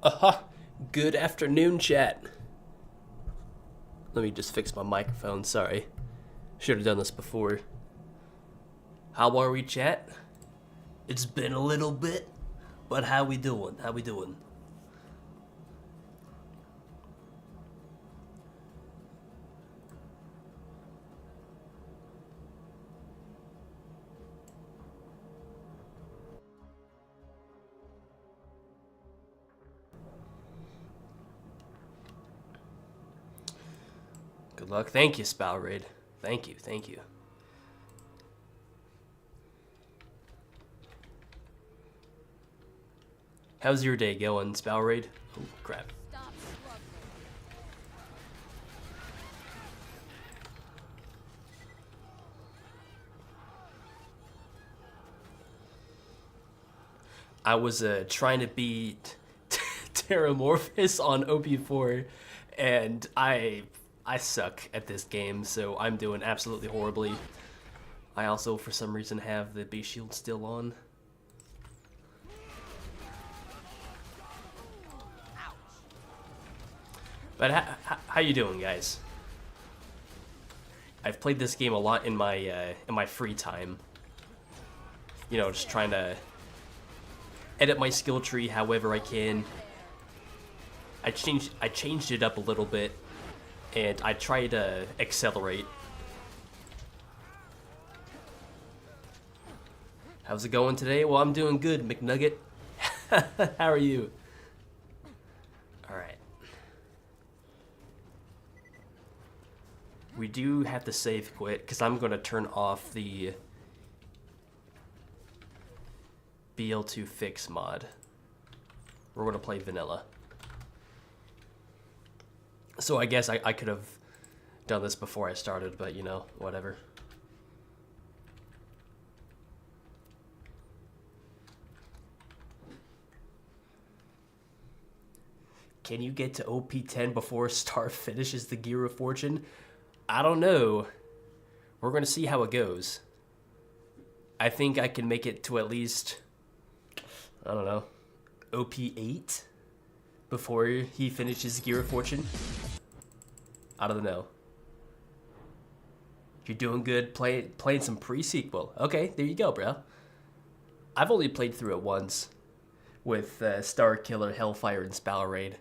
Aha! Good afternoon, chat. Let me just fix my microphone, sorry. Should have done this before. How are we, chat? It's been a little bit, but how we doing? How we doing? Good luck. Thank you, Spalraid. Thank you, thank you. How's your day going, Spalraid? Oh, crap. I was trying to beat Terramorphous on OP4, and I suck at this game, so I'm doing absolutely horribly. I also, for some reason, have the base shield still on. But how you doing, guys? I've played this game a lot in my free time. You know, just trying to edit my skill tree however I can. I changed it up a little bit, and I try to accelerate. How's it going today? Well, I'm doing good, McNugget. How are you? Alright. We do have to save quit, because I'm going to turn off the BL2 fix mod. We're going to play vanilla. So I guess I could have done this before I started, but you know, whatever. Can you get to OP10 before Star finishes the Gear of Fortune? I don't know. We're going to see how it goes. I think I can make it to at least, I don't know, OP8 before he finishes Gear of Fortune. I don't know. You're doing good playing some pre-sequel. Okay, there you go, bro. I've only played through it once with Star Killer, Hellfire, and Spalraid.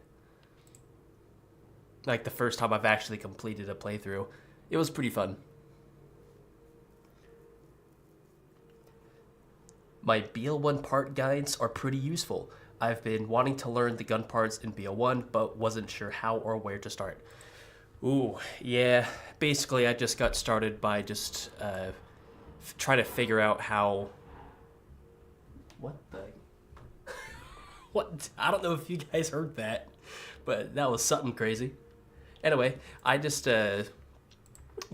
Like the first time I've actually completed a playthrough. It was pretty fun. My BL1 part guides are pretty useful. I've been wanting to learn the gun parts in BL1, but wasn't sure how or where to start. Ooh, yeah. Basically, I just got started by just trying to figure out how... What the... What? I don't know if you guys heard that, but that was something crazy. Anyway, I just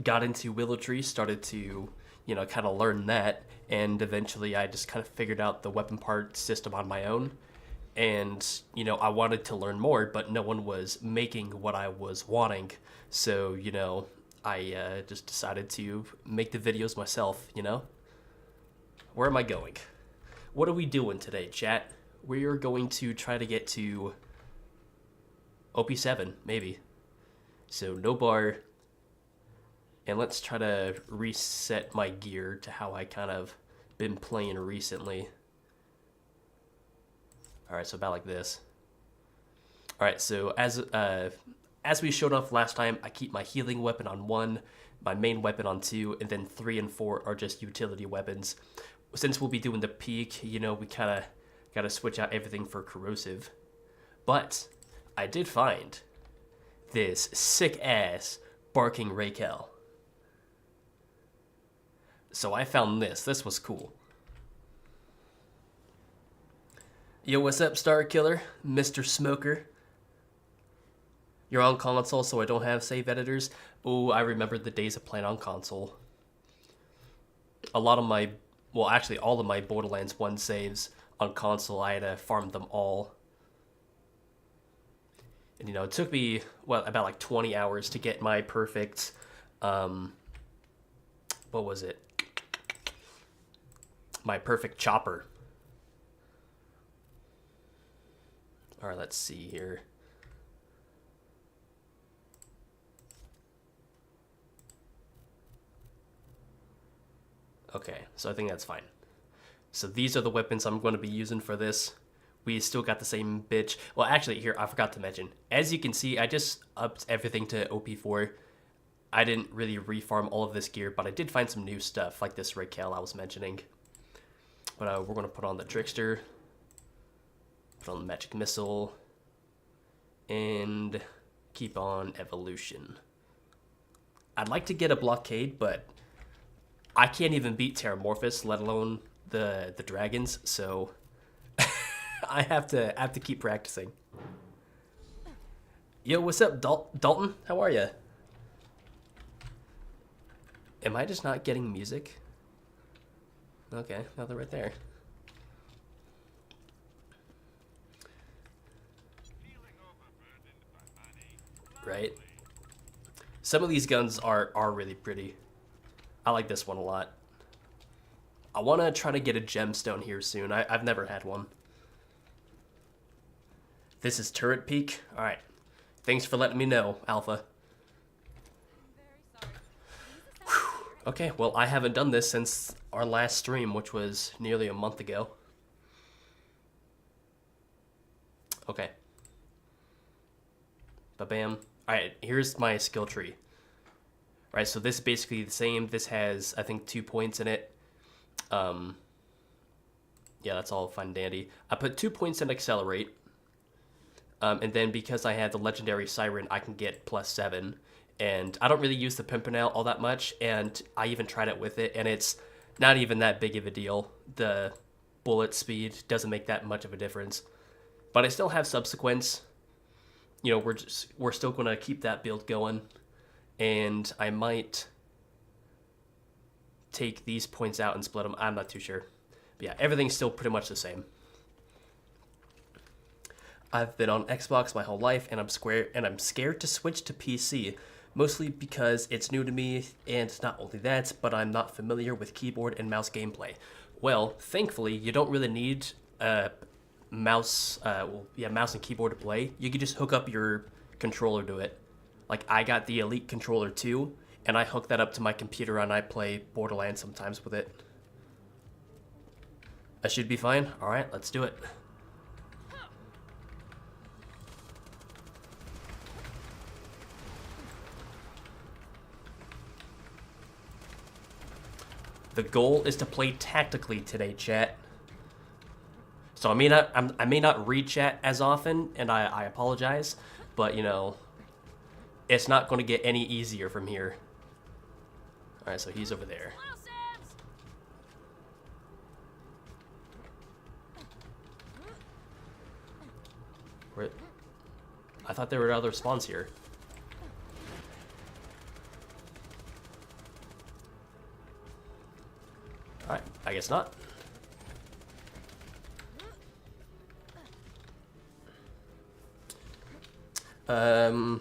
got into Willow Tree, started to, you know, kind of learn that, and eventually I just kind of figured out the weapon part system on my own. And, you know, I wanted to learn more, but no one was making what I was wanting. So, you know, I just decided to make the videos myself, you know? Where am I going? What are we doing today, chat? We're going to try to get to OP7, maybe. So, no bar. And let's try to reset my gear to how I kind of been playing recently. Alright, so about like this. Alright, so as we showed off last time, I keep my healing weapon on 1, my main weapon on 2, and then 3 and 4 are just utility weapons. Since we'll be doing the peak, you know, we kind of got to switch out everything for corrosive. But I did find this sick-ass barking Raquel. So I found this. This was cool. Yo, what's up, Star Killer? Mr. Smoker. You're on console, so I don't have save editors. Oh, I remember the days of playing on console. A lot of my, well, actually all of my Borderlands 1 saves on console, I had to farm them all. And, you know, it took me, well, about like 20 hours to get my perfect, what was it? My perfect chopper. All right, let's see here. Okay, so I think that's fine. So these are the weapons I'm going to be using for this. We still got the same bitch. Well, actually, here, I forgot to mention. As you can see, I just upped everything to OP4. I didn't really refarm all of this gear, but I did find some new stuff, like this Raquel I was mentioning. But we're going to put on the Trickster, put on the Magic Missile, and keep on Evolution. I'd like to get a Blockade, but I can't even beat Terramorphous, let alone the dragons, so I have to keep practicing. Yo, what's up, Dalton? How are you? Am I just not getting music? Okay, now they're right there. Right? Some of these guns are really pretty. I like this one a lot. I want to try to get a gemstone here soon. I've never had one. This is turret peak? Alright. Thanks for letting me know, Alpha. Okay, well, I haven't done this since our last stream, which was nearly a month ago. Okay. Ba-bam. Alright, here's my skill tree. Right, so this is basically the same. This has, I think, 2 points in it. Yeah, that's all fine and dandy. I put 2 points in Accelerate. And then because I have the Legendary Siren, I can get +7. And I don't really use the Pimpernel all that much, and I even tried it with it, and it's not even that big of a deal. The bullet speed doesn't make that much of a difference. But I still have Subsequence. You know, we're still going to keep that build going. And I might take these points out and split them. I'm not too sure. But yeah, everything's still pretty much the same. I've been on Xbox my whole life, and I'm scared to switch to PC, mostly because it's new to me, and not only that, but I'm not familiar with keyboard and mouse gameplay. Well, thankfully, you don't really need mouse and keyboard to play. You can just hook up your controller to it. Like, I got the Elite controller too, and I hook that up to my computer and I play Borderlands sometimes with it. I should be fine. Alright, let's do it. The goal is to play tactically today, chat. So I may not read chat as often, and I apologize, but you know, it's not going to get any easier from here. All right, so he's over there. Where? I thought there were other spawns here. All right, I guess not.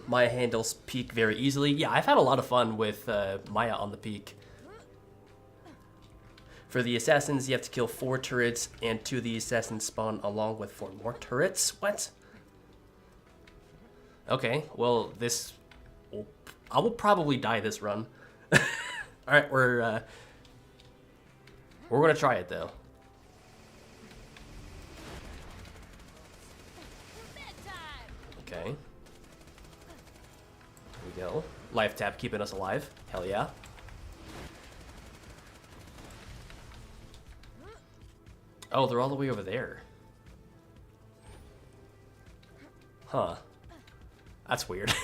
Maya handles peak very easily. Yeah, I've had a lot of fun with Maya on the peak. For the assassins, you have to kill 4 turrets, and 2 of the assassins spawn along with 4 more turrets. What? Okay, well, I will probably die this run. All right, we're gonna try it though. Okay. Here we go. Life tap keeping us alive. Hell yeah. Oh, they're all the way over there. Huh. That's weird.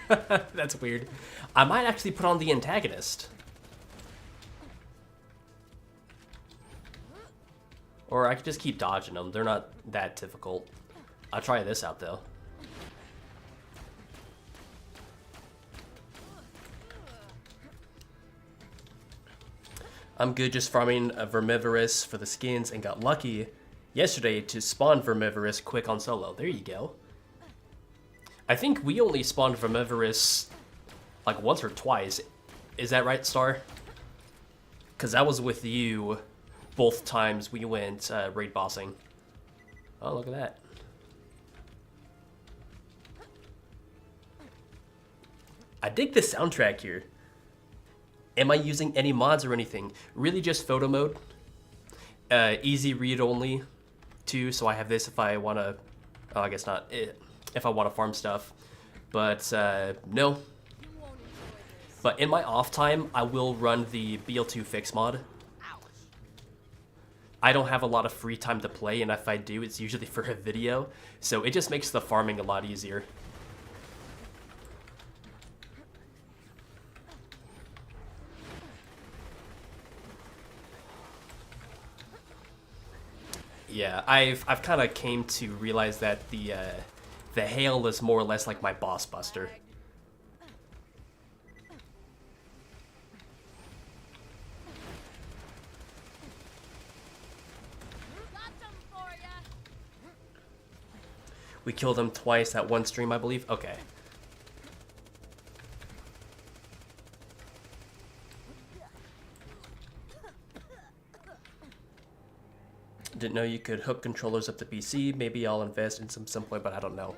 That's weird. I might actually put on the antagonist. Or I could just keep dodging them. They're not that difficult. I'll try this out, though. I'm good just farming a Vermivorous for the skins and got lucky yesterday to spawn Vermivorous quick on solo. There you go. I think we only spawned Vermivorous like once or twice. Is that right, Star? Because that was with you both times we went raid bossing. Oh, look at that. I dig the soundtrack here. Am I using any mods or anything? Really just photo mode. Easy read only too, so I have this if I want to, oh, I guess not, if I want to farm stuff. But no. But in my off time, I will run the BL2 fix mod. I don't have a lot of free time to play, and if I do, it's usually for a video, so it just makes the farming a lot easier. Yeah, I've kind of came to realize that the hail is more or less like my boss buster. We killed him twice at one stream, I believe. Okay. Didn't know you could hook controllers up to PC. Maybe I'll invest in some point, but I don't know.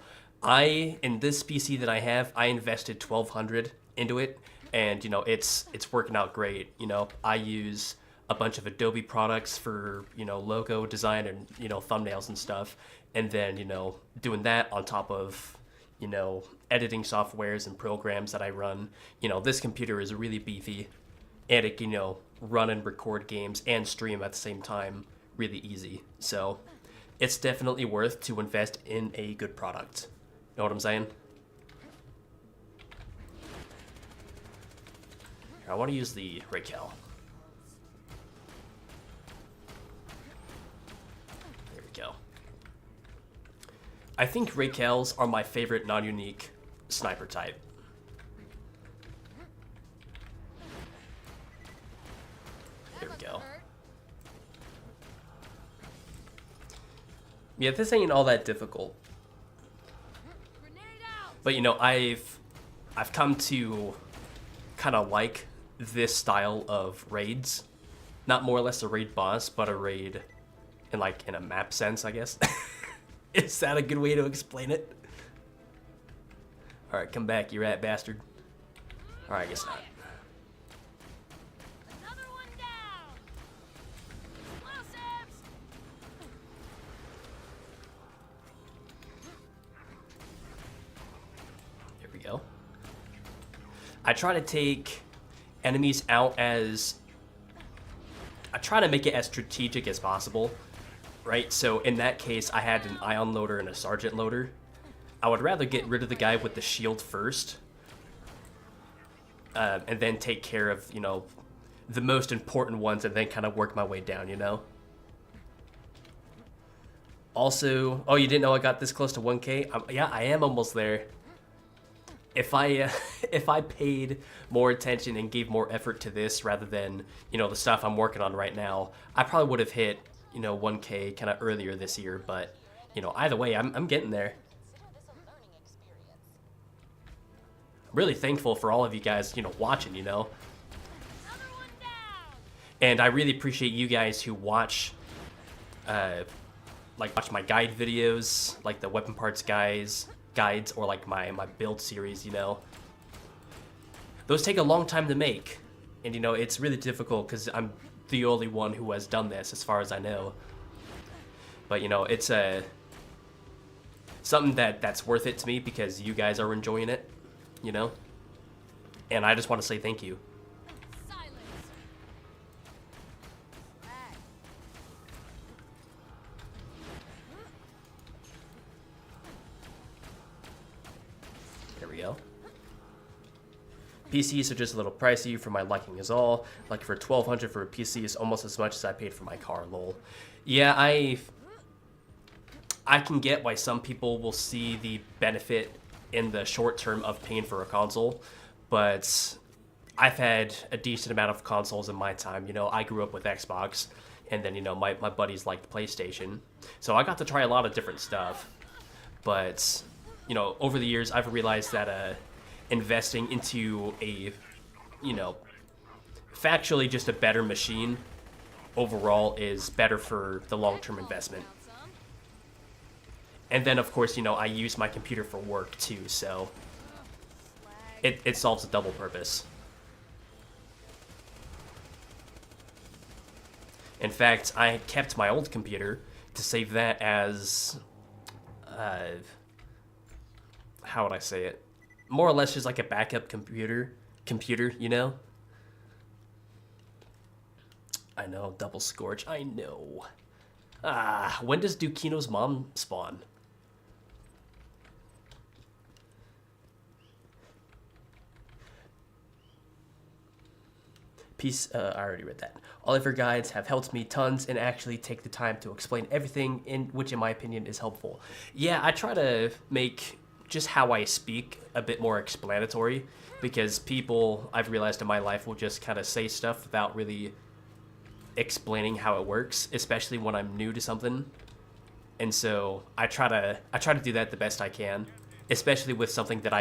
In this PC that I have, I invested $1,200 into it, and you know it's working out great. You know, I use a bunch of Adobe products for, you know, logo design and, you know, thumbnails and stuff, and then, you know, doing that on top of, you know, editing softwares and programs that I run. You know, this computer is really beefy, and it can, you know, run and record games and stream at the same time really easy. So it's definitely worth to invest in a good product. Know what I'm saying? Here, I want to use the Raquel. There we go. I think Raquels are my favorite non-unique sniper type. There we go. Yeah, this ain't all that difficult. But you know, I've come to kind of like this style of raids. Not more or less a raid boss, but a raid in a map sense, I guess. Is that a good way to explain it? Alright, come back, you rat bastard. Alright, I guess not. I try to take enemies out as... I try to make it as strategic as possible, right? So in that case, I had an ion loader and a sergeant loader. I would rather get rid of the guy with the shield first, and then take care of, you know, the most important ones, and then kind of work my way down, you know? Also, oh, you didn't know I got this close to 1K? Yeah, I am almost there. If I paid more attention and gave more effort to this rather than, you know, the stuff I'm working on right now, I probably would have hit, you know, 1K kind of earlier this year. But, you know, either way, I'm getting there. I'm really thankful for all of you guys, you know, watching, you know. And I really appreciate you guys who watch, watch my guide videos, like the weapon parts guides, or like my build series, you know. Those take a long time to make, and you know, it's really difficult because I'm the only one who has done this as far as I know. But you know, it's something that's worth it to me because you guys are enjoying it, you know. And I just want to say thank you. PCs are just a little pricey for my liking is all. Like for $1,200 for a PC is almost as much as I paid for my car, lol. Yeah, I can get why some people will see the benefit in the short term of paying for a console, but I've had a decent amount of consoles in my time. You know, I grew up with Xbox, and then, you know, my buddies liked PlayStation. So I got to try a lot of different stuff. But, you know, over the years, I've realized that investing into a, you know, factually just a better machine overall is better for the long-term investment. And then, of course, you know, I use my computer for work too, so it solves a double purpose. In fact, I kept my old computer to save that as, how would I say it? More or less just like a backup computer, you know? I know, double scorch, I know. Ah, when does Dukino's mom spawn? Peace, I already read that. All of your guides have helped me tons and actually take the time to explain everything, which in my opinion is helpful. Yeah, I try to make just how I speak a bit more explanatory, because people, I've realized in my life, will just kind of say stuff without really explaining how it works, especially when I'm new to something. And so I try to do that the best I can, especially with something that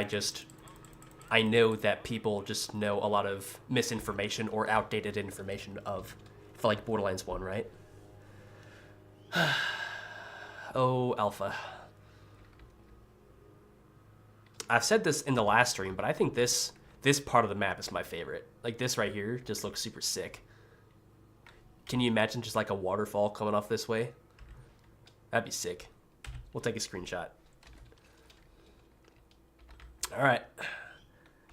I know that people just know a lot of misinformation or outdated information of, for like Borderlands 1, right? Oh, Alpha. I've said this in the last stream, but I think this part of the map is my favorite. Like, this right here just looks super sick. Can you imagine just like a waterfall coming off this way? That'd be sick. We'll take a screenshot. All right.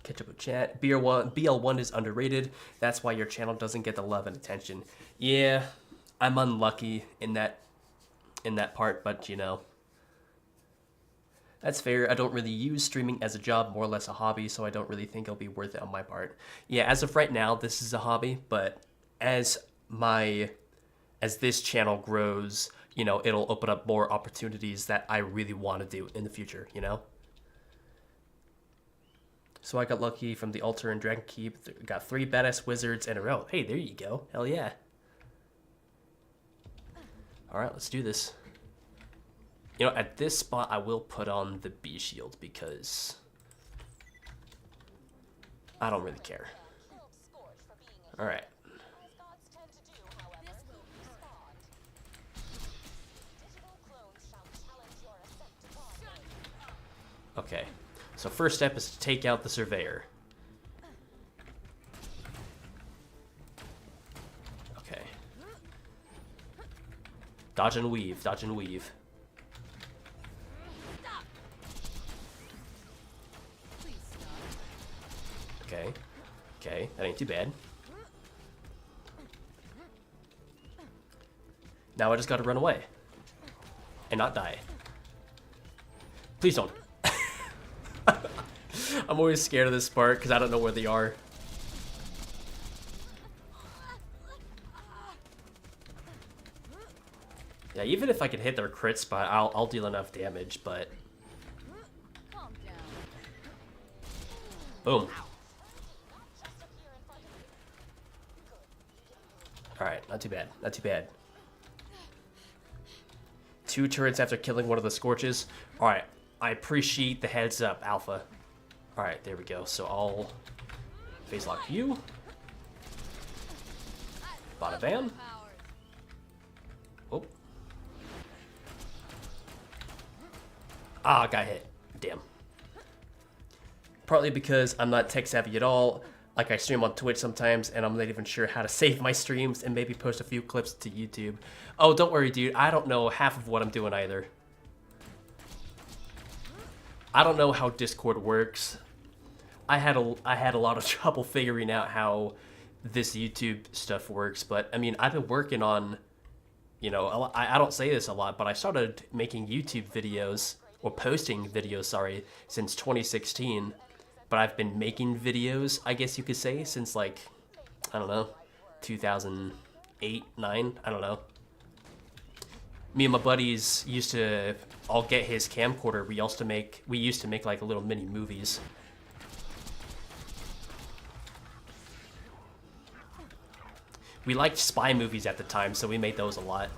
Catch up with chat. BL1 is underrated. That's why your channel doesn't get the love and attention. Yeah, I'm unlucky in that part, but you know, that's fair. I don't really use streaming as a job, more or less a hobby, so I don't really think it'll be worth it on my part. Yeah, as of right now, this is a hobby, but as this channel grows, you know, it'll open up more opportunities that I really want to do in the future, you know? So I got lucky from the altar and Dragon Keep. Got 3 badass wizards in a row. Hey, there you go. Hell yeah. Alright, let's do this. You know, at this spot, I will put on the B shield because I don't really care. Alright. Okay. So first step is to take out the surveyor. Okay. Dodge and weave, dodge and weave. Okay. Okay, that ain't too bad. Now I just gotta run away. And not die. Please don't. I'm always scared of this part because I don't know where they are. Yeah, even if I can hit their crit spot, I'll deal enough damage, but... Boom. Alright, not too bad, not too bad. 2 turrets after killing one of the Scorches. Alright, I appreciate the heads up, Alpha. Alright, there we go. So I'll phase lock you. Bada bam. Oh. Ah, got hit. Damn. Partly because I'm not tech savvy at all. Like, I stream on Twitch sometimes, and I'm not even sure how to save my streams and maybe post a few clips to YouTube. Oh, don't worry, dude. I don't know half of what I'm doing either. I don't know how Discord works. I had a lot of trouble figuring out how this YouTube stuff works, but I mean, I've been working on, you know, I don't say this a lot, but I started making YouTube videos, or posting videos, sorry, since 2016, but I've been making videos, I guess you could say, since like, I don't know, 2008, 9, I don't know. Me and my buddies used to all get his camcorder. We used to make like little mini movies. We liked spy movies at the time, so we made those a lot.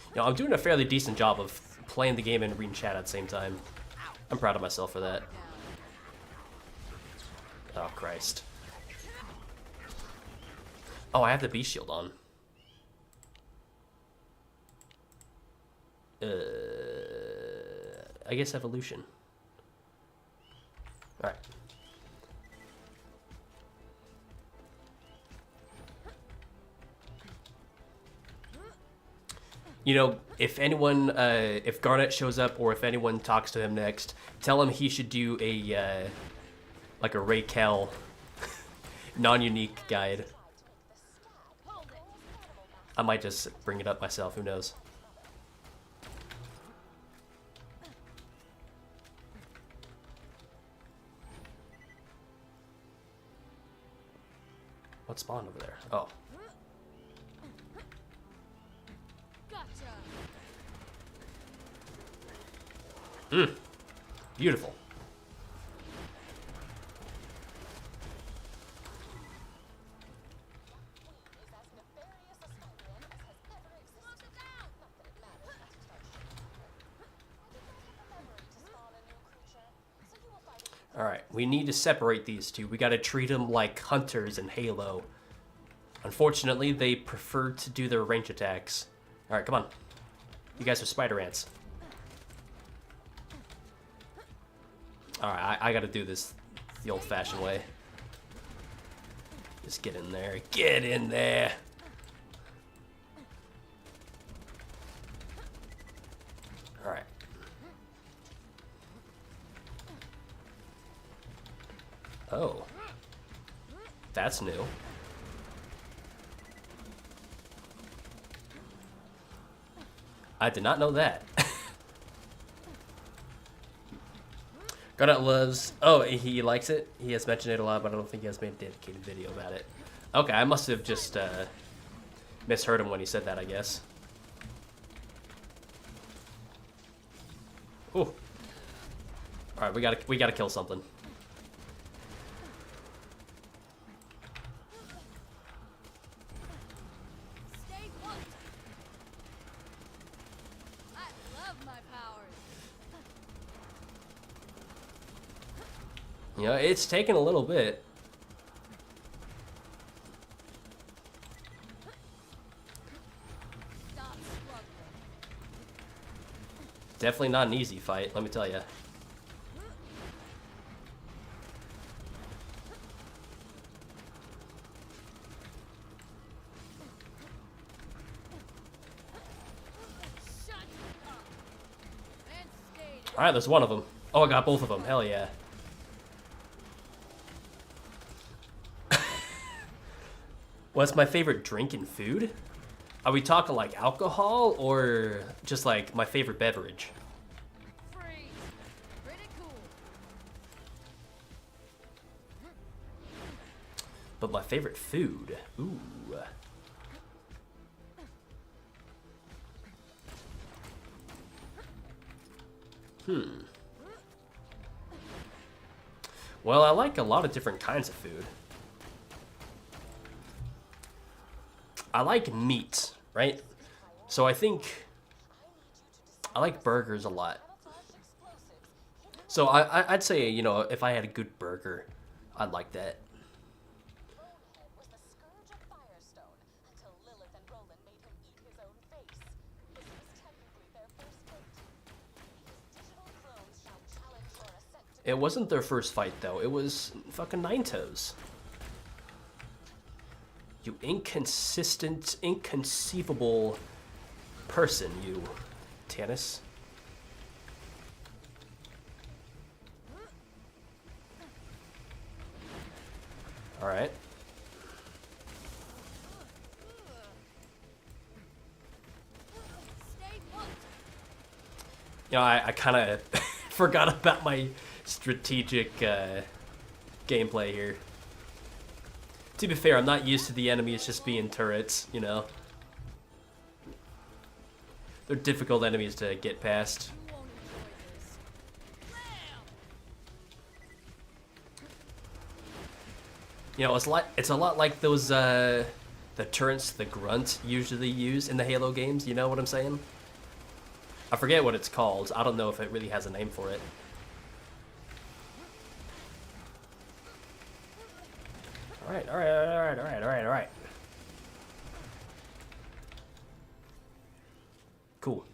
You know, I'm doing a fairly decent job of playing the game and reading chat at the same time. I'm proud of myself for that. Oh, Christ. Oh, I have the B shield on. I guess evolution. All right. You know, if anyone, if Garnet shows up or if anyone talks to him next, tell him he should do a, like a Raykel non-unique guide. I might just bring it up myself, who knows. What spawned over there? Oh. Beautiful. Alright, we need to separate these two. We gotta treat them like hunters in Halo. Unfortunately, they prefer to do their range attacks. Alright, come on. You guys are spider ants. Alright, I gotta do this the old-fashioned way. Just get in there. Get in there! Alright. Oh. That's new. I did not know that. Garnet loves... Oh, he likes it? He has mentioned it a lot, but I don't think he has made a dedicated video about it. Okay, I must have just misheard him when he said that, I guess. Ooh. Alright, we gotta kill something. You know, it's taken a little bit. Definitely not an easy fight, let me tell you. Alright, there's one of them. Oh, I got both of them. Hell yeah. What's my favorite drink and food? Are we talking like alcohol or just like my favorite beverage? Pretty cool. But my favorite food, ooh. Well, I like a lot of different kinds of food. I like meat, right? So I think I like burgers a lot. So I'd say, you know, if I had a good burger, I'd like that. It wasn't their first fight, though. It was fucking Nine Toes. You inconsistent, inconceivable person, you, Tannis. Alright. You know, I kind of forgot about my strategic gameplay here. To be fair, I'm not used to the enemies just being turrets, you know. They're difficult enemies to get past. You know, it's a lot like those the turrets the Grunt usually use in the Halo games, you know what I'm saying? I forget what it's called. I don't know if it really has a name for it. Alright. Cool.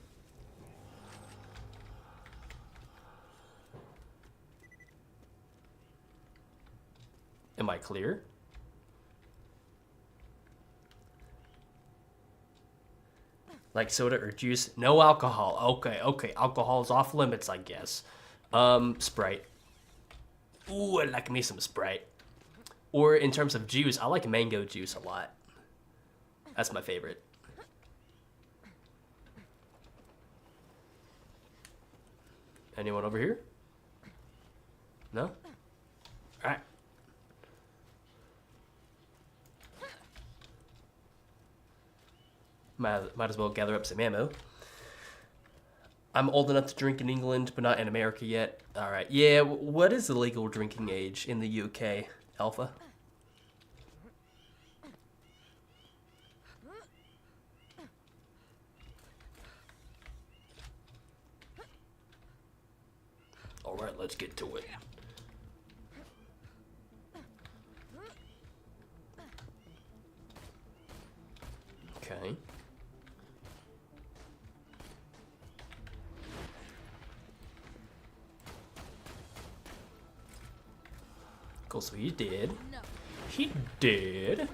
Am I clear? Like soda or juice? No alcohol. Okay, okay. Alcohol's off limits, I guess. Sprite. Ooh, I like me some Sprite. Or in terms of juice, I like mango juice a lot. That's my favorite. Anyone over here? No? Alright. Might as well gather up some ammo. I'm old enough to drink in England, but not in America yet. Alright, yeah, what is the legal drinking age in the UK, Alpha? Alright, let's get to it. Okay. Cool, so he did. He did.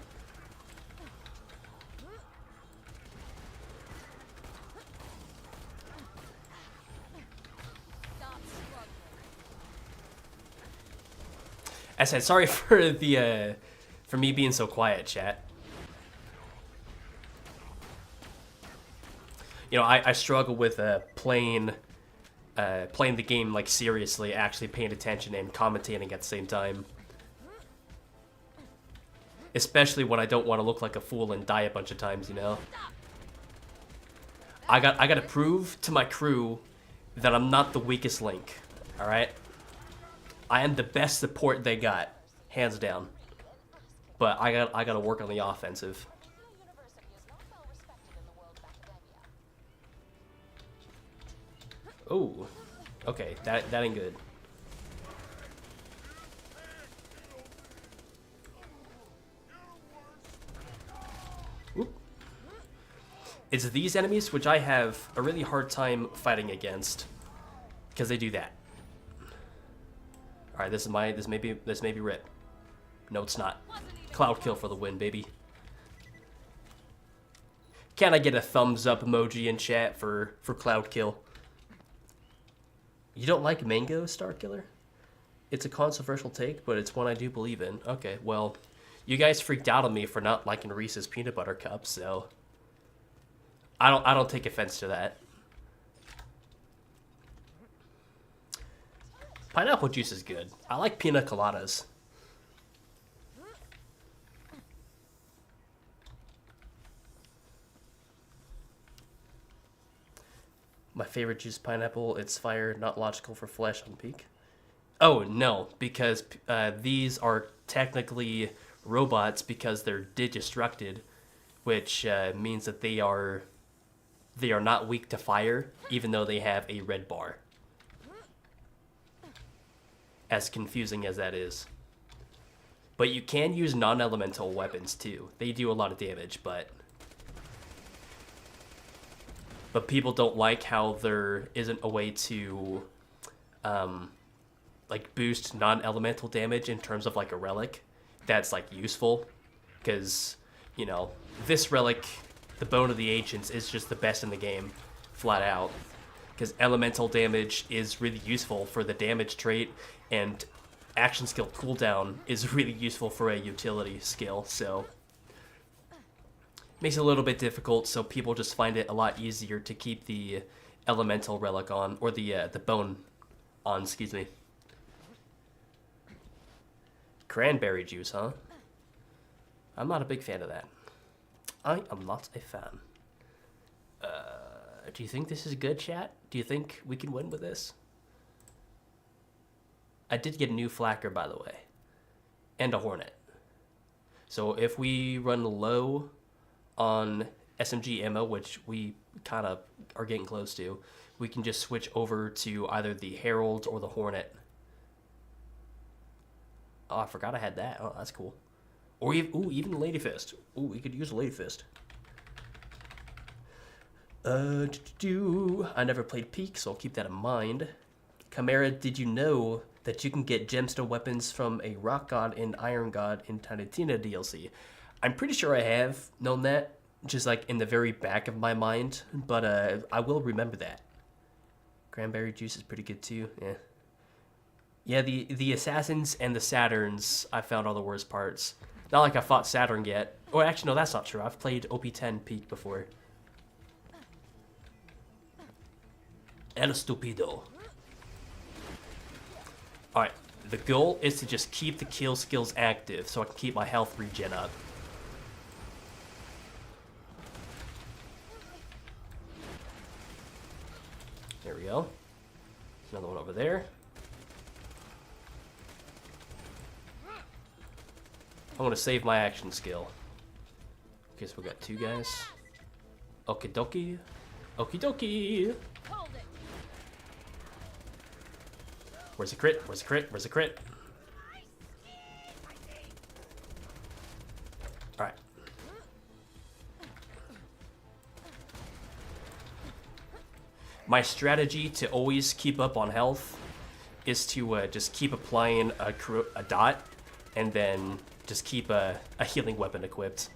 I said sorry for the for me being so quiet, chat. You know, I struggle with playing the game like seriously, actually paying attention and commentating at the same time. Especially when I don't want to look like a fool and die a bunch of times, you know. I got to prove to my crew that I'm not the weakest link. All right. I am the best support they got, hands down. But I got to work on the offensive. Oh, okay, that ain't good. Oop. It's these enemies which I have a really hard time fighting against, because they do that. All right, this may be rip. No, it's not. Cloud kill for the win, baby. Can I get a thumbs up emoji in chat for cloud kill? You don't like mango, Star Killer? It's a controversial take, but it's one I do believe in. Okay, well, you guys freaked out on me for not liking Reese's peanut butter cups, so I don't take offense to that. Pineapple juice is good. I like pina coladas. My favorite juice, pineapple. It's fire, not logical for flesh on peak. Oh, no, because these are technically robots because they're destructed, which means that they are not weak to fire, even though they have a red bar. As confusing as that is. But you can use non-elemental weapons, too. They do a lot of damage, but people don't like how there isn't a way to like boost non-elemental damage in terms of like a relic that's like useful, because you know this relic, the Bone of the Ancients, is just the best in the game, flat out, because elemental damage is really useful for the damage trait, and action skill cooldown is really useful for a utility skill, so makes it a little bit difficult, so people just find it a lot easier to keep the elemental relic on, or the bone on, excuse me. Cranberry juice, huh? I'm not a big fan of that. I am not a fan. Do you think this is good, chat? Do you think we can win with this? I did get a new flacker, by the way, and a hornet. So if we run low on SMG ammo, which we kind of are getting close to, we can just switch over to either the Herald or the Hornet. Oh, I forgot I had that. Oh, that's cool. Or even Lady Fist. Ooh, we could use a Lady Fist. I never played Peak, so I'll keep that in mind. Chimera, did you know that you can get gemstone weapons from a rock god and iron god in Tiny Tina DLC. I'm pretty sure I have known that, just like in the very back of my mind, but I will remember that. Cranberry juice is pretty good too. Yeah. Yeah, the Assassins and the Saturns I found are the worst parts. Not like I fought Saturn yet. Oh, actually, no, that's not true. I've played OP10 Peak before. El Stupido. Alright, the goal is to just keep the kill skills active so I can keep my health regen up. There we go. Another one over there. I want to save my action skill. Okay, so we got 2 guys. Okie dokie. Okie dokie. Where's the crit? Where's the crit? Where's the crit? Alright. My strategy to always keep up on health is to just keep applying a dot and then just keep a healing weapon equipped.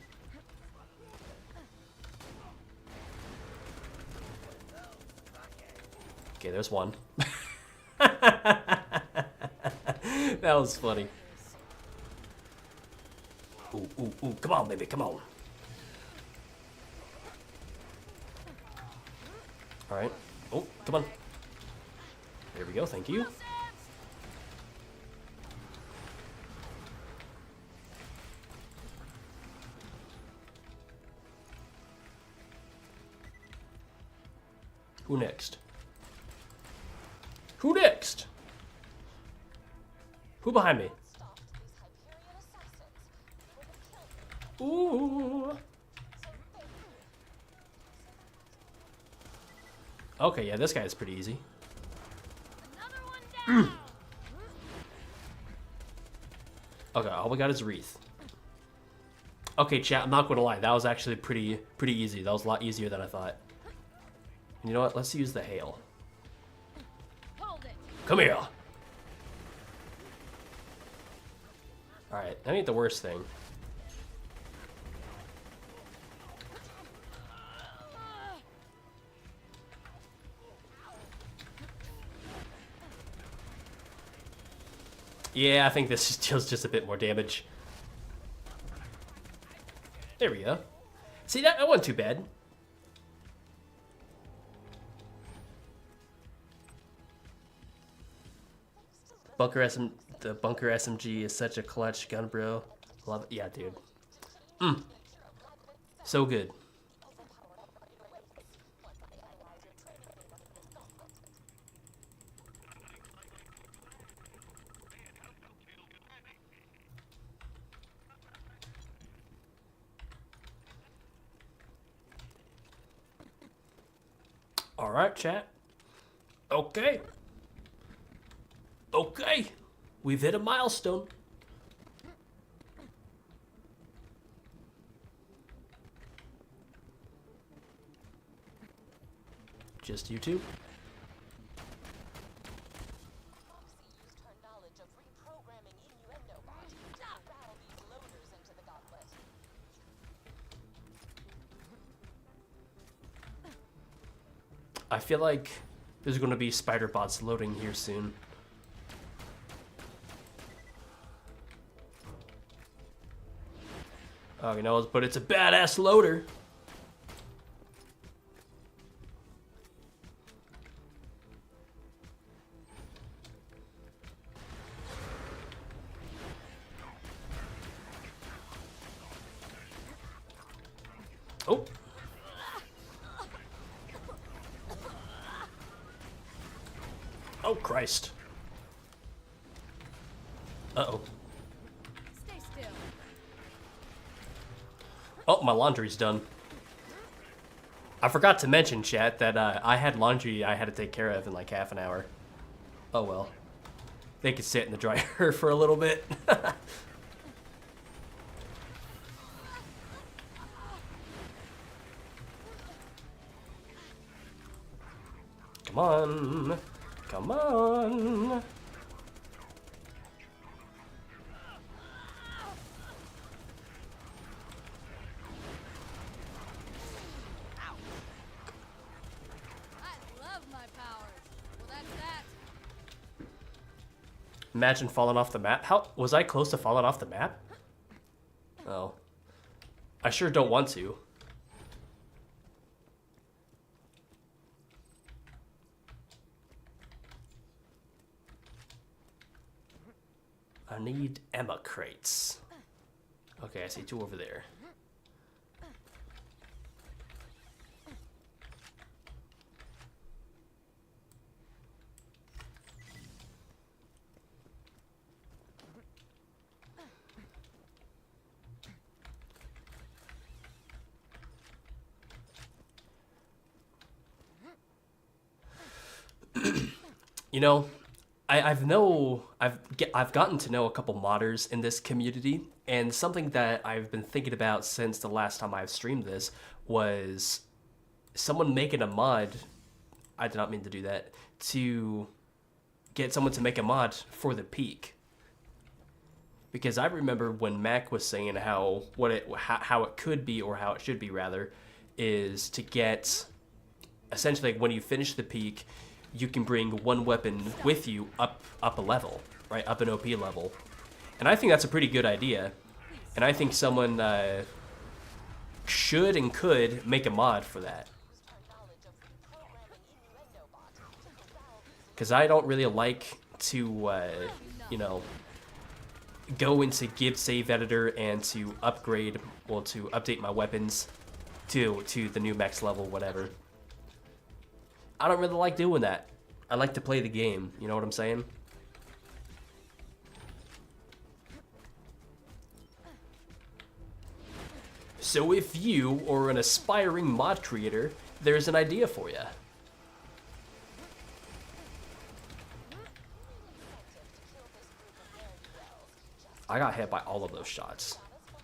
Okay, there's one. That was funny. Ooh, ooh, ooh, come on, baby, come on. Alright. Oh, come on. There we go, thank you. Who next? Who next? Who behind me? Ooh. Okay, yeah, this guy is pretty easy. Okay, all we got is Wreath. Okay, chat, I'm not gonna lie, that was actually pretty easy. That was a lot easier than I thought. And you know what? Let's use the hail. Come here. Alright, that ain't the worst thing. Yeah, I think this deals just a bit more damage. There we go. See, that wasn't too bad. The bunker SMG is such a clutch gun, bro. Love it. Yeah, dude. So good. All right, chat. Okay. Okay. We've hit a milestone. Just you two. I feel like there's going to be spider bots loading here soon. Oh, you know, but it's a badass loader. Oh. Oh, Christ. Uh-oh. Stay still. Oh, my laundry's done. I forgot to mention, chat, that I had laundry I had to take care of in like half an hour. Oh, well. They could sit in the dryer for a little bit. Come on. Come on. Imagine falling off the map. How was I close to falling off the map? Oh. I sure don't want to. I need Emma crates. Okay, I see 2 over there. You know, I've gotten to know a couple modders in this community, and something that I've been thinking about since the last time I've streamed this was someone making a mod. I did not mean to do that. To get someone to make a mod for the peak, because I remember when Mac was saying how it could be, or how it should be rather, is to get essentially, like, when you finish the peak, you can bring one weapon with you up a level, right? Up an OP level. And I think that's a pretty good idea. And I think someone should and could make a mod for that. Because I don't really like to, you know, go into Git save editor and to upgrade, well, to update my weapons to the new max level, whatever. I don't really like doing that. I like to play the game, you know what I'm saying? So if you or an aspiring mod creator, there's an idea for you. I got hit by all of those shots.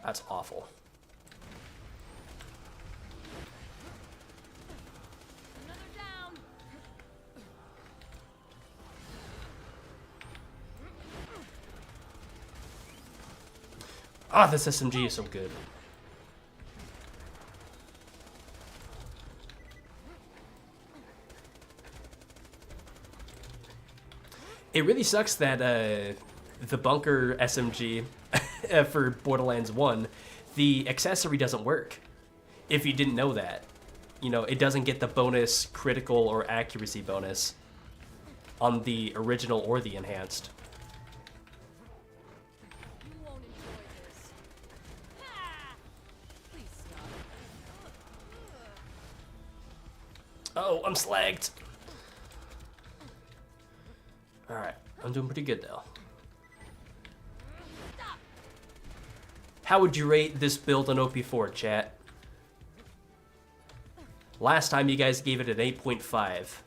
That's awful. Ah, this SMG is so good. It really sucks that the bunker SMG for Borderlands 1, the accessory doesn't work. If you didn't know that. You know, it doesn't get the bonus critical or accuracy bonus on the original or the enhanced. Oh, I'm slagged. Alright, I'm doing pretty good though. How would you rate this build on OP4, chat? Last time you guys gave it an 8.5.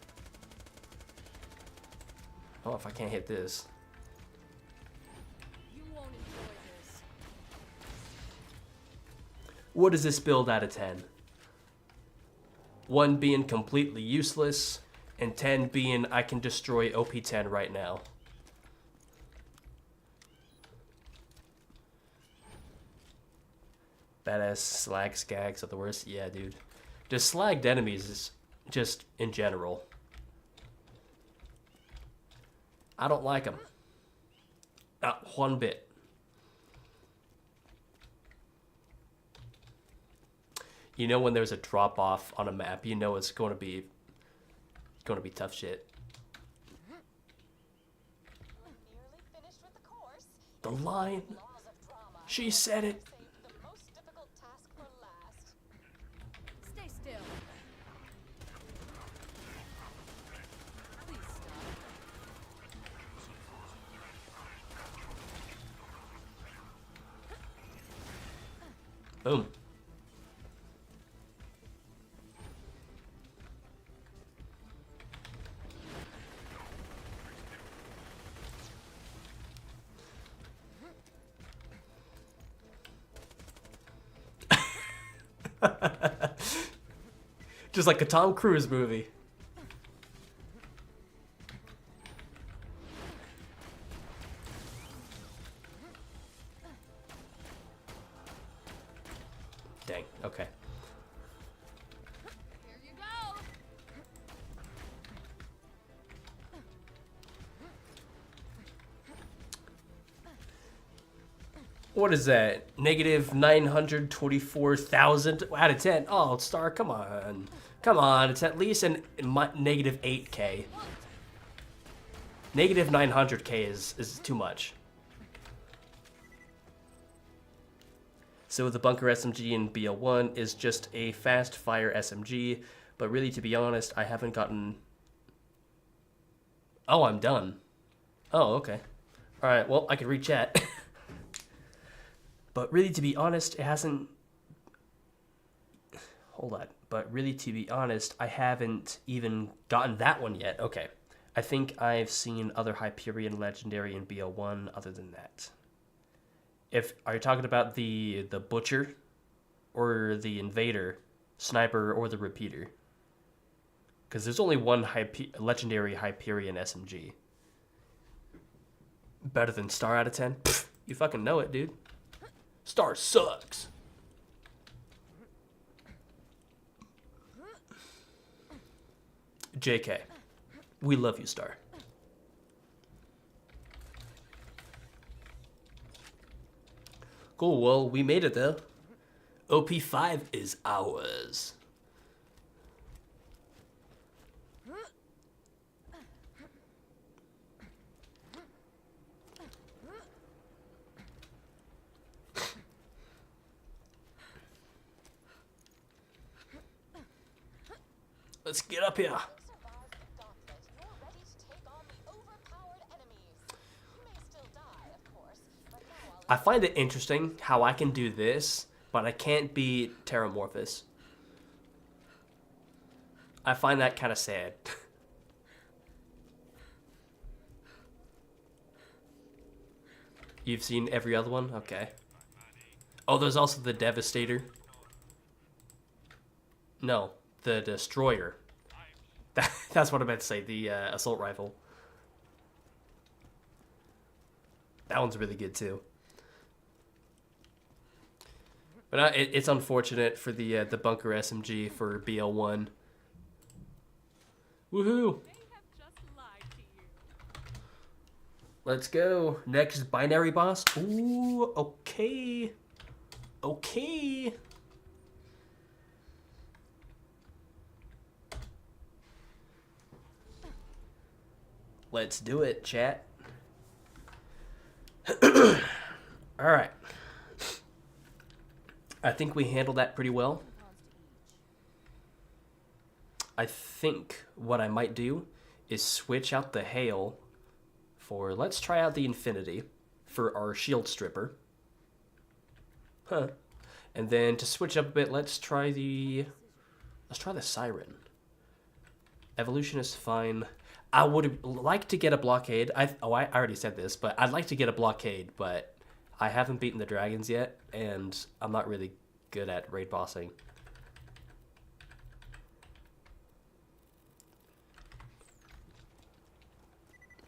Oh, if I can't hit this. You won't enjoy this. What is this build out of 10? 1 being completely useless, and 10 being I can destroy OP10 right now. Badass slag skags are the worst. Yeah, dude. Just slagged enemies is just in general. I don't like them. Not one bit. You know when there's a drop off on a map, you know it's going to be tough shit. The line. She said it. Stay still. Please stop. Boom. Just like a Tom Cruise movie. Dang, okay. Here you go. What is that? Negative 924,000 out of 10. Oh, Star, come on. Come on, it's at least negative 8k. Negative 900k is too much. So the Bunker SMG in BL1 is just a fast fire SMG, but really, to be honest, I haven't gotten... Oh, I'm done. Oh, okay. Alright, well, I can re-chat. But really, to be honest, it hasn't... Hold on. But really, to be honest, I haven't even gotten that one yet. Okay. I think I've seen other Hyperion Legendary in BL1 other than that. Are you talking about the Butcher? Or the Invader? Sniper or the Repeater? Because there's only one Legendary Hyperion SMG. Better than Star out of 10? Pfft, you fucking know it, dude. Star sucks. JK. We love you, Star. Cool, well, we made it, though. OP5 is ours. Let's get up here. I find it interesting how I can do this, but I can't beat Terramorphous. I find that kind of sad. You've seen every other one? Okay. Oh, there's also the Devastator. No, the Destroyer. That's what I meant to say, the Assault Rifle. That one's really good too. But it's unfortunate for the Bunker SMG for BL1. Woohoo! Let's go. Next binary boss. Ooh, okay. Okay. Let's do it, chat. All right. I think we handled that pretty well. I think what I might do is switch out the Hail for, let's try out the Infinity for our Shield Stripper. Huh. And then to switch up a bit, let's try the Siren. Evolution is fine. I would like to get a Blockade. I already said this, but I'd like to get a Blockade, but I haven't beaten the dragons yet, and I'm not really good at raid bossing.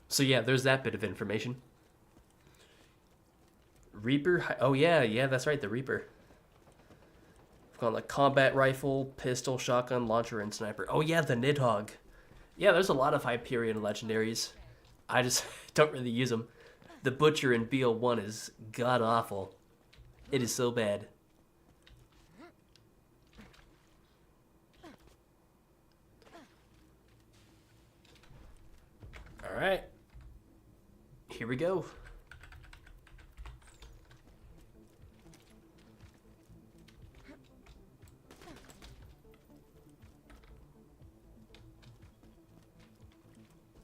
So yeah, there's that bit of information. Reaper, oh yeah, that's right, the Reaper. We've got like combat rifle, pistol, shotgun, launcher, and sniper. Oh yeah, the Nidhogg. Yeah, there's a lot of Hyperion legendaries. I just don't really use them. The Butcher in BL1 is god-awful. It is so bad. Alright. Here we go.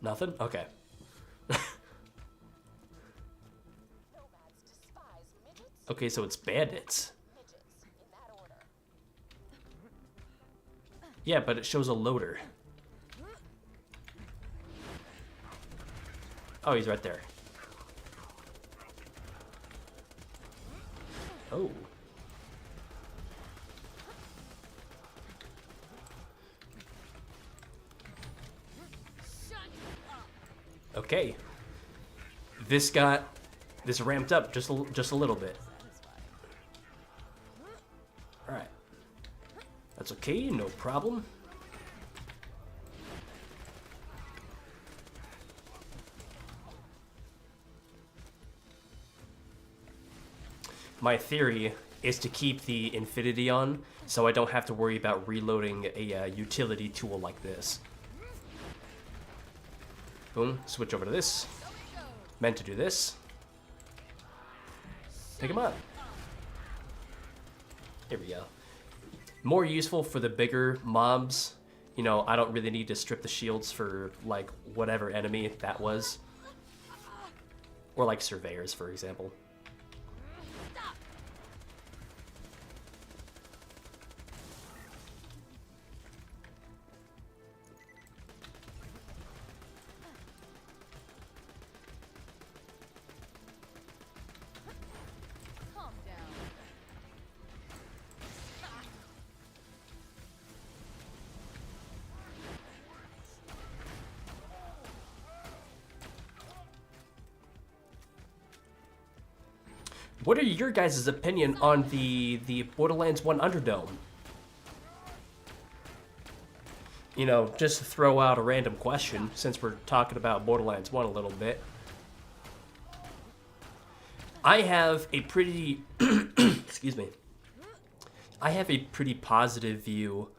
Nothing? Okay. Okay, so it's bandits. Yeah, but it shows a loader. Oh, he's right there. Oh. Okay. This ramped up just a little bit. All right. That's okay, no problem. my theory is to keep the Infinity on, so I don't have to worry about reloading a utility tool like this. Boom, switch over to this. Meant to do this. Pick him up. Here we go. More useful for the bigger mobs. You know, I don't really need to strip the shields for, like, whatever enemy that was. Or, like, surveyors, for example. Calm down. What are your guys' opinion on the Borderlands 1 Underdome? You know, just to throw out a random question, since we're talking about Borderlands 1 a little bit. I have a pretty, excuse me, I have a pretty positive view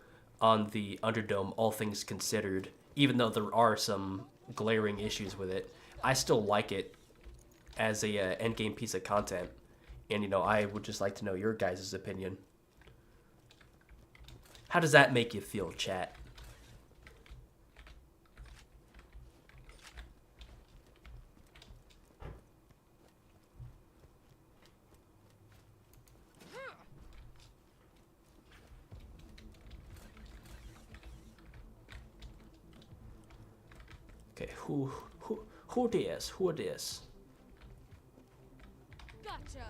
on the Underdome, all things considered. Even though there are some glaring issues with it, I still like it as a endgame piece of content. And, you know, I would just like to know your guys' opinion. How does that make you feel, chat? Okay, who this? Who this? Gotcha.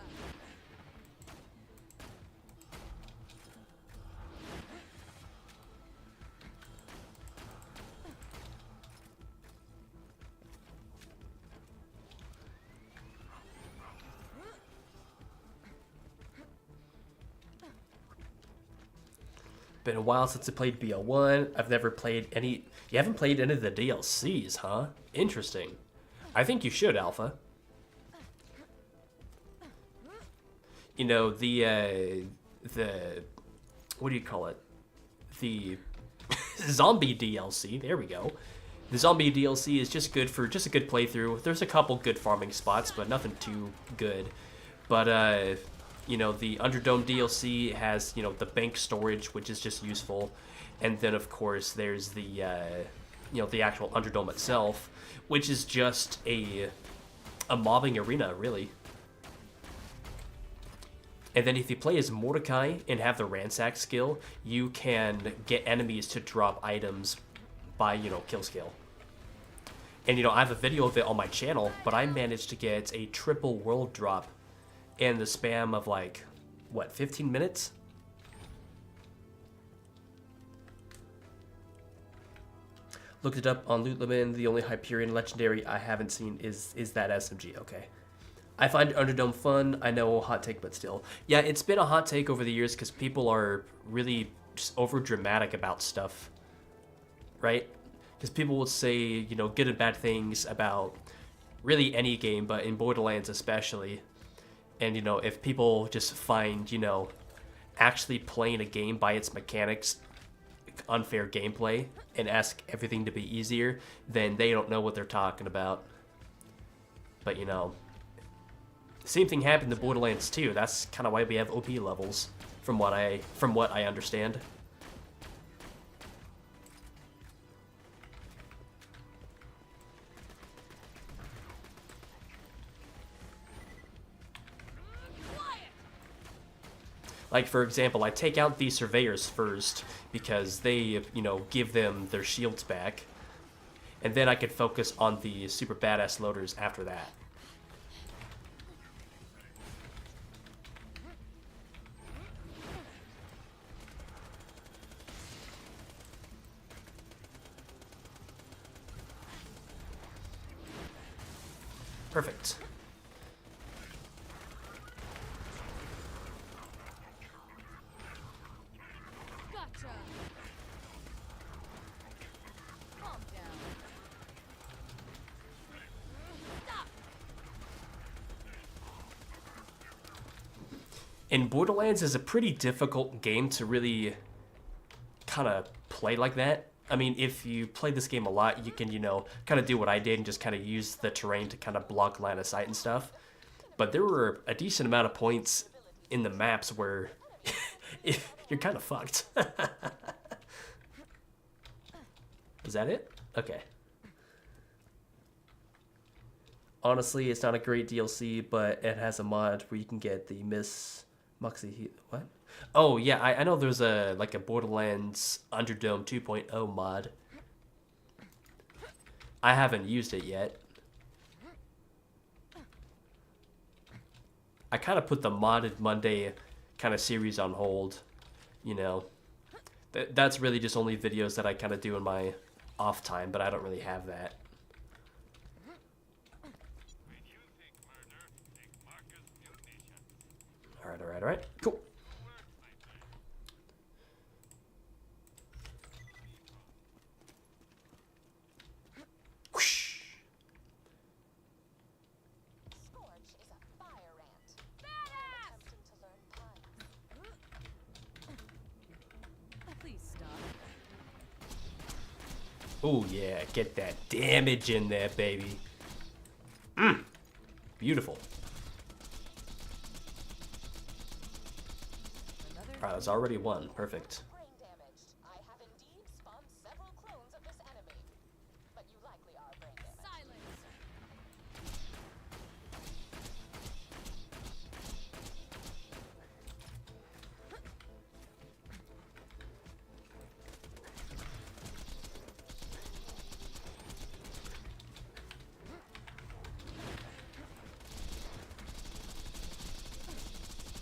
Been a while since I played BO1. I've never played any... You haven't played any of the DLCs, huh? Interesting. I think you should, Alpha. You know, the... What do you call it? The zombie DLC. There we go. The zombie DLC is just good for... Just a good playthrough. There's a couple good farming spots, but nothing too good. But, you know, the Underdome DLC has, you know, the bank storage, which is just useful. And then, of course, there's the, you know, the actual Underdome itself, which is just a mobbing arena, really. And then if you play as Mordecai and have the ransack skill, you can get enemies to drop items by, you know, kill scale. And, you know, I have a video of it on my channel, but I managed to get a triple world drop in the span of, like, what, 15 minutes? Looked it up on Lootleman. The only Hyperion legendary I haven't seen is that SMG. Okay. I find Underdome fun. I know, hot take, but still. Yeah, it's been a hot take over the years because people are really just over dramatic about stuff, right? Because people will say, you know, good and bad things about really any game, but in Borderlands especially. And, you know, if people just find, you know, actually playing a game by its mechanics unfair gameplay and ask everything to be easier, then they don't know what they're talking about. But, you know, same thing happened to Borderlands 2. That's kind of why we have OP levels, from what I understand. Like, for example, I take out these surveyors first because they, you know, give them their shields back. And then I could focus on the super badass loaders after that. Perfect. Gotcha. Calm down. Stop. And Borderlands is a pretty difficult game to really kind of play like that. I mean, if you play this game a lot, you can, you know, kind of do what I did and just kind of use the terrain to kind of block line of sight and stuff. But there were a decent amount of points in the maps where you're kind of fucked. Is that it? Okay. Honestly, it's not a great DLC, but it has a mod where you can get the Miss Moxie. What? Oh yeah, I know there's a like a Borderlands Underdome 2.0 mod. I haven't used it yet. I kind of put the modded Monday kind of series on hold. You know, that's really just only videos that I kind of do in my off time, but I don't really have that. All right, cool. Whoosh. Scorch is a fire ant. Attempting to learn puns. Please stop. Oh yeah, get that damage in there, baby. Beautiful. Alright, that's already one. Perfect. Brain damaged. I have indeed spawned several clones of this enemy. But you likely are brain damaged. Silence.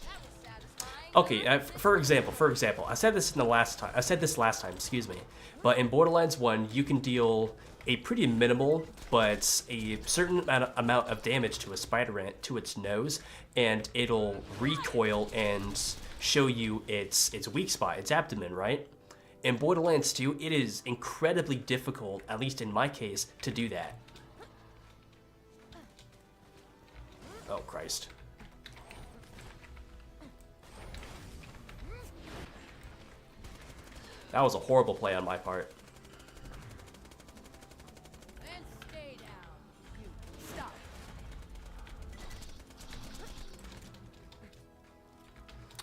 That was satisfying. Okay, for example, I said this last time, excuse me. But in Borderlands 1, you can deal a pretty minimal but a certain amount of damage to a spider ant to its nose, and it'll recoil and show you its weak spot, its abdomen, right? In Borderlands 2, it is incredibly difficult, at least in my case, to do that. Oh, Christ. That was a horrible play on my part. And stay down. You stop.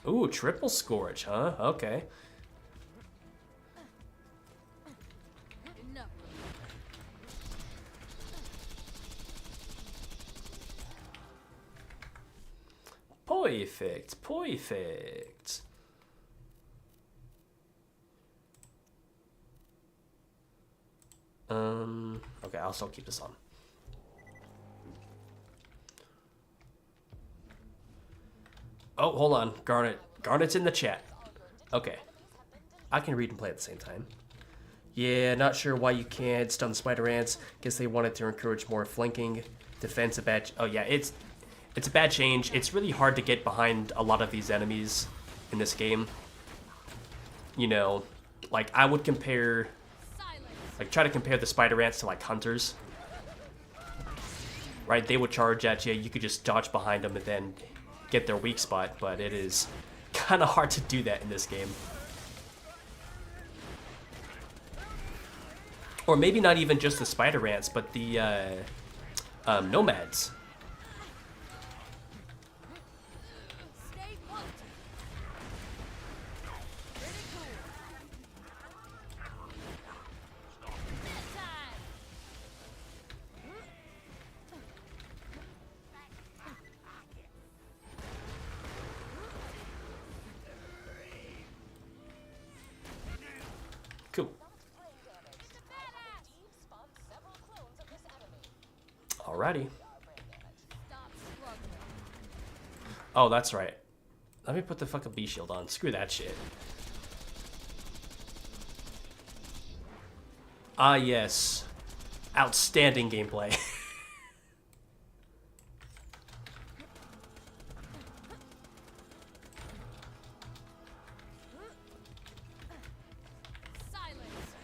Ooh, triple scourge, huh? Okay. Enough. Perfect, perfect. Okay, I'll still keep this on. Oh, hold on. Garnet. Garnet's in the chat. Okay. I can read and play at the same time. Yeah, not sure why you can't stun the spider ants. Guess they wanted to encourage more flanking. Defense a bad... Oh, yeah, it's a bad change. It's really hard to get behind a lot of these enemies in this game. You know, like, I would compare... Silence. Like, try to compare the spider ants to, like, hunters. Right? They would charge at you. You could just dodge behind them and then get their weak spot. But it is kind of hard to do that in this game. Or maybe not even just the spider ants, but the nomads. Stay put. Pretty cool. Bedtime. Cool. Brain damaged. I have indeed spawned several clones of this enemy. Alrighty. Are brain damaged. Stop struggling. Oh, that's right. Let me put the fucking B shield on. Screw that shit. Ah, yes. Outstanding gameplay. Silence.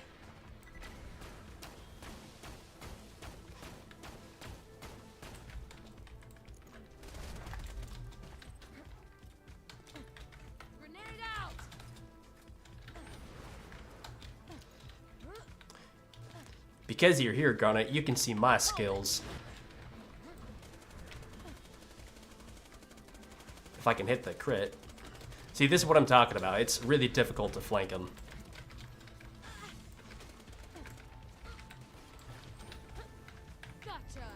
because you're here, Garnet, you can see my skills. If I can hit the crit. See, this is what I'm talking about. It's really difficult to flank him. Gotcha.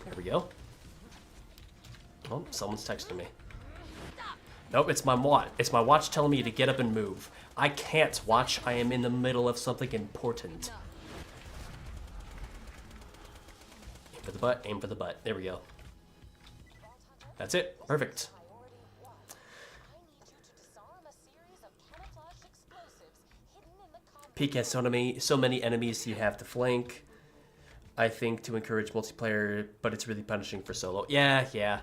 There we go. Oh, someone's texting me. Nope, it's my watch. It's my watch telling me to get up and move. I can't watch. I am in the middle of something important. Aim for the butt. Aim for the butt. There we go. That's it. Perfect. Priority 1. I need you to disarm a series of camouflaged explosives hidden in the compound. Peak has so many enemies you have to flank. I think to encourage multiplayer, but it's really punishing for solo. Yeah.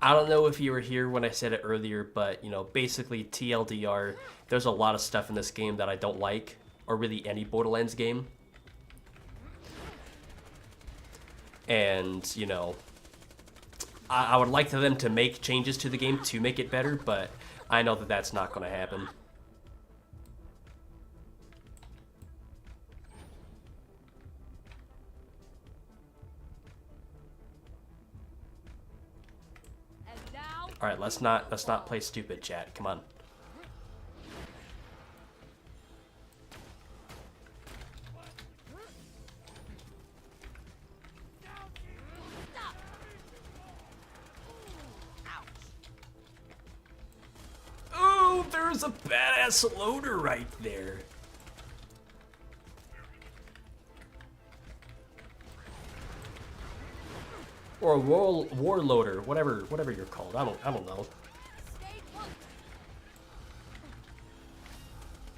I don't know if you were here when I said it earlier, but, you know, basically TLDR, there's a lot of stuff in this game that I don't like, or really any Borderlands game. And, you know, I would like them to make changes to the game to make it better, but I know that that's not going to happen. And now, All right, let's not play stupid, chat. Come on. Oh, there's a badass loader right there. Or a war loader, whatever you're called. I don't know. stay put.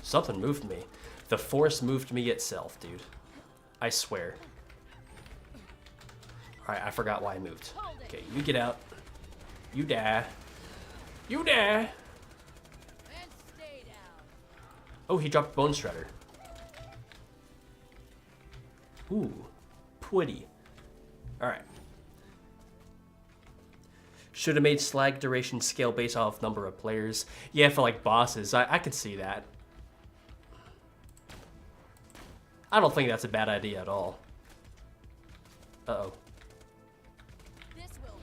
Something moved me. The force moved me itself, dude. I swear. Alright, I forgot why I moved. Okay, you get out. You die. You die. And stay down. Oh, he dropped Bone Shredder. Ooh, pretty. Alright. Should have made slag duration scale based off number of players. Yeah, for like bosses, I could see that. I don't think that's a bad idea at all. Uh-oh. This will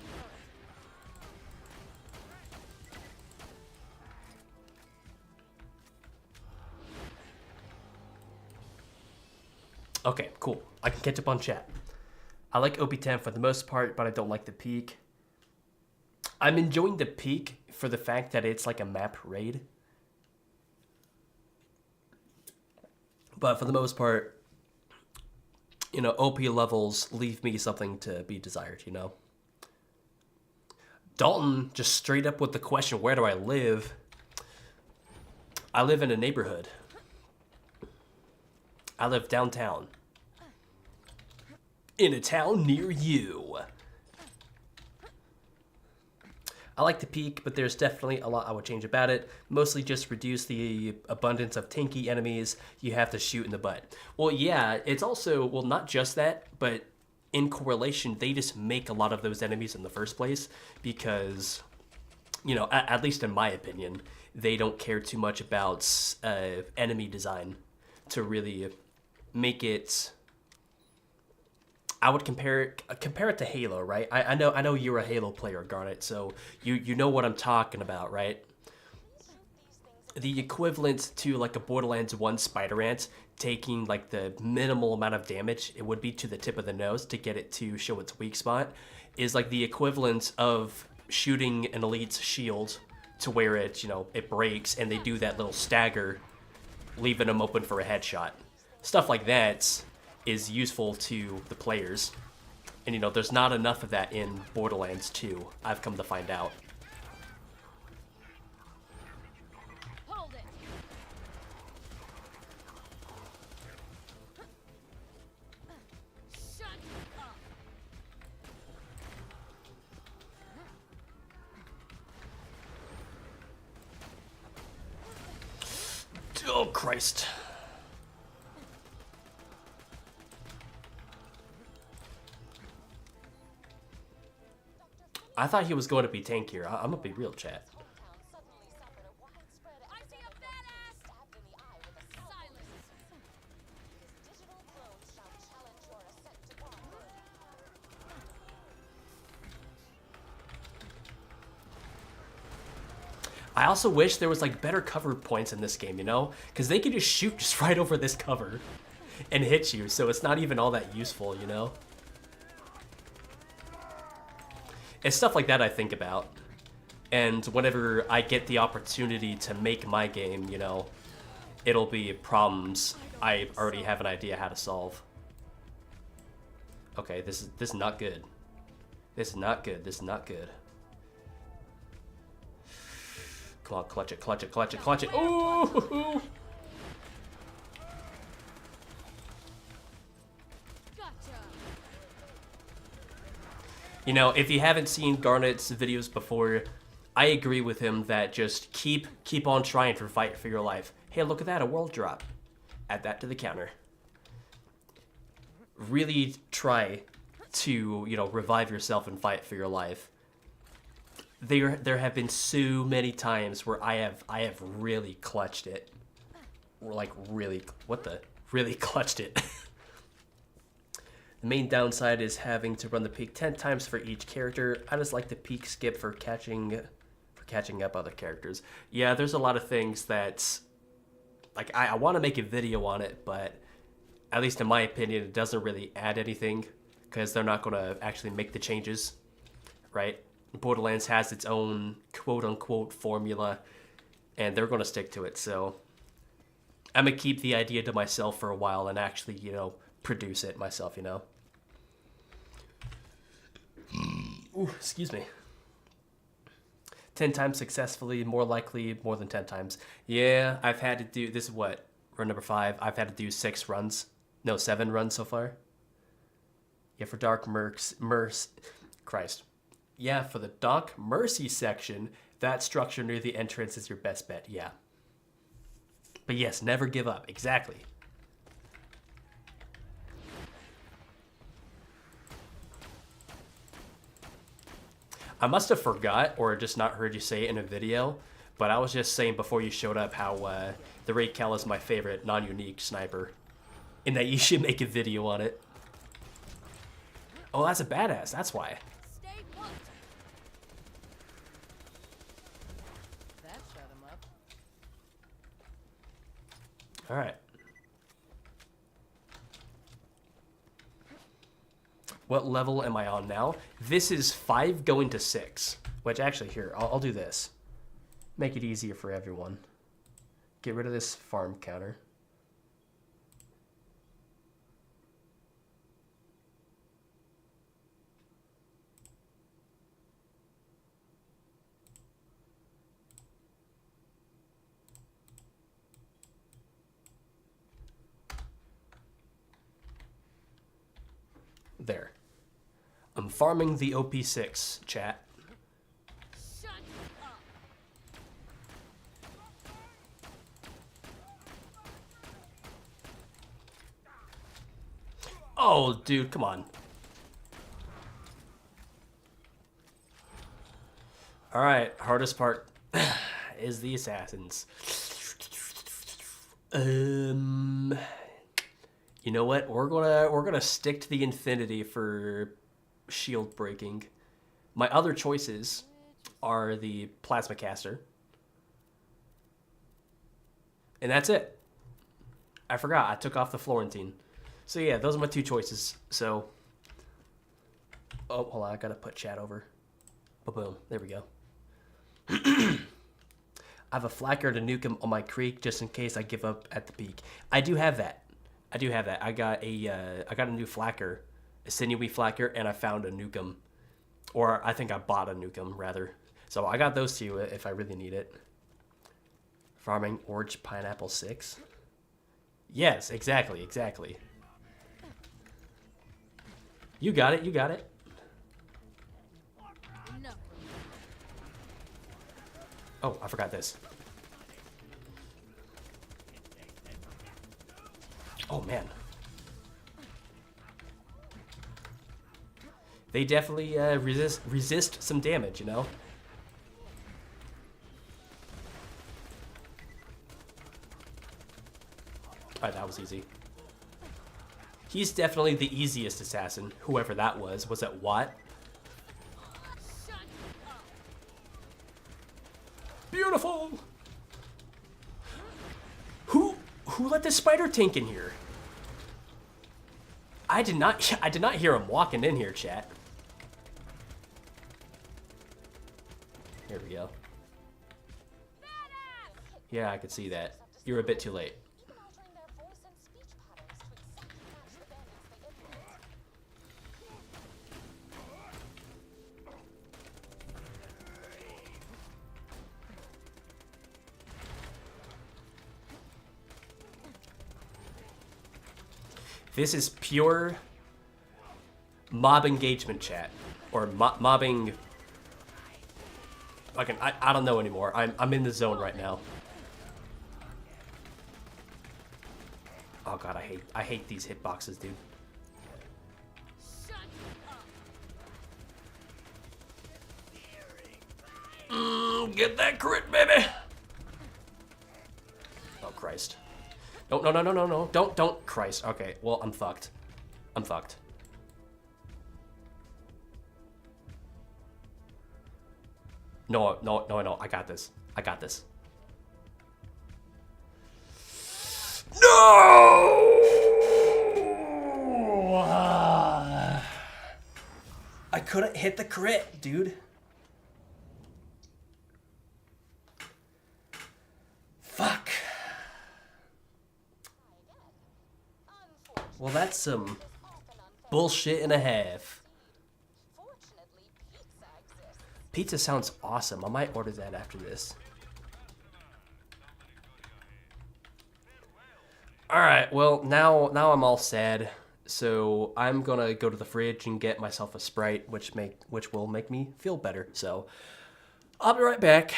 hurt. Okay, cool. I can catch up on chat. I like OP10 for the most part, but I don't like the peak. I'm enjoying the peak for the fact that it's like a map raid. But for the most part, you know, OP levels leave me something to be desired, you know? Dalton, just straight up with the question, where do I live? I live in a neighborhood. I live downtown. In a town near you. I like the peak, but there's definitely a lot I would change about it. Mostly just reduce the abundance of tanky enemies you have to shoot in the butt. Well, yeah, it's also, well, not just that, but in correlation, they just make a lot of those enemies in the first place because, you know, at least in my opinion, they don't care too much about enemy design to really make it. I would compare it to Halo, right? I know you're a Halo player, Garnet, so you know what I'm talking about, right? The equivalent to like a Borderlands 1 Spider Ant taking like the minimal amount of damage it would be to the tip of the nose to get it to show its weak spot is like the equivalent of shooting an elite's shield to where it, you know, it breaks and they do that little stagger, leaving them open for a headshot. Stuff like that is useful to the players. And, you know, there's not enough of that in Borderlands 2, I've come to find out. Hold it. Shut up. Oh, Christ. I thought he was going to be tankier. I'm gonna be real, chat. hometown suddenly suffered a widespread I see a epidemic of badass! being stabbed in the eye with a Silence! His digital clones shall challenge your ascent to godhood. I also wish there was like better cover points in this game, you know? Because they could just shoot just right over this cover and hit you, so it's not even all that useful, you know? It's stuff like that I think about. And whenever I get the opportunity to make my game, you know, it'll be problems I already have an idea how to solve. Okay, this is not good. This is not good. This is not good. Come on, clutch it, clutch it, clutch it, clutch it. Ooh! Gotcha! You know, if you haven't seen Garnet's videos before, I agree with him that just keep on trying to fight for your life. Hey, look at that, a world drop. Add that to the counter. Really try to, you know, revive yourself and fight for your life. There have been so many times where I have really clutched it. Like really, really clutched it. The main downside is having to run the peak 10 times for each character. I just like the peak skip for catching up other characters. Yeah, there's a lot of things that, like, I want to make a video on it, but at least in my opinion, it doesn't really add anything because they're not going to actually make the changes, right? Borderlands has its own quote-unquote formula, and they're going to stick to it, so I'm going to keep the idea to myself for a while and actually, you know, produce it myself, you know? Ooh, excuse me. 10 times successfully, more likely more than 10 times. Yeah, I've had to do, this is what, run number 5, I've had to do 7 runs so far. Yeah, for Dark Christ. Yeah, for the Dark Mercy section, that structure near the entrance is your best bet, yeah. But yes, never give up, exactly. I must have forgot or just not heard you say it in a video, but I was just saying before you showed up how the Ray Cal is my favorite non-unique sniper, and that you should make a video on it. Oh, that's a badass, that's why. Stay put! That shut him up. Alright. What level am I on now? This is 5 going to 6. Which actually, here, I'll do this. Make it easier for everyone. Get rid of this farm counter. There. I'm farming the OP6, chat. Shut up! Oh, dude, come on. Alright, hardest part is the assassins. You know what? We're gonna stick to the infinity for shield breaking. My other choices are the plasma caster. And that's it. I forgot, I took off the Florentine. So yeah, those are my 2 choices. So, oh, hold on, I gotta put chat over. Boom, there we go. I have a flacker to nuke him on my creek just in case I give up at the peak. I do have that. I got a new flacker, a sinewy flacker, and I found a nukem. Or I think I bought a nukem, rather. So I got those 2 if I really need it. Farming Orange Pineapple 6. Yes, exactly. You got it. No. Oh, I forgot this. Oh, man. they definitely resist some damage, you know? Alright, that was easy. He's definitely the easiest assassin, whoever that was. Was it Watt? Beautiful! Who let the spider tank in here? I did not hear him walking in here, chat. Here we go. Yeah, I could see that. You're a bit too late. even altering their voice and speech patterns to exactly match the bandits they emulate. This is pure mob engagement, chat, or mobbing. I don't know anymore. I'm in the zone right now. Oh god, I hate these hitboxes, dude. Get that crit, baby! Oh Christ! No! Don't, Christ. Okay, well I'm fucked. I'm fucked. No. I got this. I got this. No! I couldn't hit the crit, dude. Fuck. Well, that's some bullshit and a half. Fortunately, pizza exists. Pizza sounds awesome. I might order that after this. Alright, well, now I'm all sad. So I'm gonna go to the fridge and get myself a Sprite, which will make me feel better. So I'll be right back.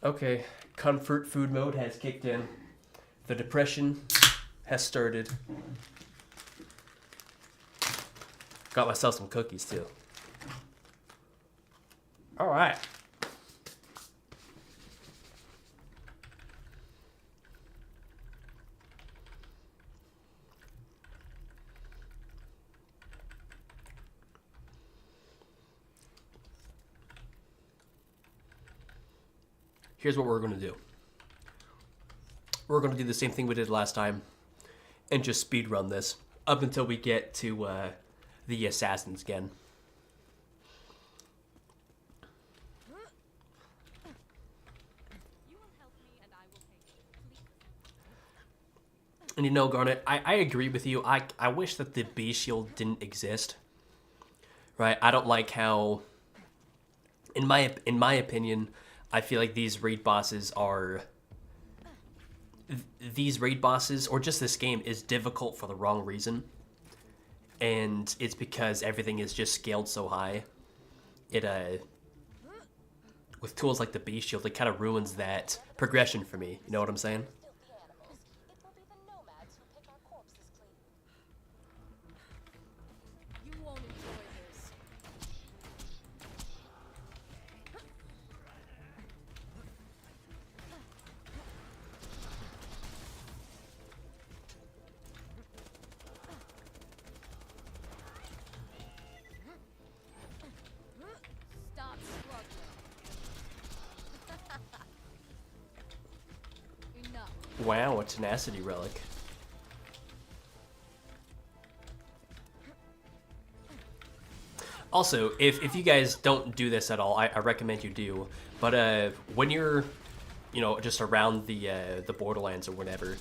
Okay, comfort food mode has kicked in. The depression has started. Got myself some cookies too. All right. Here's what we're going to do. We're going to do the same thing we did last time and just speed run this up until we get to the assassins again. And you know, Garnet, I agree with you. I wish that the B shield didn't exist. Right? I don't like how, in my opinion, I feel like these raid bosses, or just this game, is difficult for the wrong reason. And it's because everything is just scaled so high. It, with tools like the B shield, it kind of ruins that progression for me. You know what I'm saying? Filthy animals. It will be the nomads who pick our corpses clean. You won't enjoy this. Stop struggling. Wow, a tenacity relic. Also, if you guys don't do this at all, I recommend you do. But when you're, you know, just around the Borderlands or whatever,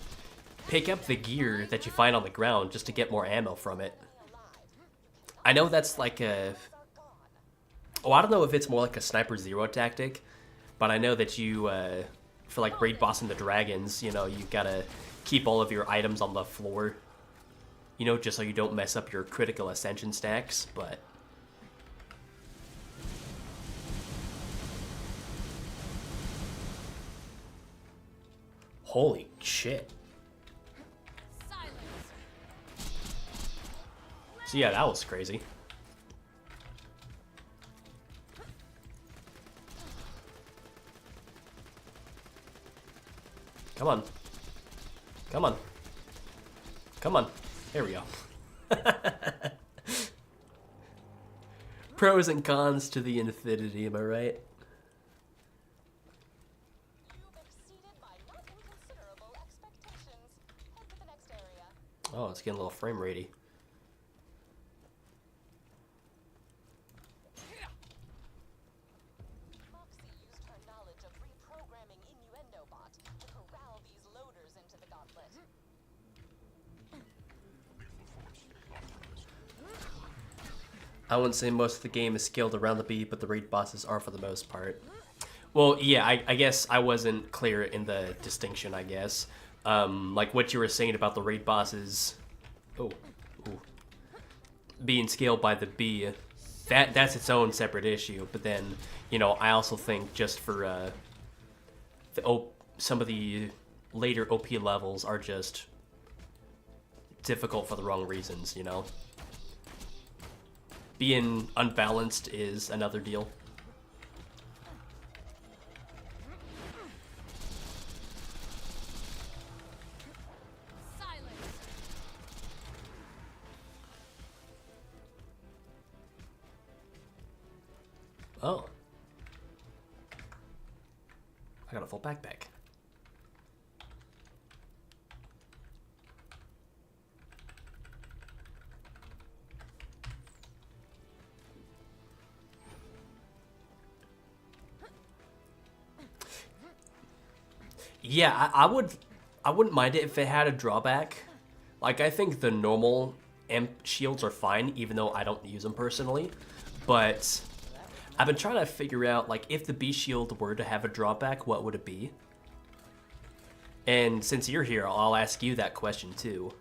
pick up the gear that you find on the ground just to get more ammo from it. I know that's like a... Oh, I don't know if it's more like a Sniper Zero tactic, but I know that you, for like raid bossing the dragons, you know, you gotta keep all of your items on the floor. You know, just so you don't mess up your critical ascension stacks, but... Holy shit. So yeah, that was crazy. Come on. Come on. Come on. There we go. Pros and cons to the infinity, am I right? You've exceeded my not inconsiderable expectations. Head to the next area. Oh, it's getting a little frame ratey. Moxie used her knowledge of reprogramming Innuendo Bot to corral these loaders into the gauntlet. I wouldn't say most of the game is scaled around the beat, but the raid bosses are for the most part. Well, yeah, I guess I wasn't clear in the distinction, I guess. Like what you were saying about the raid bosses... Oh, ooh. Being scaled by the bee, that's its own separate issue. But then, you know, I also think just for some of the later OP levels are just difficult for the wrong reasons, you know? Being unbalanced is another deal. Oh. I got a full backpack. Yeah, I wouldn't mind it if it had a drawback. Like, I think the normal imp shields are fine, even though I don't use them personally. But I've been trying to figure out, like, if the bee shield were to have a drawback, what would it be? And since you're here, I'll ask you that question too.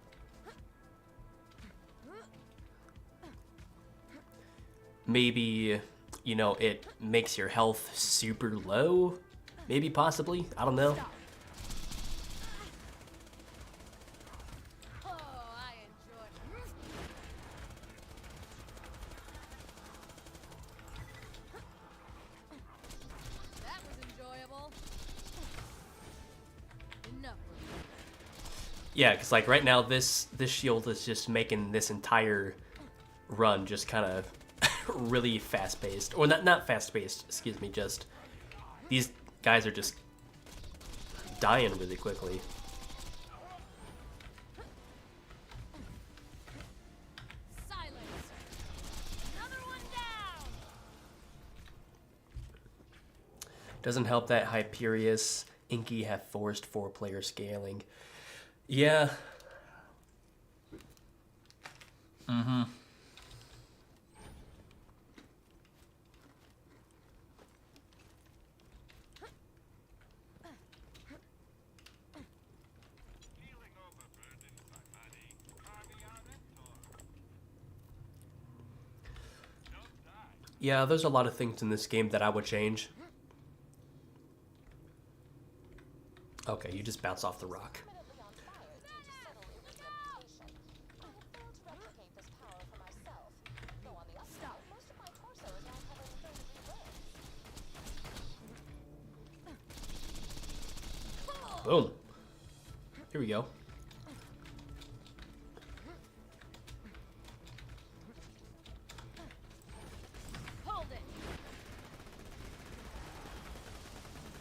Maybe, you know, it makes your health super low? Maybe, possibly? I don't know. Oh, I enjoy. That was enjoyable. Enough. Yeah, because like right now, this shield is just making this entire run just kind of really fast-paced, or not fast-paced. Excuse me. Just these guys are just dying really quickly. Silence. Another one down. Doesn't help that Hyperius, Inky have forced 4-player scaling. Yeah. Mm-hmm. Yeah, there's a lot of things in this game that I would change. Okay, you just bounce off the rock. Permanently on fire due to subtle irradiation. I have failed to replicate this power for myself. Though on the upside, most of my torso is now covered in third-degree burns. Boom. Here we go. Hold it.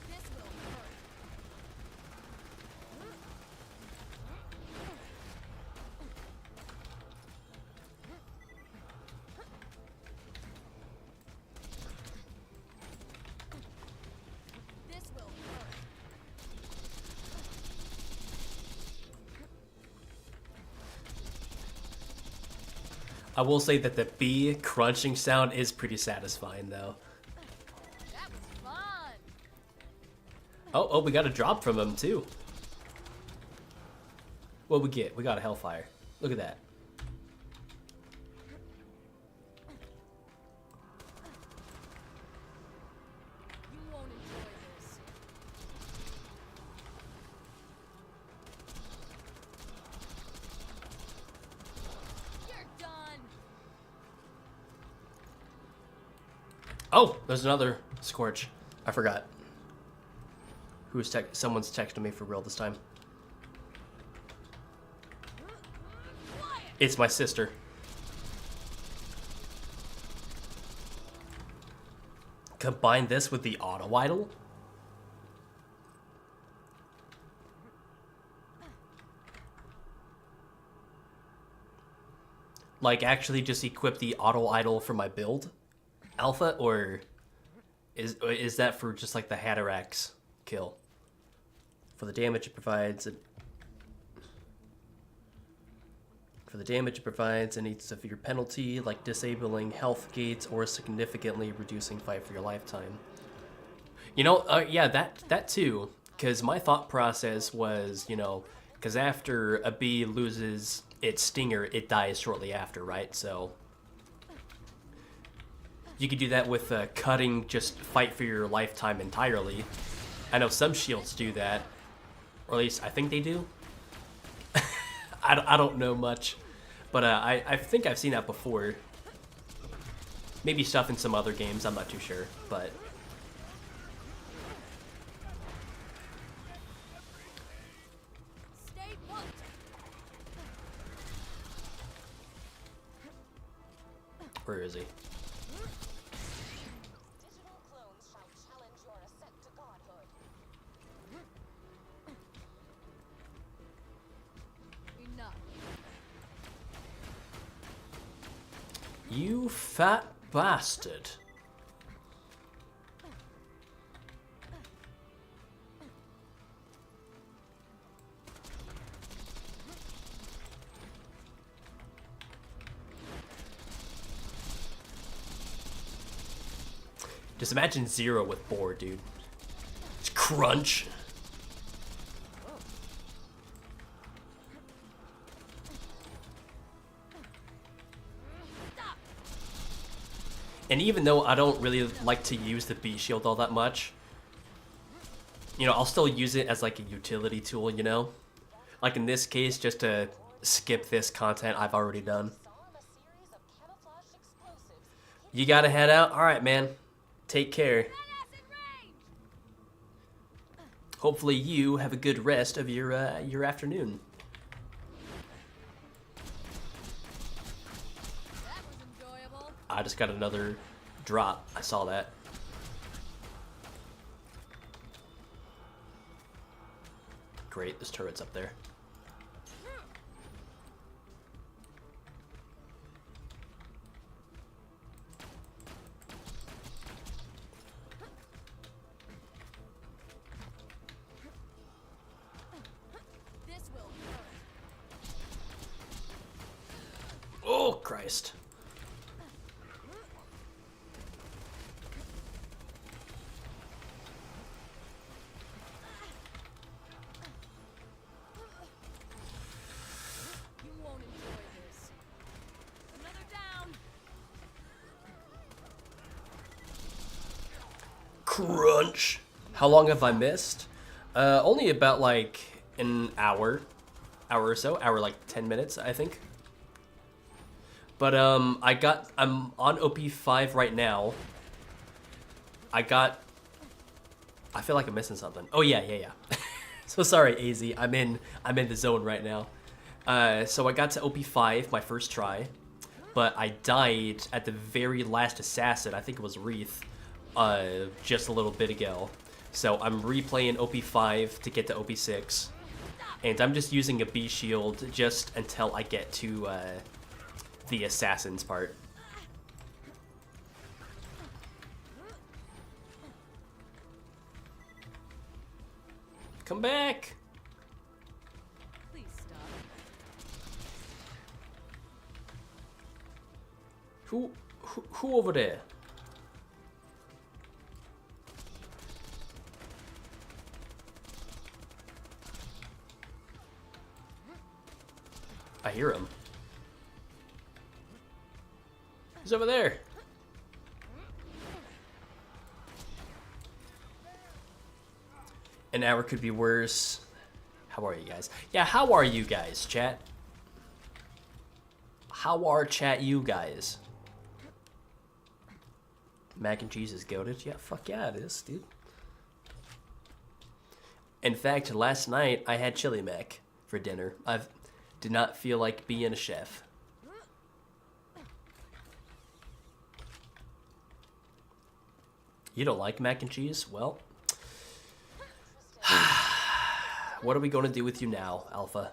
This will hurt. I will say that the bee crunching sound is pretty satisfying, though. That was fun. Oh, we got a drop from him, too. What'd we get? We got a Hellfire. Look at that. You won't enjoy this. You're done. Oh, there's another Scorch. I forgot. Someone's texting me for real this time. It's my sister. Combine this with the auto idol? Like actually just equip the auto idol for my build alpha, or is that for just like the Hatterax kill? For the damage it provides, any severe penalty, like disabling health gates or significantly reducing fight for your lifetime. You know, yeah, that too. Because my thought process was, you know, because after a bee loses its stinger, it dies shortly after, right? So you could do that with cutting just fight for your lifetime entirely. I know some shields do that, or at least I think they do. I don't know much, but I think I've seen that before. Maybe stuff in some other games, I'm not too sure, but... Stay put. Where is he? Digital clones shall challenge your ascent to godhood. Enough. You fat bastard. Just imagine Zero with Boar, dude. Just crunch. And even though I don't really like to use the bee shield all that much, you know, I'll still use it as like a utility tool, you know? Like in this case, just to skip this content I've already done. Disarm a series of camouflaged explosives. You gotta head out? Alright, man. Take care. Let us in range. Hopefully you have a good rest of your afternoon. That was enjoyable. I just got another drop. I saw that. Great, this turret's up there. This will hurt. Oh, Christ. You won't enjoy this. Another down. Crunch. How long have I missed? Only about like an hour or so. Hour, like 10 minutes, I think. But I'm on OP5 right now. I feel like I'm missing something. Oh yeah. So sorry, AZ. I'm in the zone right now. So I got to OP5 my first try, but I died at the very last assassin. I think it was Wreath, just a little bit ago. So I'm replaying OP5 to get to OP6, and I'm just using a B shield just until I get to the assassins part. Come back! Please stop. Who over there? I hear him. He's over there. An hour could be worse. How are you guys? Yeah, how are you guys, chat? How are chat you guys? Mac and cheese is goated? Yeah, fuck yeah, it is, dude. In fact, last night I had chili mac for dinner. I did not feel like being a chef. You don't like mac and cheese? Well, what are we going to do with you now, Alpha?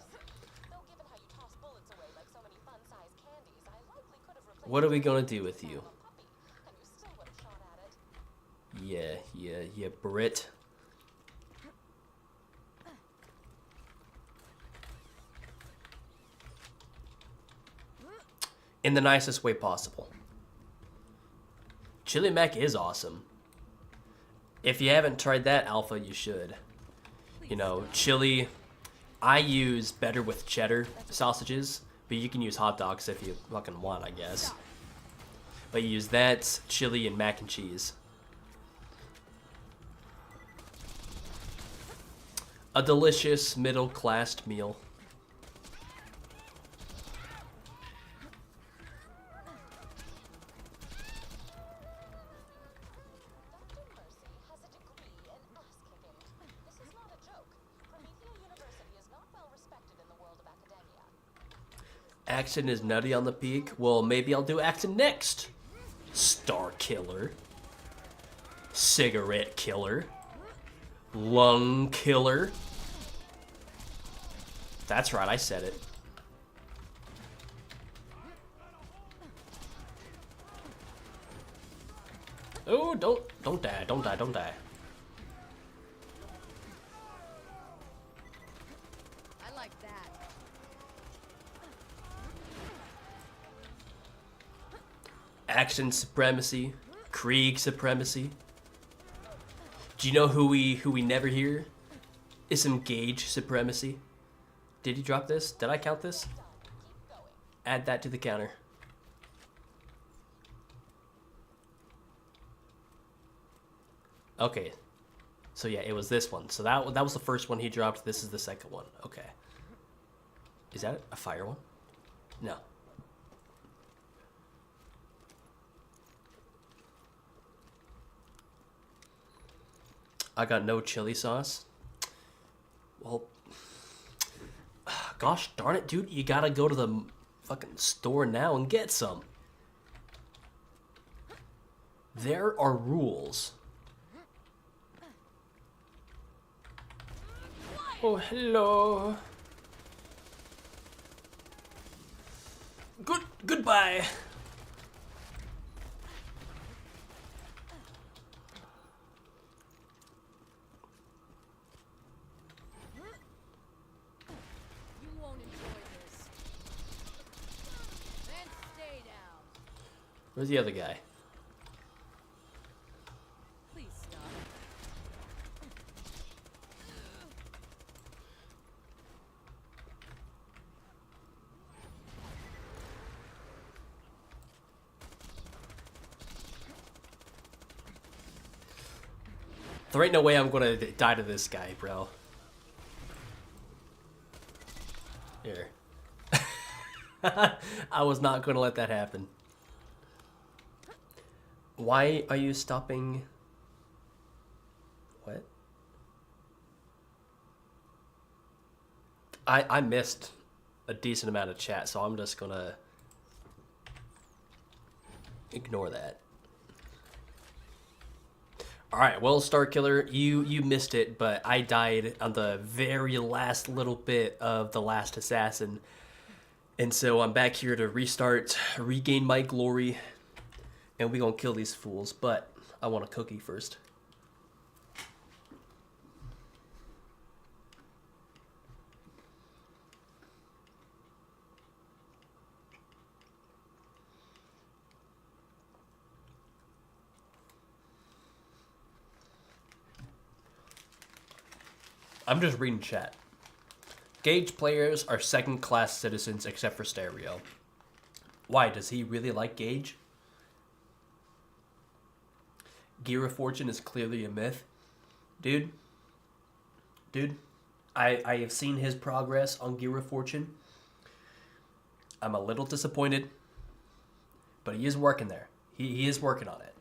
Though given how you toss bullets away like so many fun-sized candies, I likely could have replaced What are we going to do with you? a puppy, and you still would have shot at it. Yeah, Brit. In the nicest way possible. Chili mac is awesome. If you haven't tried that, Alpha, you should. You know, chili, I use better with cheddar sausages, but you can use hot dogs if you fucking want, I guess. But you use that, chili, and mac and cheese. A delicious middle-class meal. Dr. Mercy has a degree in ass-kicking. This is not a joke. Promethea University is not well respected in the world of academia. Action is nutty on the peak. Well, maybe I'll do action next. Star killer. Cigarette killer. Lung killer. That's right, I said it. Oh, don't die, don't die, don't die. I like that. Action supremacy. Krieg supremacy. Do you know who we never hear? Is some gauge supremacy. Did he drop this? Did I count this? Keep going. Add that to the counter. Okay. So yeah, it was this one. So that was the first one he dropped. This is the second one. Okay. Is that a fire one? No. I got no chili sauce. Well, gosh darn it, dude. You gotta go to the fucking store now and get some. There are rules. Oh, hello. Goodbye. You won't enjoy this. Then stay down. Where's the other guy? Please stop. There ain't no way I'm gonna die to this guy, bro. Here. I was not gonna let that happen. Why are you stopping? What? I missed a decent amount of chat, so I'm just gonna ignore that. Alright, well, Star Killer, you missed it, but I died on the very last little bit of The Last Assassin. And so I'm back here to restart, regain my glory, and we gonna kill these fools, but I want a cookie first. I'm just reading chat. Gage players are second-class citizens except for Stereo. Why? Does he really like Gage? Gear of Fortune is clearly a myth. Dude, I have seen his progress on Gear of Fortune. I'm a little disappointed, but he is working there. He is working on it.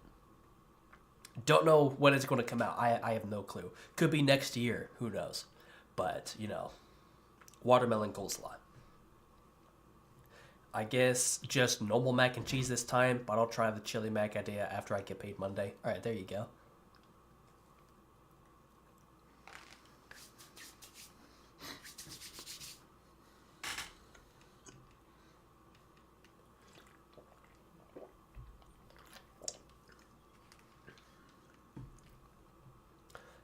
Don't know when it's going to come out. I have no clue. Could be next year. Who knows? But, you know, watermelon coleslaw. I guess just normal mac and cheese this time, but I'll try the chili mac idea after I get paid Monday. All right, there you go.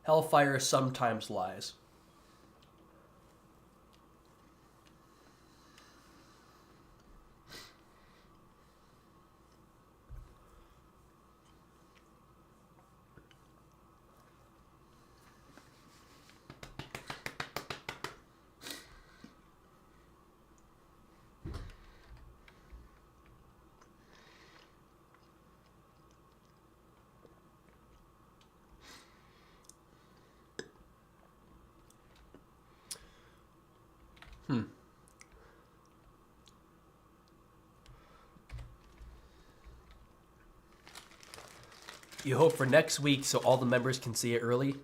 Hellfire sometimes lies. You hope for next week so all the members can see it early?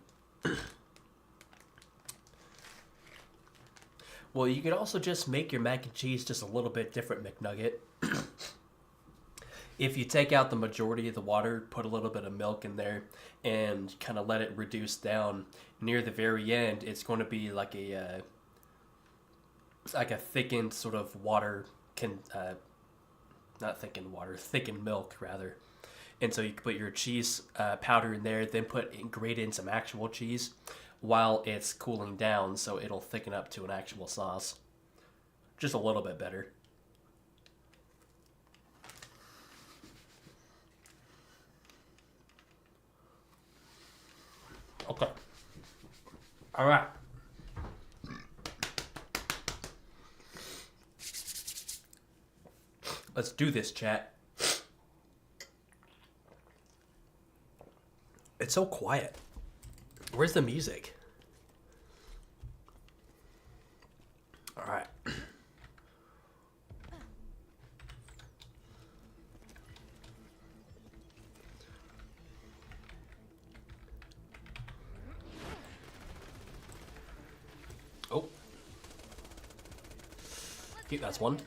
Well, you could also just make your mac and cheese just a little bit different, McNugget. If you take out the majority of the water, put a little bit of milk in there, and kind of let it reduce down, near the very end, it's going to be like a thickened sort of water, not thickened water, thickened milk rather. And so you can put your cheese powder in there, then grate in some actual cheese while it's cooling down, so it'll thicken up to an actual sauce. Just a little bit better. Okay. All right. Let's do this, chat. It's so quiet. Where's the music? All right. Oh. Cute, that's one.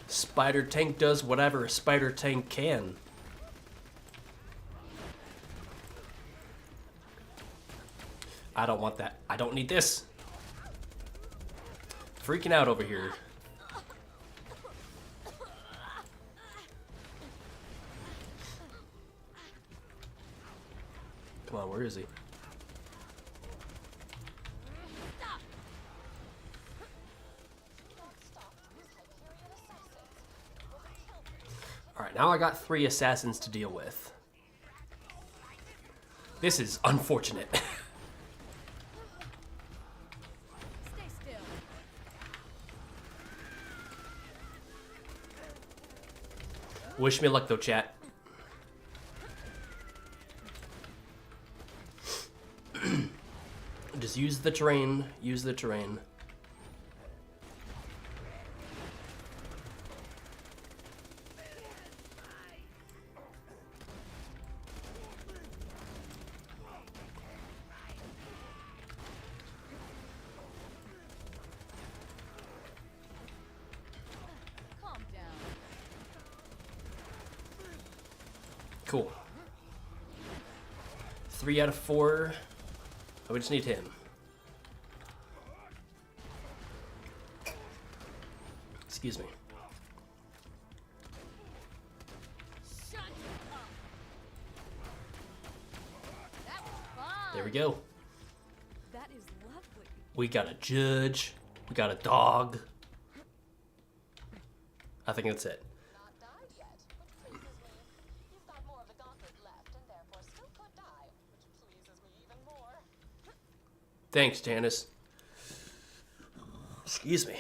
Spider tank does whatever a spider tank can. I don't want that. I don't need this. Freaking out over here. Come on, where is he? Alright, now I got 3 assassins to deal with. This is unfortunate. Stay still. Wish me luck though, chat. Just use the terrain. Use the terrain. Calm down. Cool. 3 out of 4. Oh, we just need him. Excuse me. Shut up. That was fun. There we go. That is lovely. We got a judge. We got a dog. I think that's it. Not died yet, which pleases me. You've got more of a doctor Thanks, Janice. Excuse me.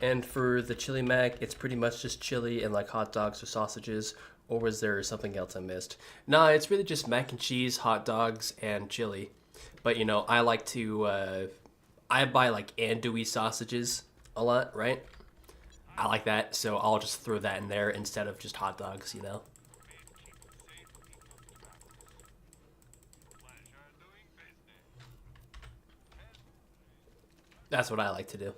And for the chili mac, it's pretty much just chili and like hot dogs or sausages, or was there something else I missed? Nah, it's really just mac and cheese, hot dogs, and chili. But you know, I like to, I buy like andouille sausages a lot, right? I like that, so I'll just throw that in there instead of just hot dogs, you know? That's what I like to do.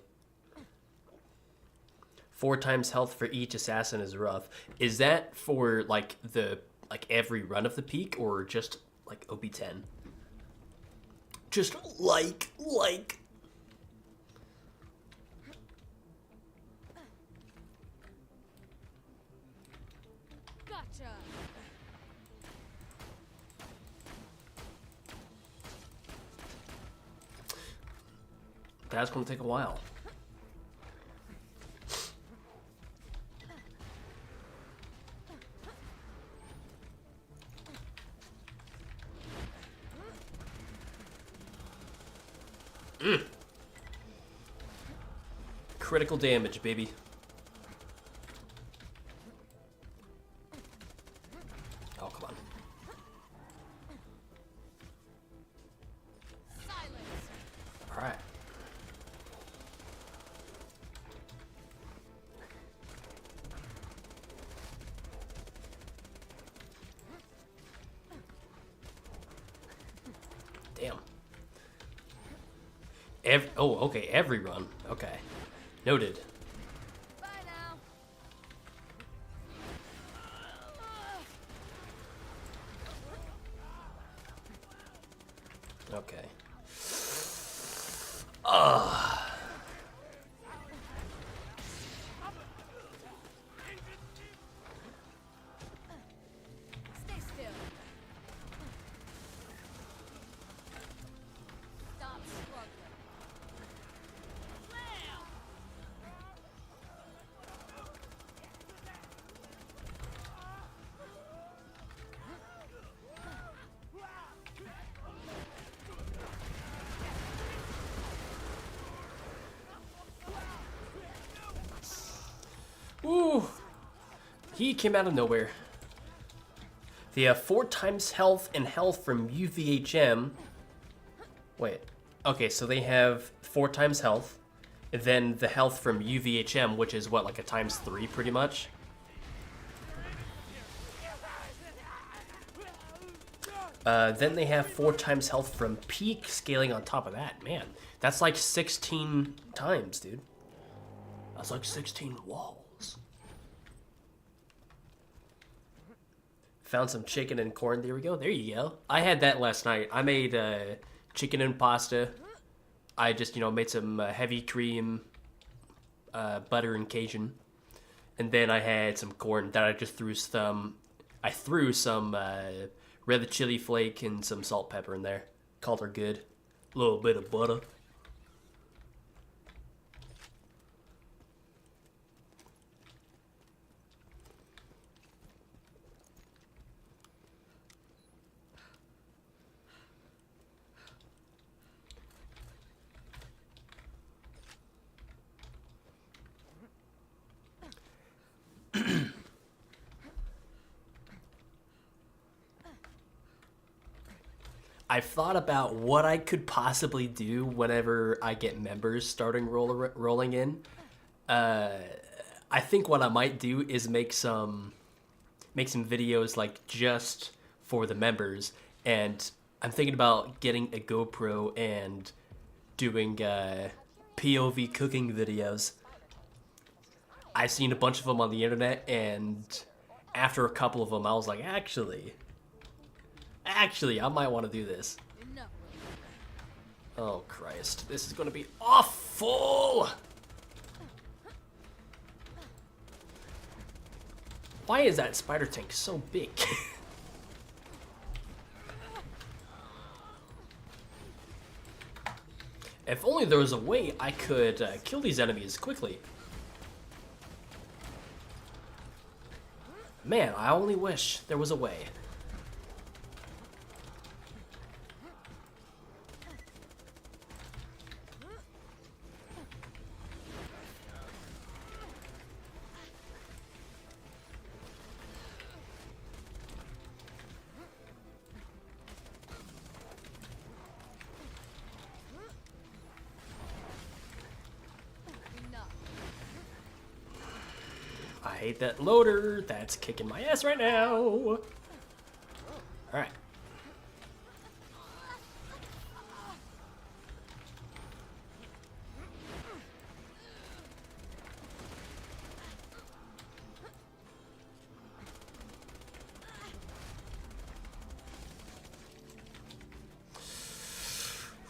4 times health for each assassin is rough. Is that for like the every run of the peak or just like OP10? Just like. Gotcha. That's gonna take a while. Critical damage, baby. Oh, come on. Silence. All right. Damn. Oh, okay, every run. Okay. Noted. Bye now. Okay. Stay still. Stop struggling. Ooh. He came out of nowhere. They have 4 times health and health from UVHM. Wait. Okay, so they have 4 times health. And then the health from UVHM, which is what, like a times 3 pretty much? Then they have 4 times health from peak scaling on top of that. Man, that's like 16 times, dude. That's like 16 walls. Found some chicken and corn. There we go. There you go. I had that last night. I made chicken and pasta. I just, made some heavy cream, butter and Cajun. And then I had some corn that I just threw some... I threw some red chili flake and some salt pepper in there. Called her good. A little bit of butter. I've thought about what I could possibly do whenever I get members starting rolling in. I think what I might do is make some videos like just for the members, and I'm thinking about getting a GoPro and doing POV cooking videos. I've seen a bunch of them on the internet, and after a couple of them, I was like, actually, I might want to do this. Enough. Oh, Christ. This is going to be awful! Why is that spider tank so big? If only there was a way I could kill these enemies quickly. Man, I only wish there was a way. hate that loader. That's kicking my ass right now. All right.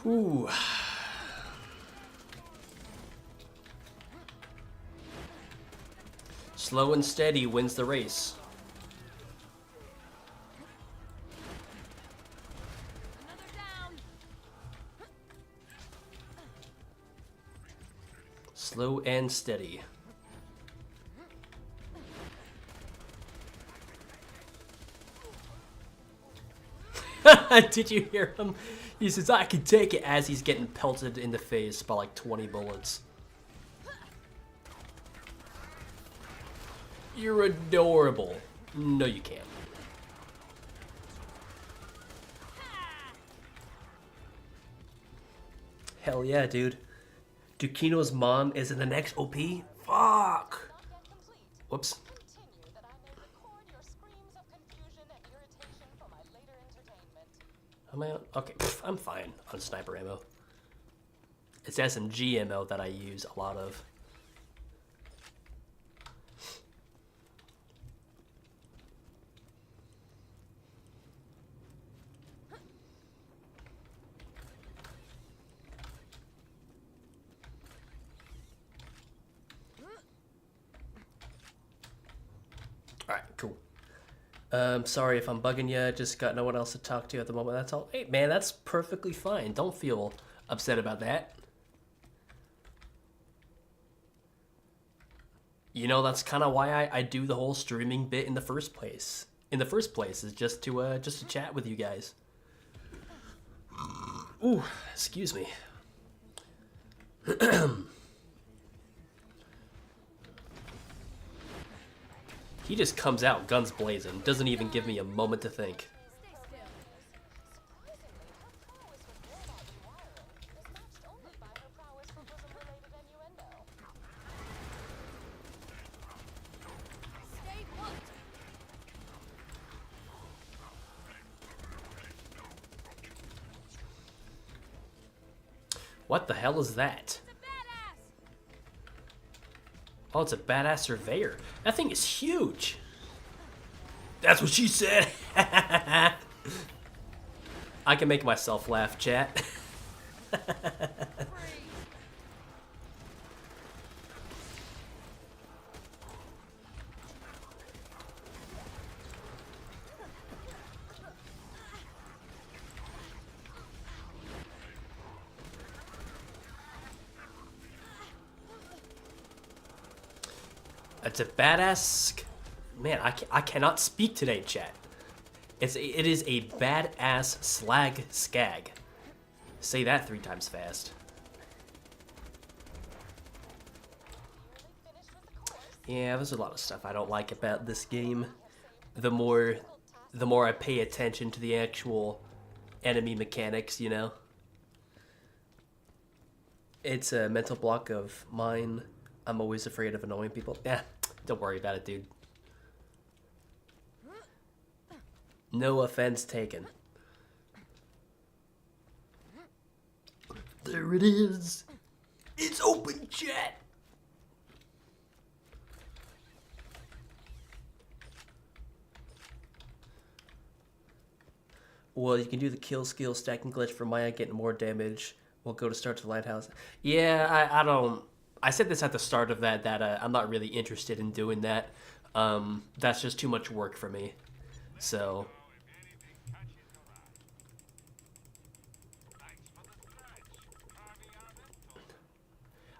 Ooh. Slow and steady wins the race. Another down. Slow and steady. Did you hear him? He says, I can take it, as he's getting pelted in the face by like 20 bullets. You're adorable. No, you can't. Hell yeah, dude. Dukino's mom is in the next OP? Fuck! Not yet complete. Whoops. Continue that I may record your screams of confusion and irritation for my later entertainment. Am I on? Okay, I'm fine on sniper ammo. It's SMG ammo that I use a lot of. Alright, cool. Sorry if I'm bugging you. Just got no one else to talk to at the moment. That's all. Hey, man, that's perfectly fine. Don't feel upset about that. You know, that's kind of why I do the whole streaming bit in the first place. In the first place is just to chat with you guys. Ooh, excuse me. He just comes out guns blazing, doesn't even give me a moment to think. Stay still. Surprisingly, her prowess with robot rewiring is matched only by her prowess for bosom-related innuendo. Stay put. What the hell is that? It's a badass. Oh, it's a badass surveyor. That thing is huge. That's what she said. I can make myself laugh, chat. It's a badass. Man, I cannot speak today, chat. It is a badass slag skag. Say that 3 times fast. Yeah, there's a lot of stuff I don't like about this game. The more I pay attention to the actual enemy mechanics, you know. It's a mental block of mine. I'm always afraid of annoying people. Yeah, don't worry about it, dude. No offense taken. There it is. It's open, chat. Well, you can do the kill skill stacking glitch for Maya getting more damage. We'll go to start to the lighthouse. Yeah, I don't... I said this at the start of that I'm not really interested in doing that. That's just too much work for me. So...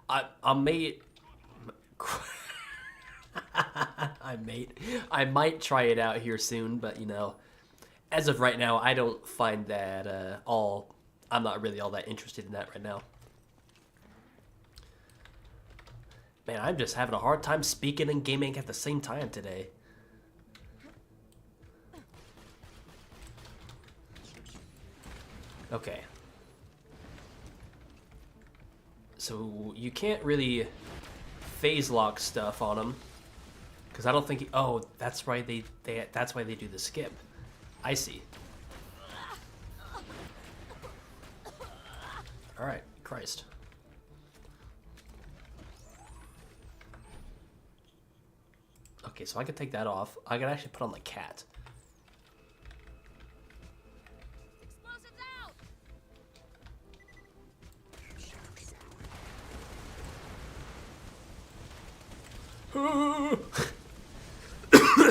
I might try it out here soon, but you know, as of right now, I don't find that I'm not really all that interested in that right now. Man, I'm just having a hard time speaking and gaming at the same time today. Okay. So you can't really phase lock stuff on them, Because I don't think... oh, that's why that's why they do the skip. I see. Alright, Christ. Okay, so I could take that off. I could actually put on the cat. Explosives out!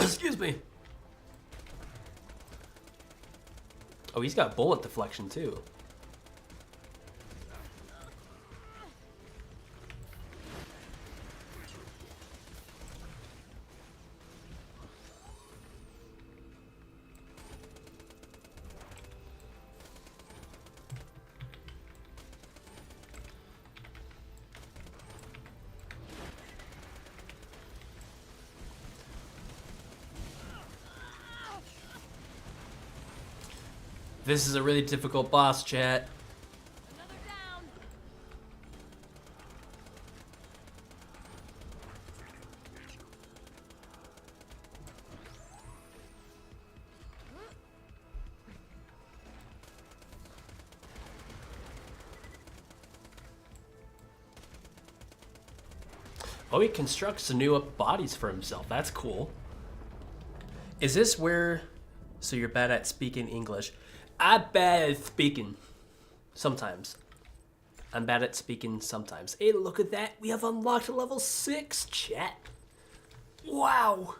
Excuse me. Oh, he's got bullet deflection too. This is a really difficult boss, chat. Another down! Oh, he constructs new bodies for himself. That's cool. Is this where... so you're bad at speaking English. I'm bad at speaking. Sometimes. I'm bad at speaking sometimes. Hey, look at that. We have unlocked level 6, chat. Wow.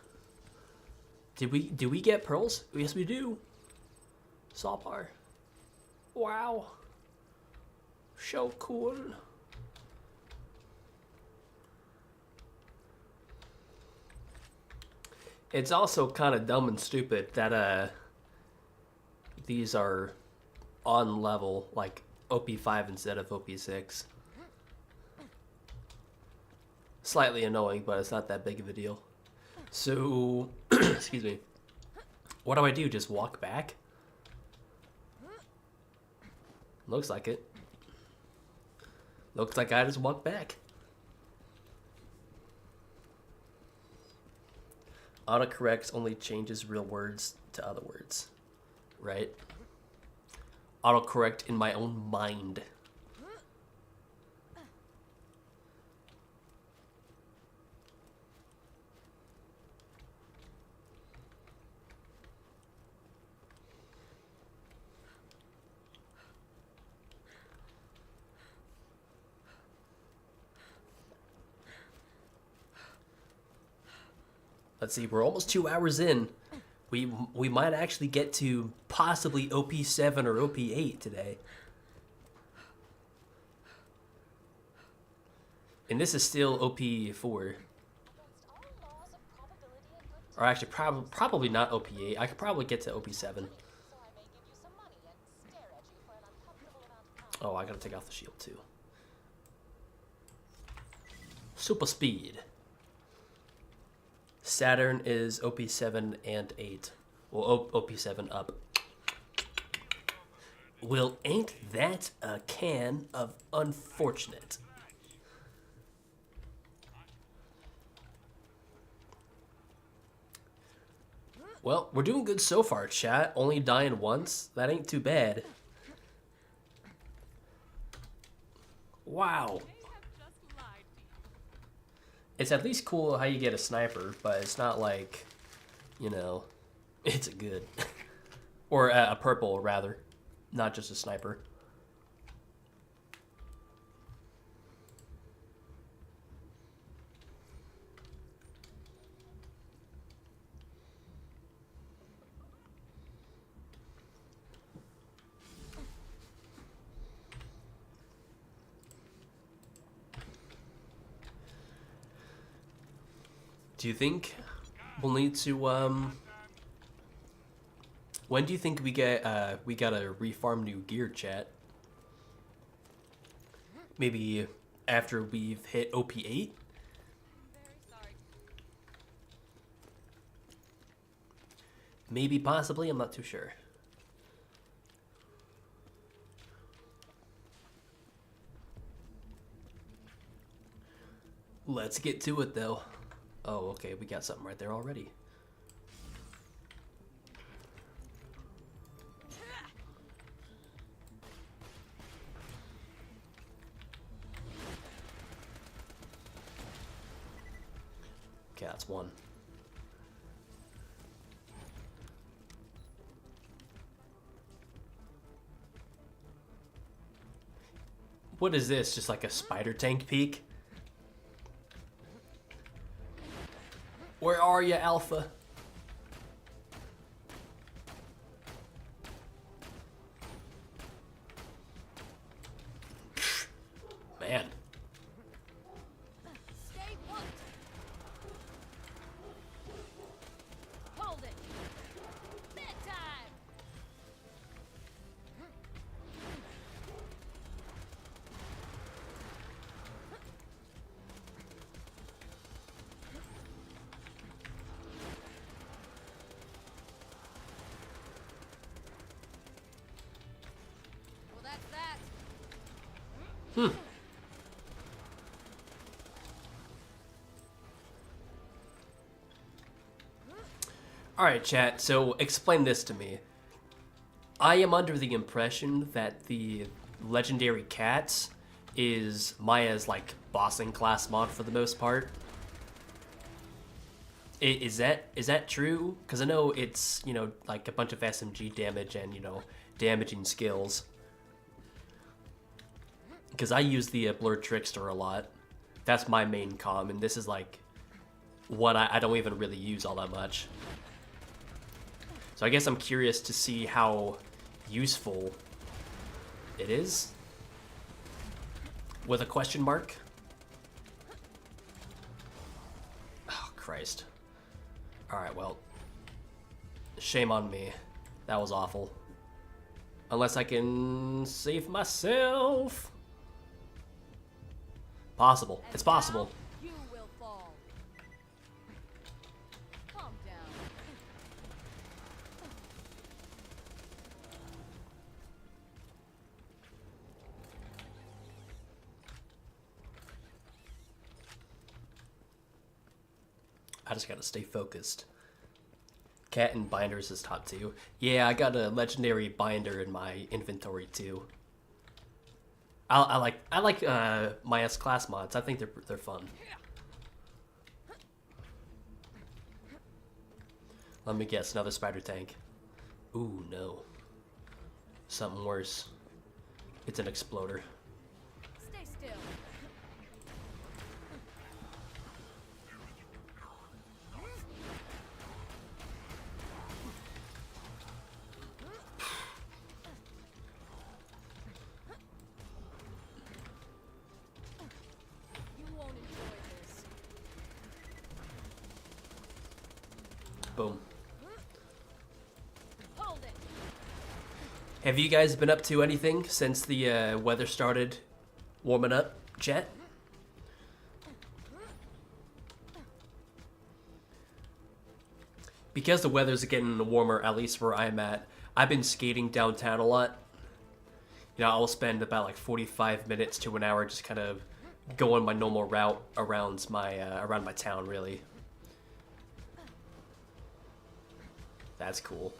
Do we get pearls? Yes, we do. Sawbar. Wow. So cool. It's also kind of dumb and stupid that these are on level like OP5 instead of OP6. Slightly annoying, but it's not that big of a deal. So, excuse me. What do I do? Just walk back? Looks like it. Looks like I just walk back. Autocorrect only changes real words to other words. Right? Autocorrect in my own mind. Let's see, we're almost 2 hours in. We might actually get to possibly OP7 or OP8 today. And this is still OP4. Or actually, probably not OP8. I could probably get to OP7. Oh, I gotta take off the shield too. Super speed. Saturn is OP7 and 8. Well, OP7 up. Well, ain't that a can of unfortunate? Well, we're doing good so far, chat. Only dying once. That ain't too bad. Wow. It's at least cool how you get a sniper, but it's not like, you know, it's a good. Or a purple, rather. Not just a sniper. Do you think we'll need to, when do you think we gotta refarm new gear, chat? Maybe after we've hit OP8? Maybe, possibly, I'm not too sure. Let's get to it, though. Oh, okay, we got something right there already. Okay, that's one. What is this? Just like a spider tank peak? Where are you, Alpha? Man. Stay put. Hold it. Bedtime. Well, that's that. Alright, chat, so explain this to me. I am under the impression that the legendary cats is Maya's, like, bossing class mod for the most part. Is that true? Because I know it's, you know, like a bunch of SMG damage and, you know, damaging skills. Because I use the Blurred Trickster a lot. That's my main comm, and this is, like, one I don't even really use all that much. So I guess I'm curious to see how useful it is. With a question mark. Oh, Christ. Alright, well. Shame on me. That was awful. Unless I can save myself. Possible. It's possible. You will fall. Calm down. I just gotta stay focused. Cat and binders is top 2. Yeah, I got a legendary binder in my inventory too. I like Maya's class mods. I think they're fun. Let me guess, another spider tank. Ooh, no. Something worse. It's an exploder. Stay still. You won't enjoy this. Boom. Hold it. Have you guys been up to anything since the weather started warming up, chat? Because the weather's getting warmer, at least where I'm at, I've been skating downtown a lot. You know, I'll spend about like 45 minutes to an hour just kind of going my normal route around my town, really. That's cool.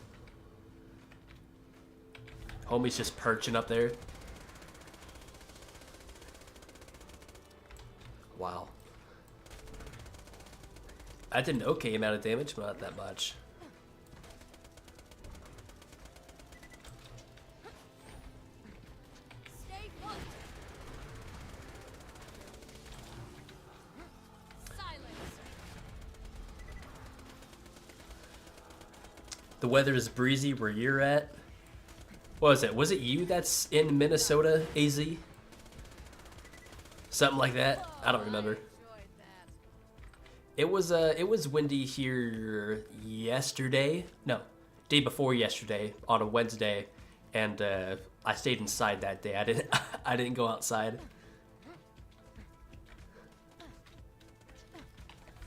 Homie's just perching up there. Wow. I did an okay amount of damage, but not that much. Stay put. Silence. The weather is breezy where you're at. What was it? Was it you that's in Minnesota, AZ? Something like that? I don't remember. Enjoyed that. It was windy here yesterday. No, day before yesterday on a Wednesday, and I stayed inside that day. I didn't go outside.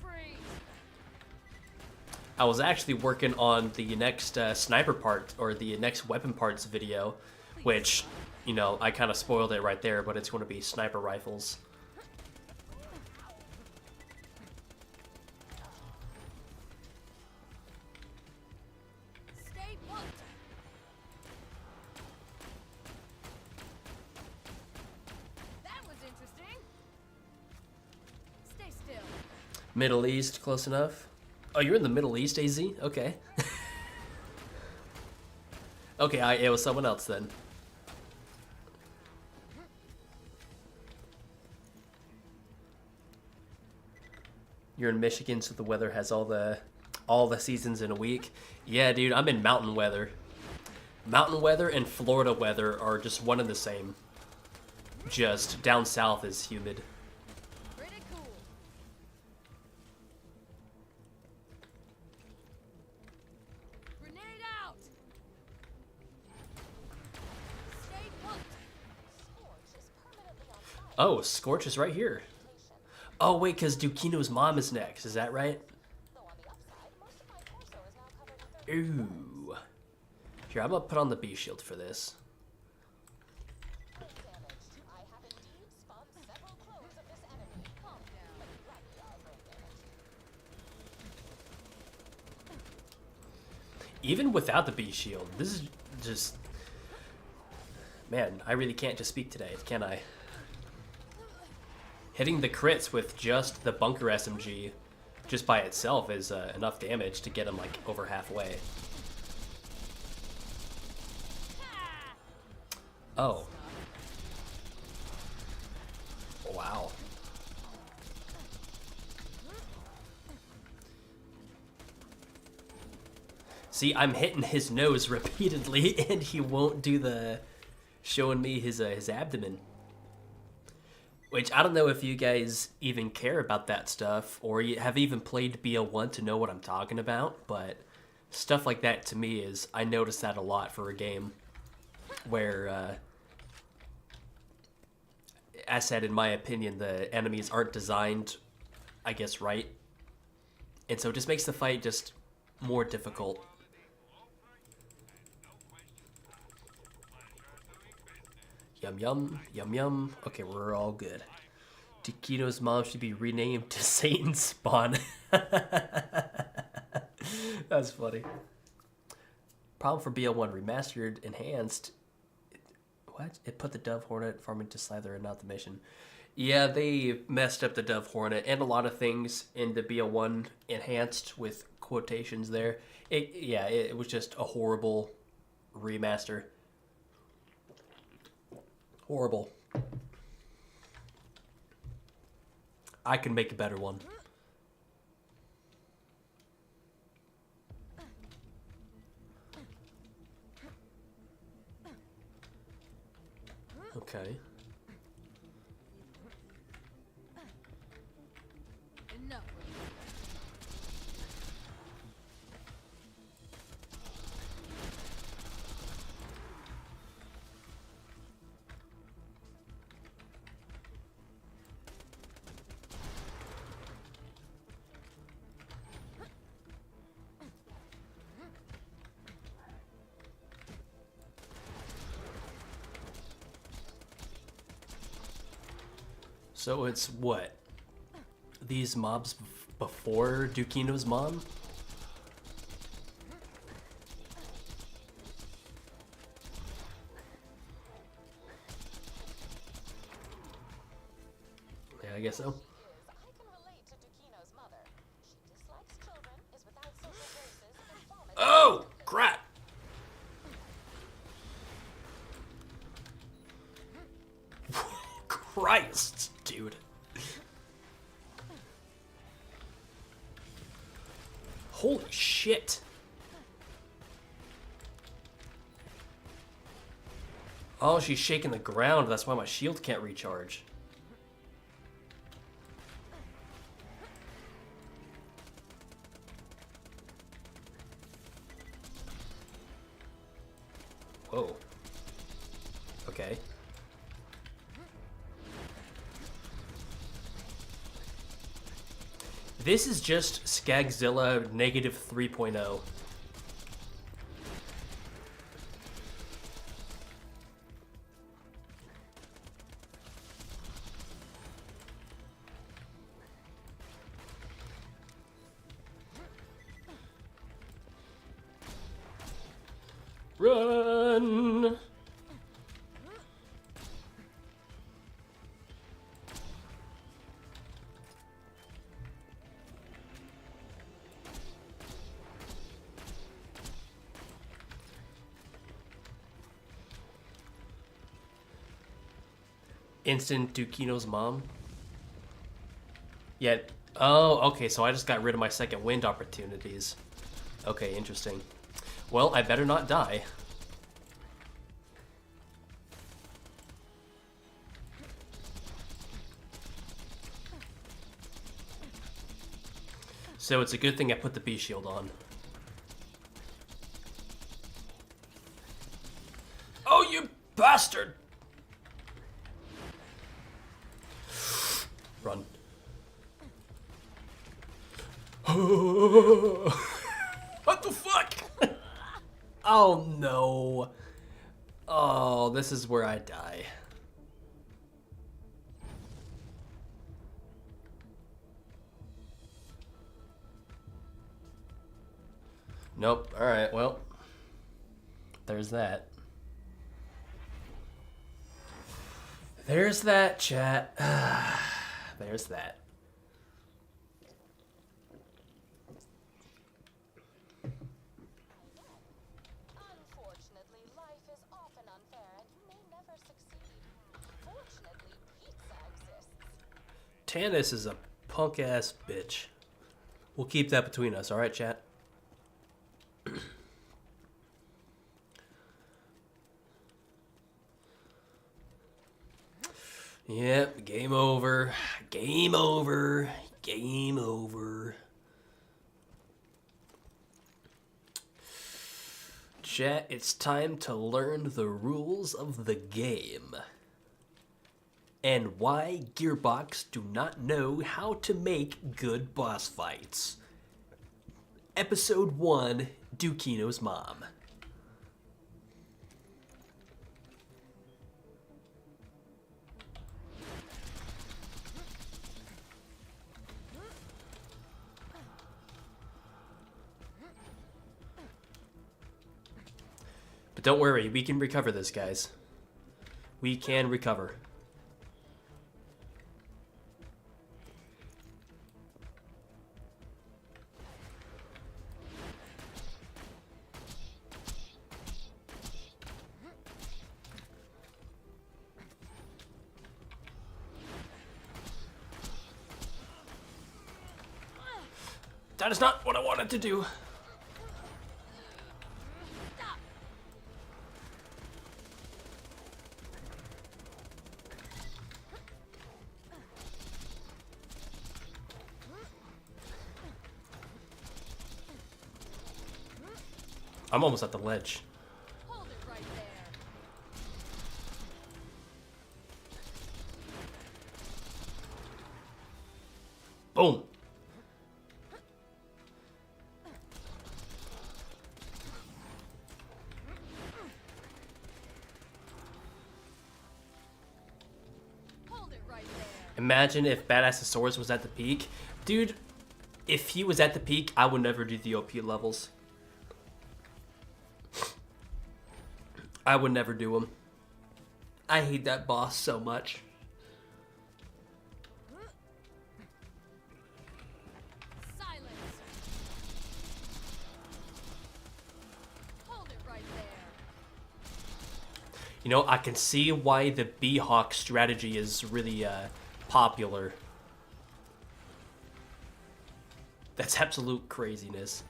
Freeze. I was actually working on the next sniper part, or the next weapon parts video, which, you know, I kind of spoiled it right there, but it's going to be sniper rifles. Middle East, close enough. Oh, you're in the Middle East, AZ? Okay. Okay, it was someone else then. You're in Michigan, so the weather has all the seasons in a week. Yeah, dude, I'm in mountain weather. Mountain weather and Florida weather are just one and the same. Just down south is humid. Pretty cool. Grenade out. Stay put. Scorch is permanently on fire. Oh, Scorch is right here. Oh, wait, because Dukino's mom is next. Is that right? Though on the upside, most of my torso is now covered in 30 Ooh. Here, I'm going to put on the B shield for this. damage. I have indeed spun several clones of this enemy. Calm down. Right, brain damage. Even without the B shield, this is just... Man, I really can't just speak today, can I? Hitting the crits with just the bunker SMG, just by itself, is enough damage to get him, like, over halfway. Oh. Wow. See, I'm hitting his nose repeatedly, and he won't do the showing me his abdomen. Which, I don't know if you guys even care about that stuff, or you have even played BL1 to know what I'm talking about, but stuff like that to me is, I notice that a lot for a game where, as said, in my opinion, the enemies aren't designed, I guess, right. And so it just makes the fight just more difficult. Yum yum, yum yum. Okay, we're all good. Taquito's mom should be renamed to Satan Spawn. That's funny. Problem for BL1 remastered, enhanced. What? It put the Dove Hornet farm into Slider and not the mission. Yeah, they messed up the Dove Hornet and a lot of things in the BL1 enhanced with quotations there. It was just a horrible remaster. Horrible. I can make a better one. Okay. Enough. So it's what? These mobs before Dukino's mom? Yeah, I guess so. I can relate to Dukino's mother. She dislikes children, is without social graces, and vomits. Oh, crap! Christ, dude. Holy shit. Oh, she's shaking the ground. That's why my shield can't recharge. Whoa. Okay. This is just Skagzilla negative 3.0. Run! Instant Dukino's mom. Yet, oh, okay, so I just got rid of my second wind opportunities. Okay, interesting. Well, I better not die. So it's a good thing I put the bee shield on. Oh, you bastard! Run. What the fuck? Oh no. Oh, this is where I die. Nope. Alright, well. There's that. There's that, chat. There's that. Unfortunately, life is often unfair and you may never succeed. Fortunately, pizza exists. Tannis is a punk ass bitch. We'll keep that between us, alright, chat? Yep, game over. Game over. Game over. Chat, it's time to learn the rules of the game. And why Gearbox do not know how to make good boss fights. Episode 1, Dukino's Mom. But don't worry, we can recover this, guys. We can recover. That is not what I wanted to do. I'm almost at the ledge. Hold it right there. Boom. Hold it right there. Imagine if Badassosaurus was at the peak. Dude, if he was at the peak, I would never do the OP levels. I would never do them. I hate that boss so much. Silence. Hold it right there. You know, I can see why the B-Hawk strategy is really popular. That's absolute craziness.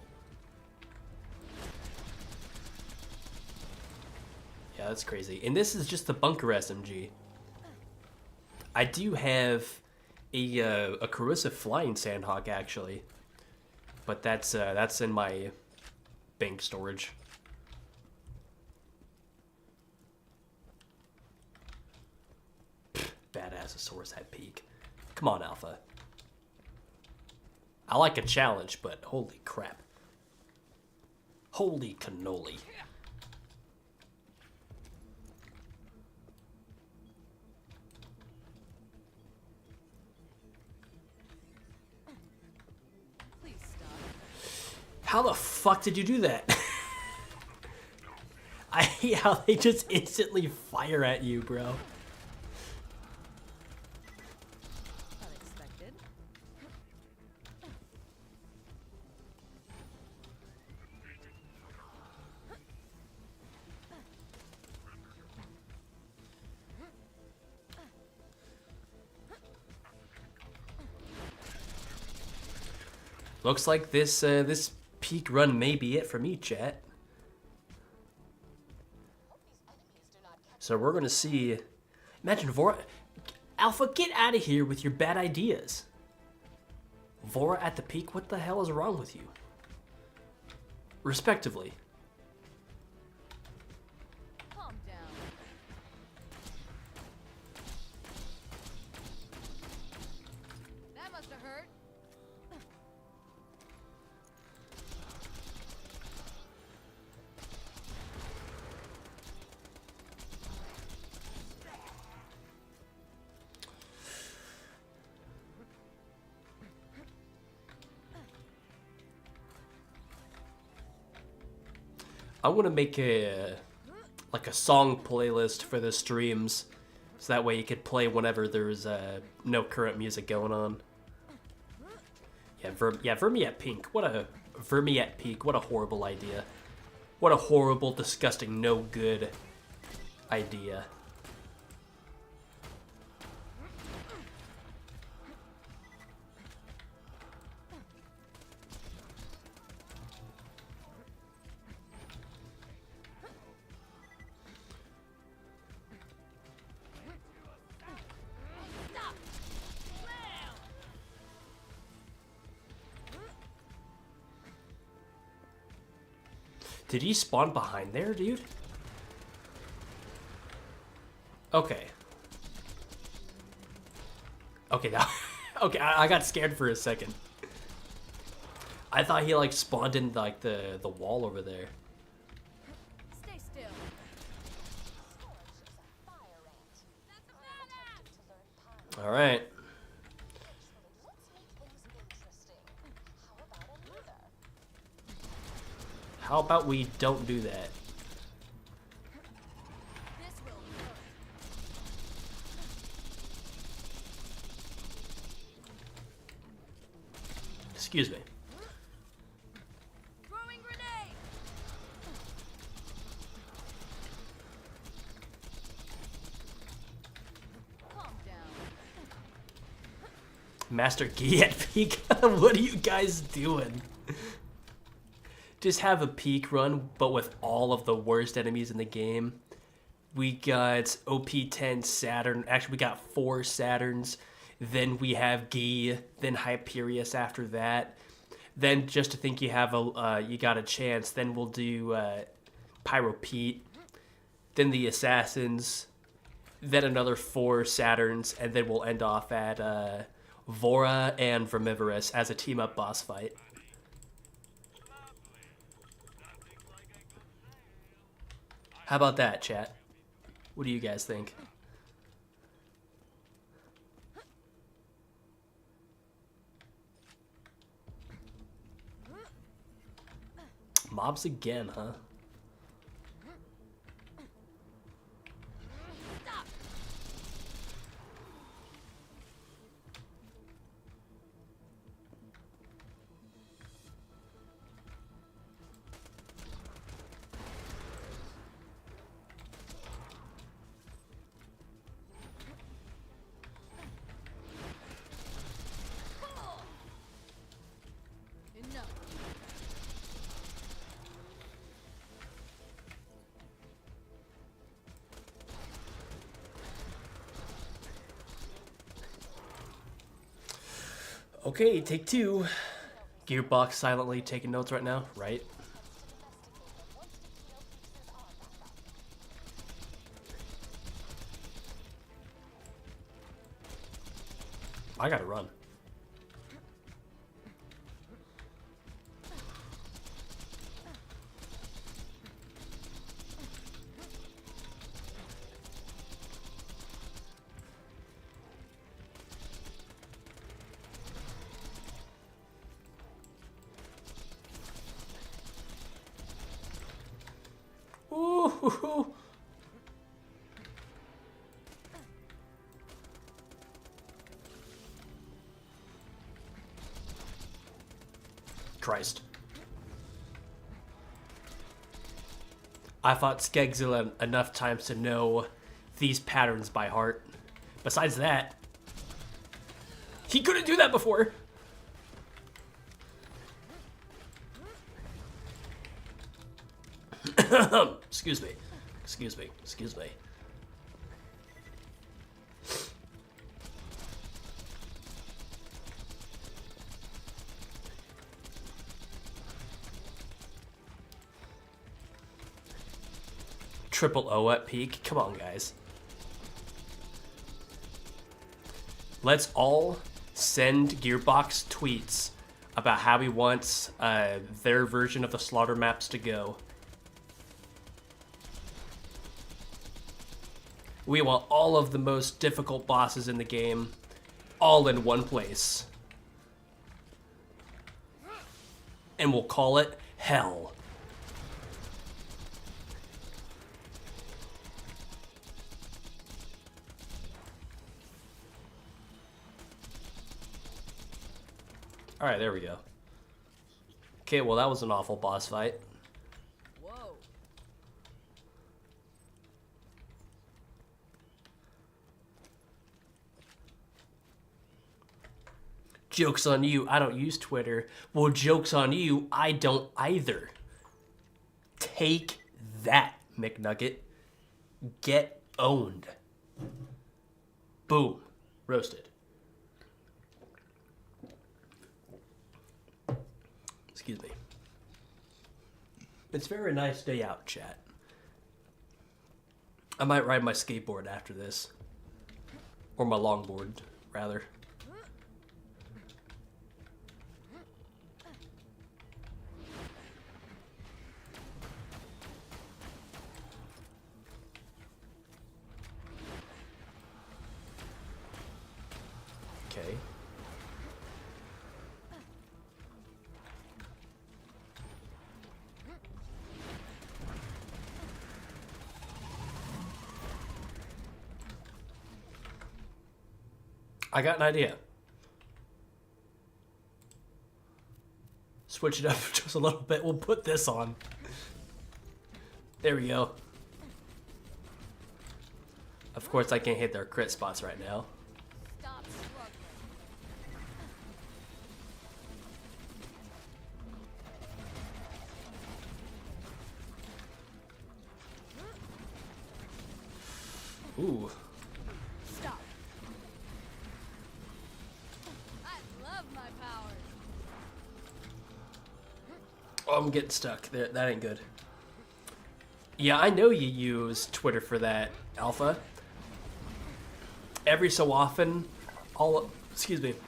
Yeah, that's crazy. And this is just the bunker SMG. I do have a corrosive flying sandhawk actually, but that's in my bank storage. Badassosaurus at peak. Come on, Alpha. I like a challenge, but holy crap. Holy cannoli. Please stop. How the fuck did you do that? I hate how they just instantly fire at you, bro. Unexpected. Looks like this peak run may be it for me, chat. So we're gonna see. Imagine Vora. Alpha, get out of here with your bad ideas. Vora at the peak. What the hell is wrong with you? Respectively. Calm down. That must have hurt. I want to make a song playlist for the streams, so that way you could play whenever there's no current music going on. Yeah, Vermi at Pink. What a Vermi at Peak. What a horrible idea. What a horrible, disgusting, no good idea. Did he spawn behind there, dude? Okay. Okay, now... okay, I got scared for a second. I thought he, like, spawned in, like, the wall over there. Stay still. Alright. How about we don't do that? This will hurt. Excuse me. Throwing grenade. Calm down. Master Gi at Peak? What are you guys doing? Just have a peak run, but with all of the worst enemies in the game. We got OP10 Saturn. Actually, we got 4 Saturns. Then we have Gi. Then Hyperius after that. Then just to think you have you got a chance. Then we'll do Pyro Pete. Then the Assassins. Then another 4 Saturns, and then we'll end off at Vora and Vermivorous as a team-up boss fight. How about that, chat? What do you guys think? Mobs again, huh? Enough. Okay, take 2. Gearbox silently taking notes right now, right? I gotta run. Ooh. Christ. I fought Skegzilla enough times to know these patterns by heart. Besides that, he couldn't do that before. Excuse me. Excuse me. Excuse me. Triple O at peak. Come on, guys. Let's all send Gearbox tweets about how he wants their version of the slaughter maps to go. We want all of the most difficult bosses in the game all in one place. And we'll call it Hell. Alright, there we go. Okay, well that was an awful boss fight. Whoa. Joke's on you, I don't use Twitter. Well, joke's on you, I don't either. Take that, McNugget. Get owned. Boom. Roasted. Excuse me. It's a very nice day out, chat. I might ride my skateboard after this. Or my longboard, rather. Okay. I got an idea. Switch it up just a little bit. We'll put this on. There we go. Of course, I can't hit their crit spots right now. Stop struggling. Ooh. Stop. I love my powers. Oh, I'm getting stuck. There, that ain't good. Yeah, I know you use Twitter for that, Alpha. Every so often,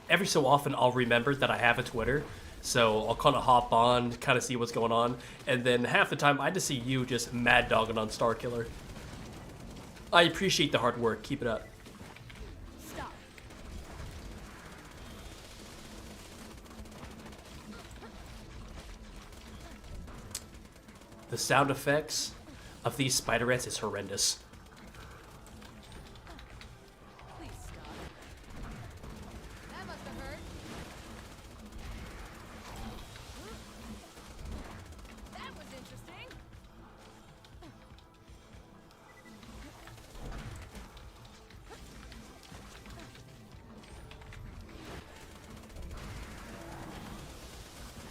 every so often I'll remember that I have a Twitter. So I'll kind of hop on, kind of see what's going on. And then half the time, I just see you just mad dogging on Starkiller. I appreciate the hard work. Keep it up. Stop. The sound effects of these spider ants is horrendous. Please stop. That must have hurt. That was interesting.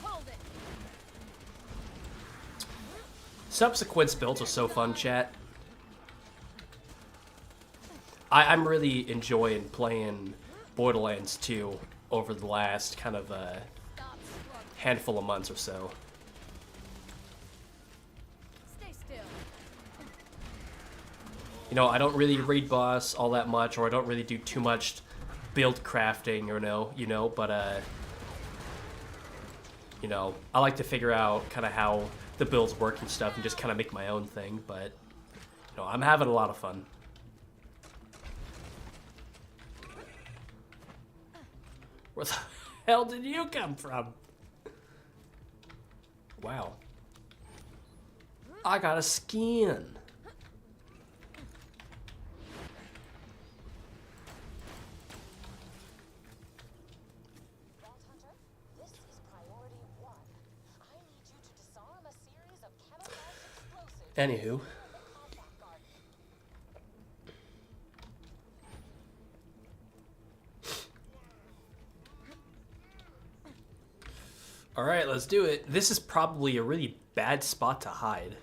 Hold it. Subsequent builds are so fun, chat. I'm really enjoying playing Borderlands 2 over the last kind of Stop struggling. handful of months or so. Stay still. You know, I don't really raid boss all that much, or I don't really do too much build crafting, or but I like to figure out kind of how the builds work and stuff, and just kind of make my own thing. But I'm having a lot of fun. Where the hell did you come from? Wow. I got a skin. Vault Hunter, this is priority 1. I need you to disarm a series of camouflaged explosives Anywho. in the combat garden. All right, let's do it. This is probably a really bad spot to hide.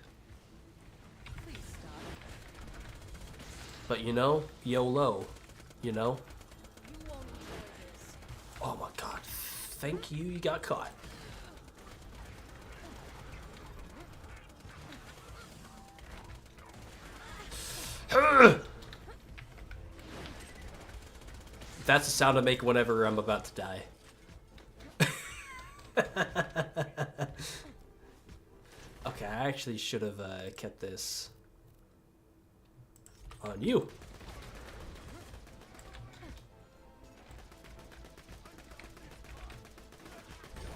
But you know, YOLO, you know? You won't enjoy this. Oh my god. Thank you, you got caught. That's the sound I make whenever I'm about to die. Okay, I actually should have kept this on you.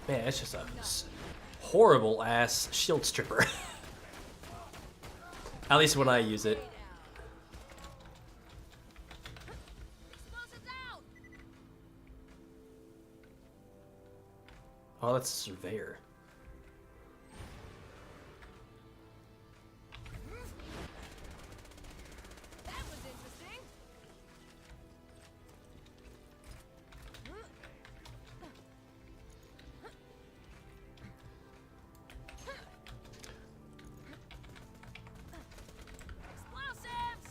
Man, it's just a horrible ass shield stripper. At least when I use it. Explosives out! Oh, that's a surveyor. That was interesting. Explosives!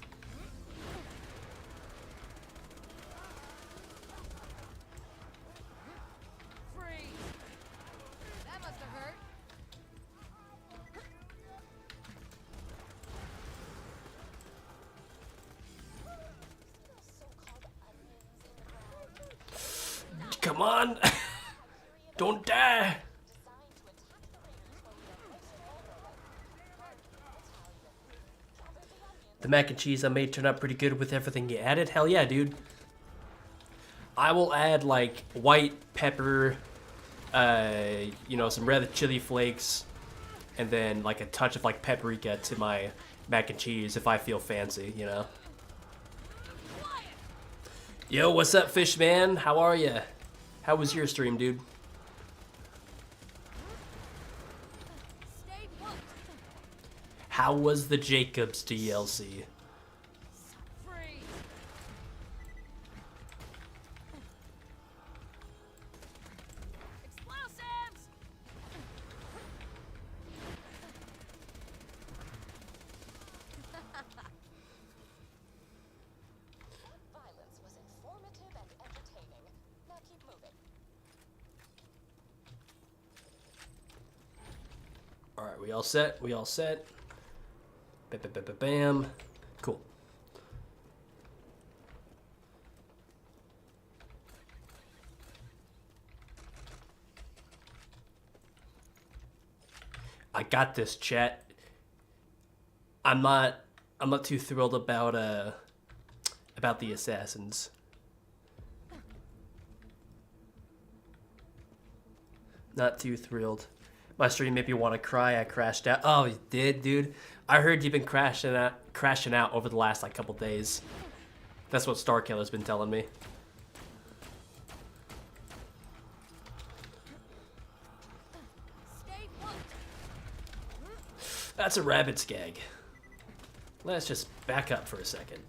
Freeze! That must have hurt. Those so-called onions in the ground, Come on! Don't die! designed to attack the raiders when we are most vulnerable. Cover the onions. The mac and cheese I made turned out pretty good with everything you added. Hell yeah, dude. I will add like white pepper, you know, some red chili flakes, and then like a touch of like paprika to my mac and cheese if I feel fancy, you know. Yo, what's up, fish man? How are ya? How was your stream, dude? Stay put. How was the Jacobs DLC? Freeze! Explosives! Violence was informative and entertaining. Now keep moving. All right, we all set? We all set? Bam. Cool. I got this, chat. I'm not too thrilled about the assassins. Not too thrilled. My stream made me want to cry. I crashed out. Oh, you did, dude? I heard you've been crashing out over the last like couple days. That's what Starkiller's been telling me. Stay put. That's a rabbit skag. Let's just back up for a second.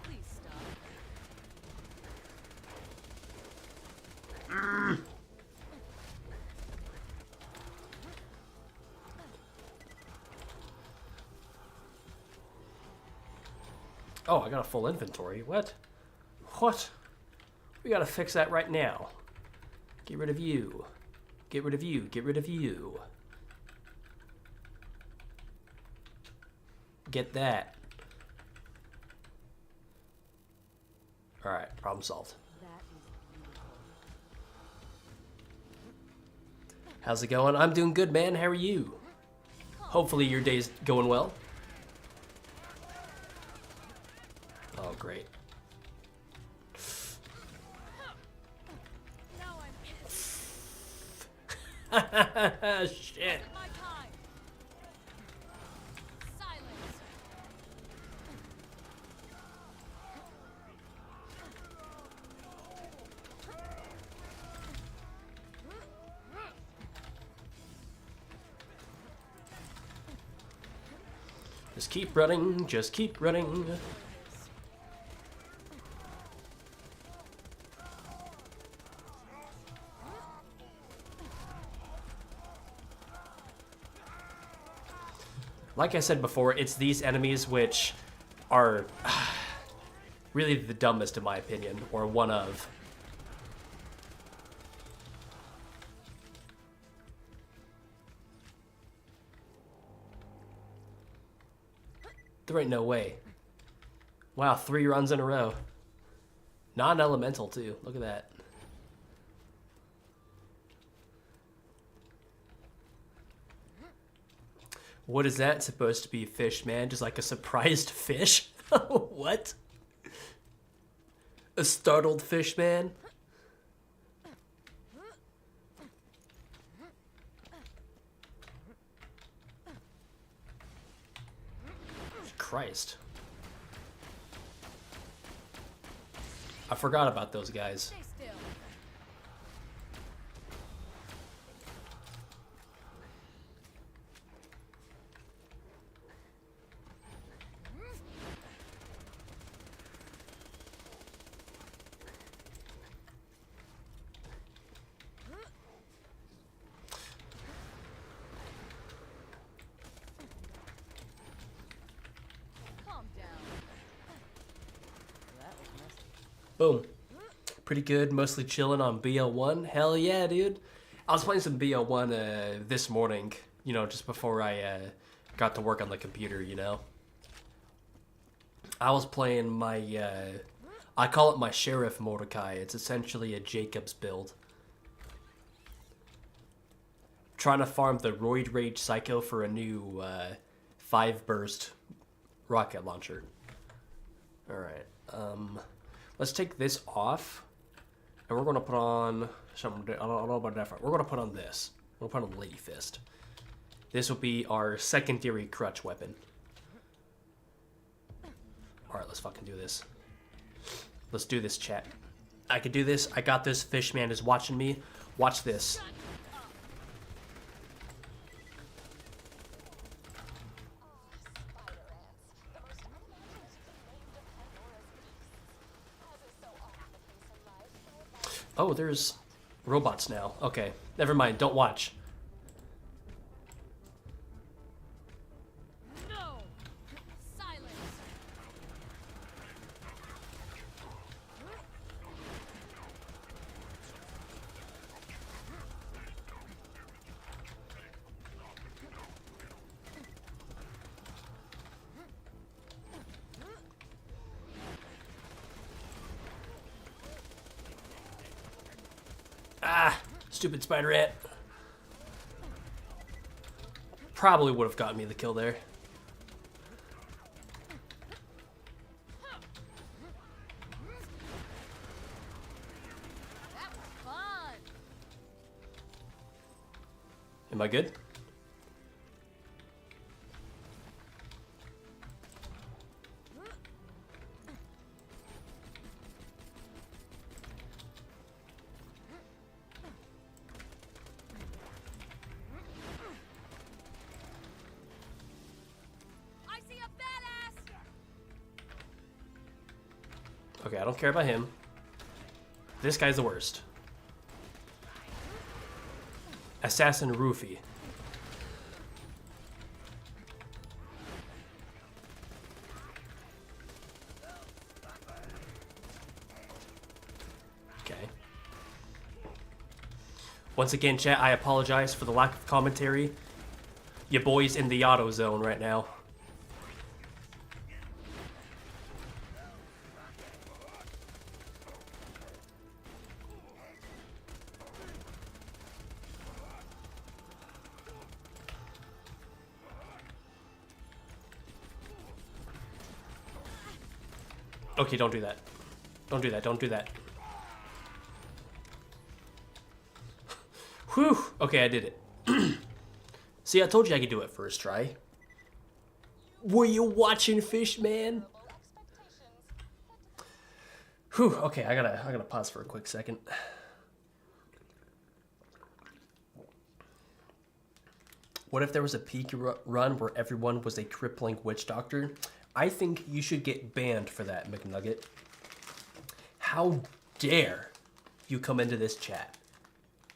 Please stop. Oh, I got a full inventory. What? What? We gotta fix that right now. Get rid of you. Get rid of you. Get rid of you. Get that. Alright, problem solved. That is beautiful. How's it going? I'm doing good, man. How are you? Hopefully your day's going well. Oh, great. Now I'm pissed. Shit. My time. Silence. Just keep running. Just keep running. Like I said before, it's these enemies which are really the dumbest in my opinion, or one of. There ain't no way. Wow, 3 runs in a row. Non-elemental too. Look at that. What is that supposed to be, fish, man? Just like a surprised fish? What? A startled fish, man? Christ. I forgot about those guys. Stay still. Calm down. That was messy. Boom. Pretty good. Mostly chilling on BL1. Hell yeah, dude. I was playing some BL1 this morning, you know, just before I got to work on the computer, you know. I was playing my, I call it my Sheriff Mordecai. It's essentially a Jacob's build. Trying to farm the Roid Rage Psycho for a new 5-burst rocket launcher. Alright, let's take this off. And we're going to put on something, I don't know about that. We're going to put on this. We'll put on Lady Fist. This will be our secondary crutch weapon. Alright, let's fucking do this. Let's do this, chat. I can do this. I got this. Fishman is watching me. Watch this. Oh, there's robots now. Okay, never mind. Don't watch. No! Silence! Ah, stupid spider ant. Probably would have gotten me the kill there. That was fun! Am I good? I see a badass! Okay, I don't care about him. This guy's the worst. Assassin Roofy. Okay. Once again, chat, I apologize for the lack of commentary. Your boy's in the auto zone right now. Okay, don't do that. Don't do that, don't do that. Whew! Okay, I did it. See, I told you I could do it first try. Were you watching, fish man? Whew, okay, I gotta pause for a quick second. What if there was a peak run where everyone was a crippling witch doctor? I think you should get banned for that, McNugget. How dare you come into this chat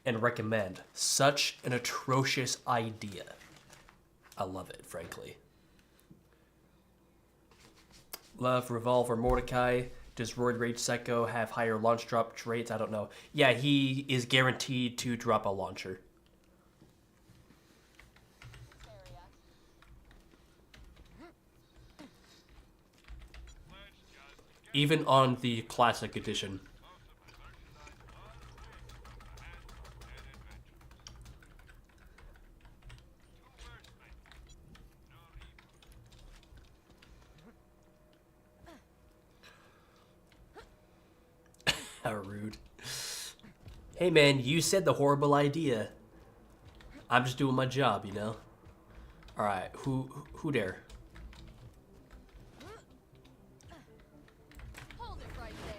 and recommend such an atrocious idea? I love it, frankly. Love, Revolver, Mordecai. Does Roid Rage Psycho have higher launch drop rates? I don't know. Yeah, he is guaranteed to drop a launcher. area. Even on the classic edition. How rude. Hey man, you said the horrible idea. I'm just doing my job, you know? Alright, who dare? Hold it right there.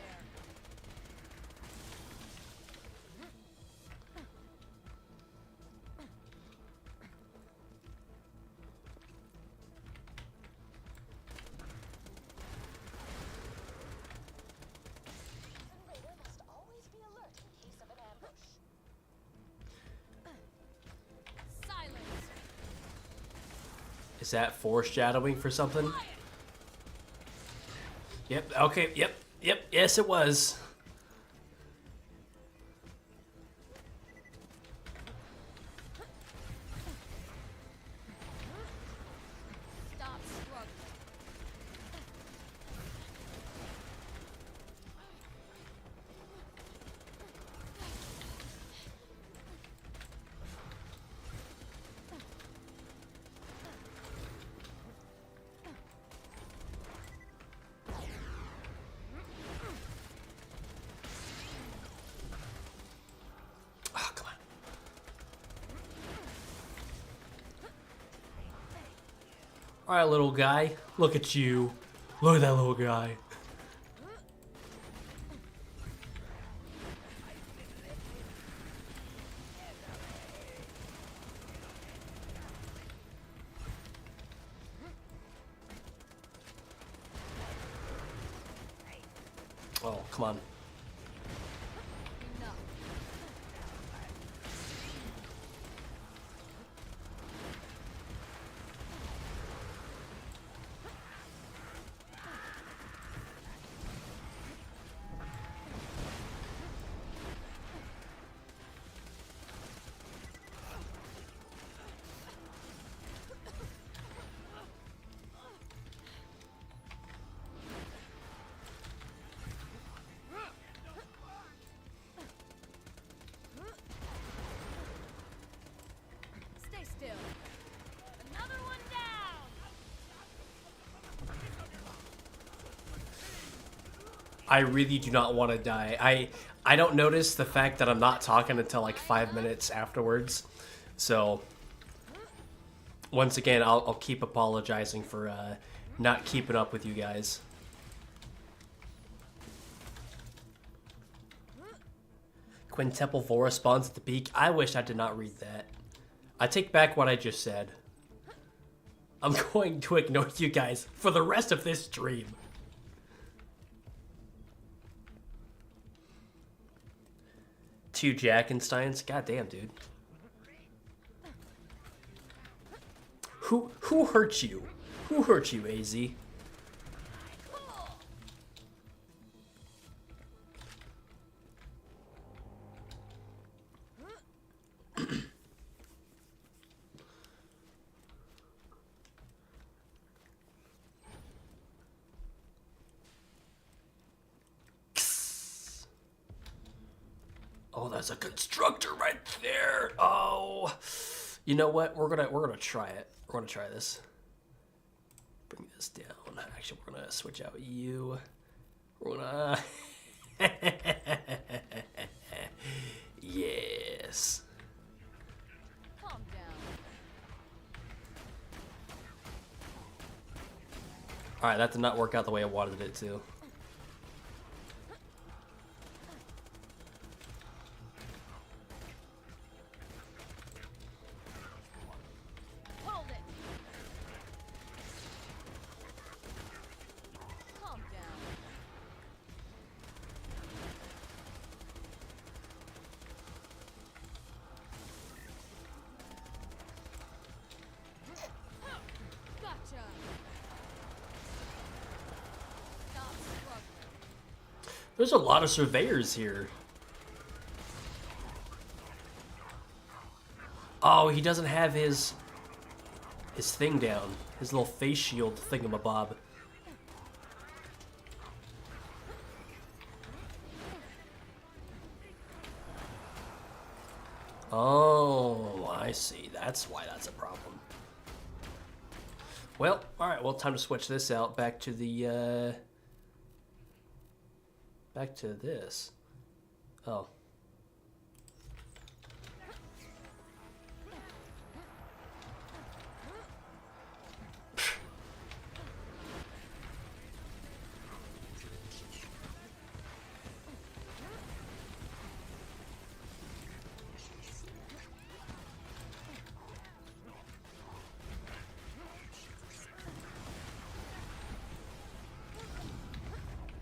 The raider must always be alert in case of an ambush. Silence. Is that foreshadowing for something? Yep, okay, yep, yes it was. Stop struggling. Oh, come on. Alright, little guy. Look at you. Look at that little guy. Oh, come on. Enough. Stay still. Another one down. I really do not want to die. I don't notice the fact that I'm not talking until like 5 minutes afterwards. So once again, I'll keep apologizing for not keeping up with you guys. Quintuple Vora spawns at the peak. I wish I did not read that. I take back what I just said. I'm going to ignore you guys for the rest of this stream. Two Jackensteins? God damn, dude. Who hurt you? Who hurt you, AZ? Oh, that's a constructor right there. Oh, you know what? We're gonna try it. We're gonna try this. Bring this down. Actually, we're gonna switch out you. We're gonna. Yes. Calm down. All right, that did not work out the way I wanted it to. Hold it. Calm down. Gotcha. There's a lot of surveyors here. Oh, he doesn't have his thing down. His little face shield thingamabob. Oh, I see. That's why that's a problem. Well, alright, well, time to switch this out back to the, back to this. Oh.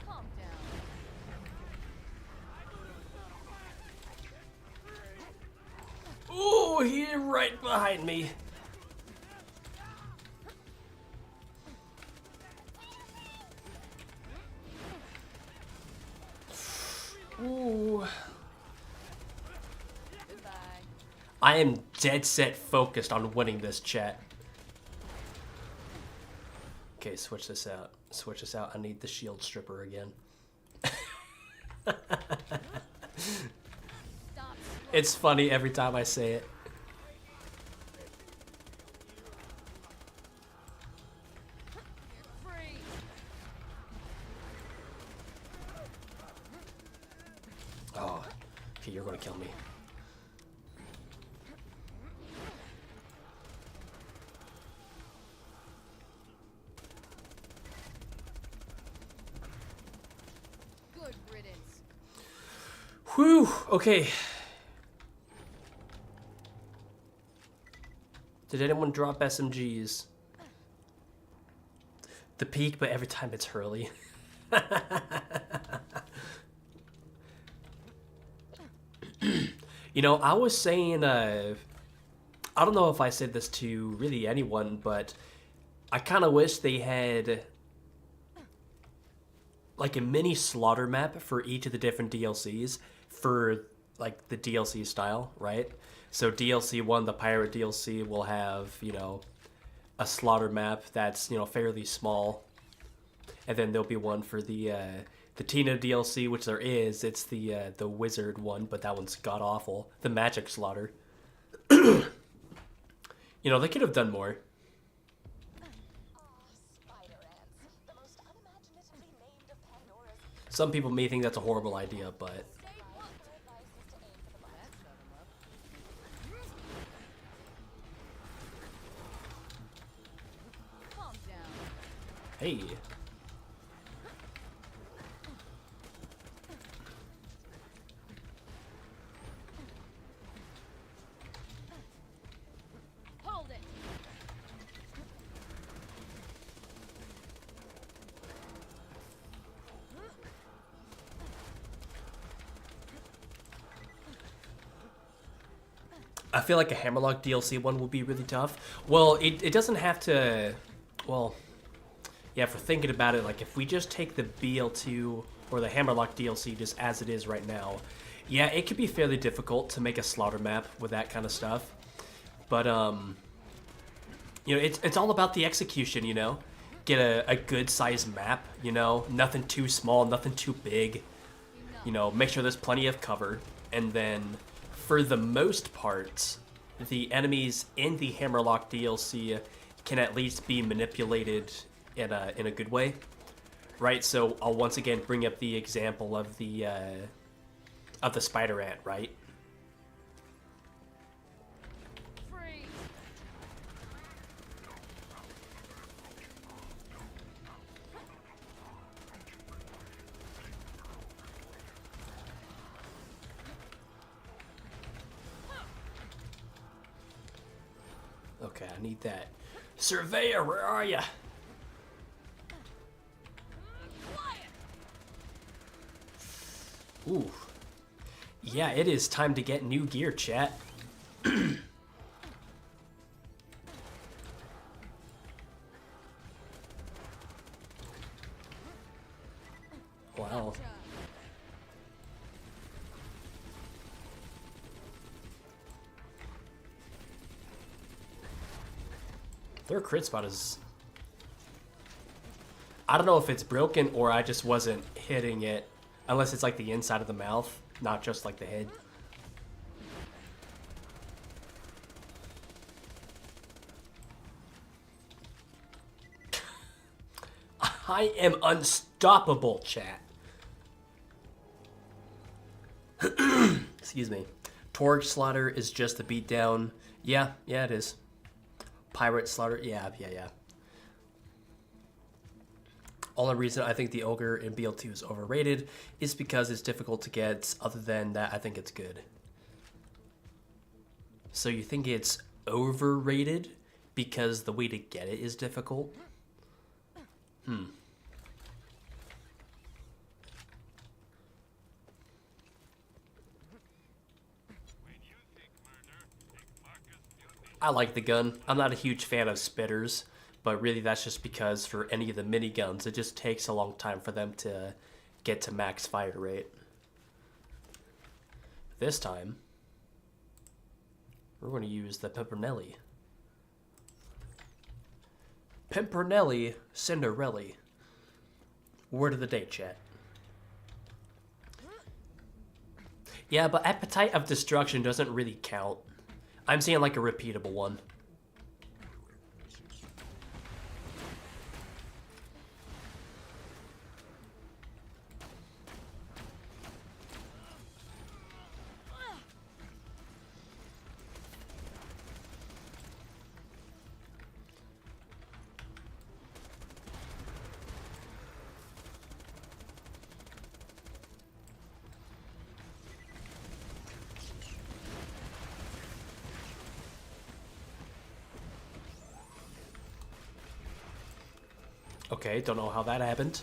Calm down. Ooh, he's right behind me. Ooh. Goodbye. I am dead set focused on winning this, chat. Okay, switch this out. Switch this out. I need the shield stripper again. Stop. It's funny every time I say it. You're free. Oh, okay, you're gonna kill me. Good riddance. Whew, okay. Did anyone drop SMGs? The peak, but every time it's Hurley. You know, I was saying, I don't know if I said this to really anyone, but I kind of wish they had like a mini slaughter map for each of the different DLCs for like the DLC style, right? So DLC 1, the pirate DLC, will have, you know, a slaughter map that's, you know, fairly small. And then there'll be one for the Tina DLC, which there is. It's the wizard one, but that one's god awful. The magic slaughter. You know, they could have done more. Spider ants, the most unimaginatively named of Pandora's. Some people may think that's a horrible idea, but Stay put. My advice is to aim for the butt. That shut him up. Calm down. hey. Hold it. I feel like a Hammerlock DLC one will be really tough. Well, it doesn't have to... Well, yeah, if we're thinking about it, like, if we just take the BL2 or the Hammerlock DLC just as it is right now, yeah, it could be fairly difficult to make a slaughter map with that kind of stuff. But, you know, it's all about the execution, you know? Get a good-sized map, you know? Nothing too small, nothing too big. You know, make sure there's plenty of cover. And then, for the most part, the enemies in the Hammerlock DLC can at least be manipulated in a good way, right? So I'll once again bring up the example of the spider ant, right? Free. Okay, I need that. Surveyor, where are ya? Ooh. Yeah, it is time to get new gear, chat. Wow. Their crit spot is... I don't know if it's broken or I just wasn't hitting it. Unless it's like the inside of the mouth, not just like the head. I am unstoppable, chat. Excuse me. Torch Slaughter is just a beatdown. Yeah, it is. Pirate Slaughter, yeah. Only reason I think the Ogre in BL2 is overrated is because it's difficult to get. Other than that, I think it's good. So you think it's overrated because the way to get it is difficult? I like the gun. I'm not a huge fan of spitters, but really that's just because for any of the miniguns, it just takes a long time for them to get to max fire rate. This time, we're going to use the Pimpernelli. Pimpernelli Cinderella. Word of the day, chat. Yeah, but Appetite of Destruction doesn't really count. I'm seeing like a repeatable one. Okay, don't know how that happened,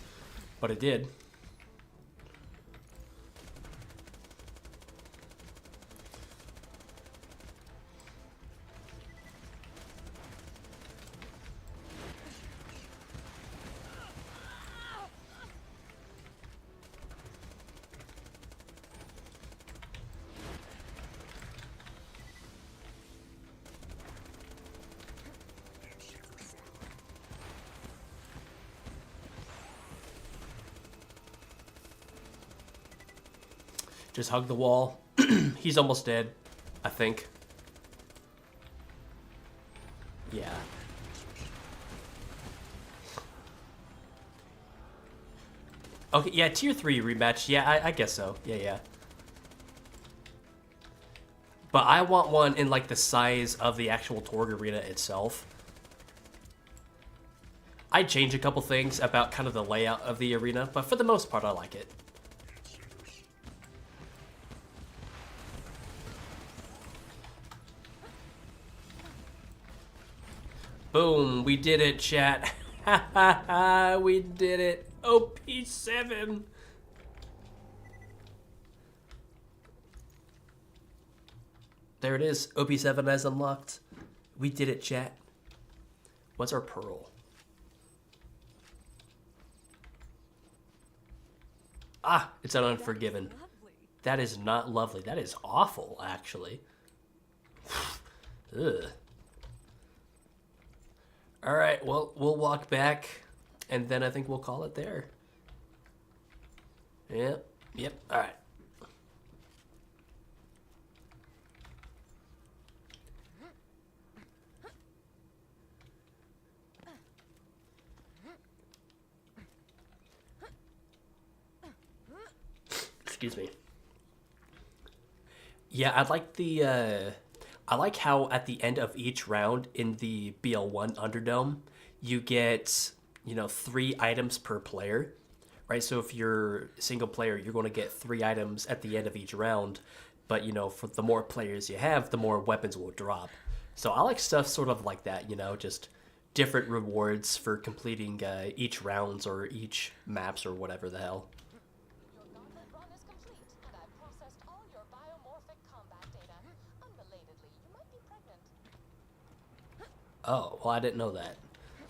but it did. Just hug the wall. He's almost dead, I think. Yeah. Okay, yeah, tier 3 rematch. Yeah, I guess so. Yeah. But I want one in like the size of the actual Torg arena itself. I'd change a couple things about kind of the layout of the arena, but for the most part, I like it. Boom, we did it, chat. Ha ha ha, we did it. OP7. There it is. OP7 has unlocked. We did it, chat. What's our pearl? Ah, it's an Unforgiven. That is not lovely. That is awful, actually. Ugh. All right, well, we'll walk back, and then I think we'll call it there. Yep, all right. Excuse me. Yeah, I like how at the end of each round in the BL1 Underdome, you get, 3 items per player, right? So if you're single player, you're going to get 3 items at the end of each round. But, for the more players you have, the more weapons will drop. So I like stuff sort of like that, just different rewards for completing each rounds or each maps or whatever the hell. Your gauntlet run is complete, and I've processed all your biomorphic combat data. Unrelatedly, you might be pregnant. Oh, well, I didn't know that.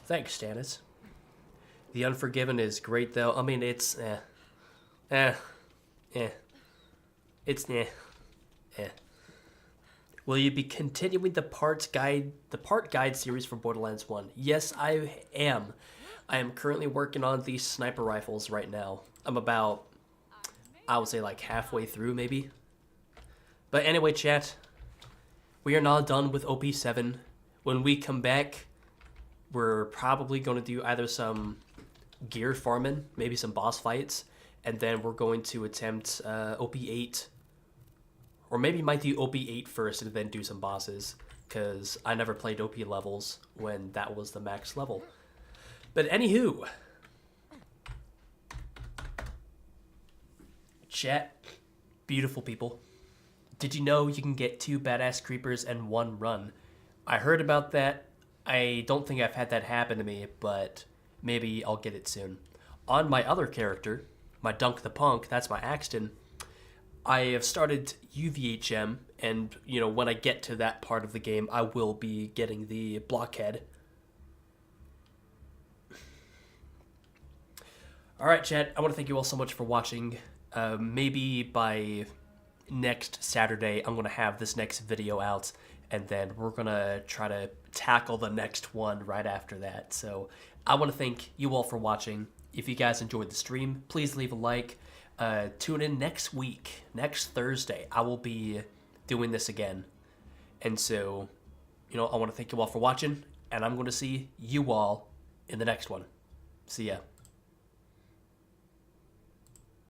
Thanks, Stannis. The Unforgiven is great, though. I mean, it's, It's, Will you be continuing the part guide series for Borderlands 1? Yes, I am. I am currently working on these sniper rifles right now. I'm about, I would say like halfway through maybe. But anyway, chat, we are not done with OP7. When we come back, we're probably going to do either some gear farming, maybe some boss fights, and then we're going to attempt OP8. Or maybe might do OP8 first and then do some bosses, because I never played OP levels when that was the max level. But anywho, chat, beautiful people. Did you know you can get 2 badass creepers and 1 run? I heard about that. I don't think I've had that happen to me, but maybe I'll get it soon. On my other character, my Dunk the Punk, that's my Axton, I have started UVHM, and, you know, when I get to that part of the game, I will be getting the blockhead. Alright, chat, I want to thank you all so much for watching. Maybe by next Saturday, I'm going to have this next video out, and then we're going to try to tackle the next one right after that. So I want to thank you all for watching. If you guys enjoyed the stream, please leave a like. Tune in next week, next Thursday. I will be doing this again. And so, you know, I want to thank you all for watching, and I'm going to see you all in the next one. See ya.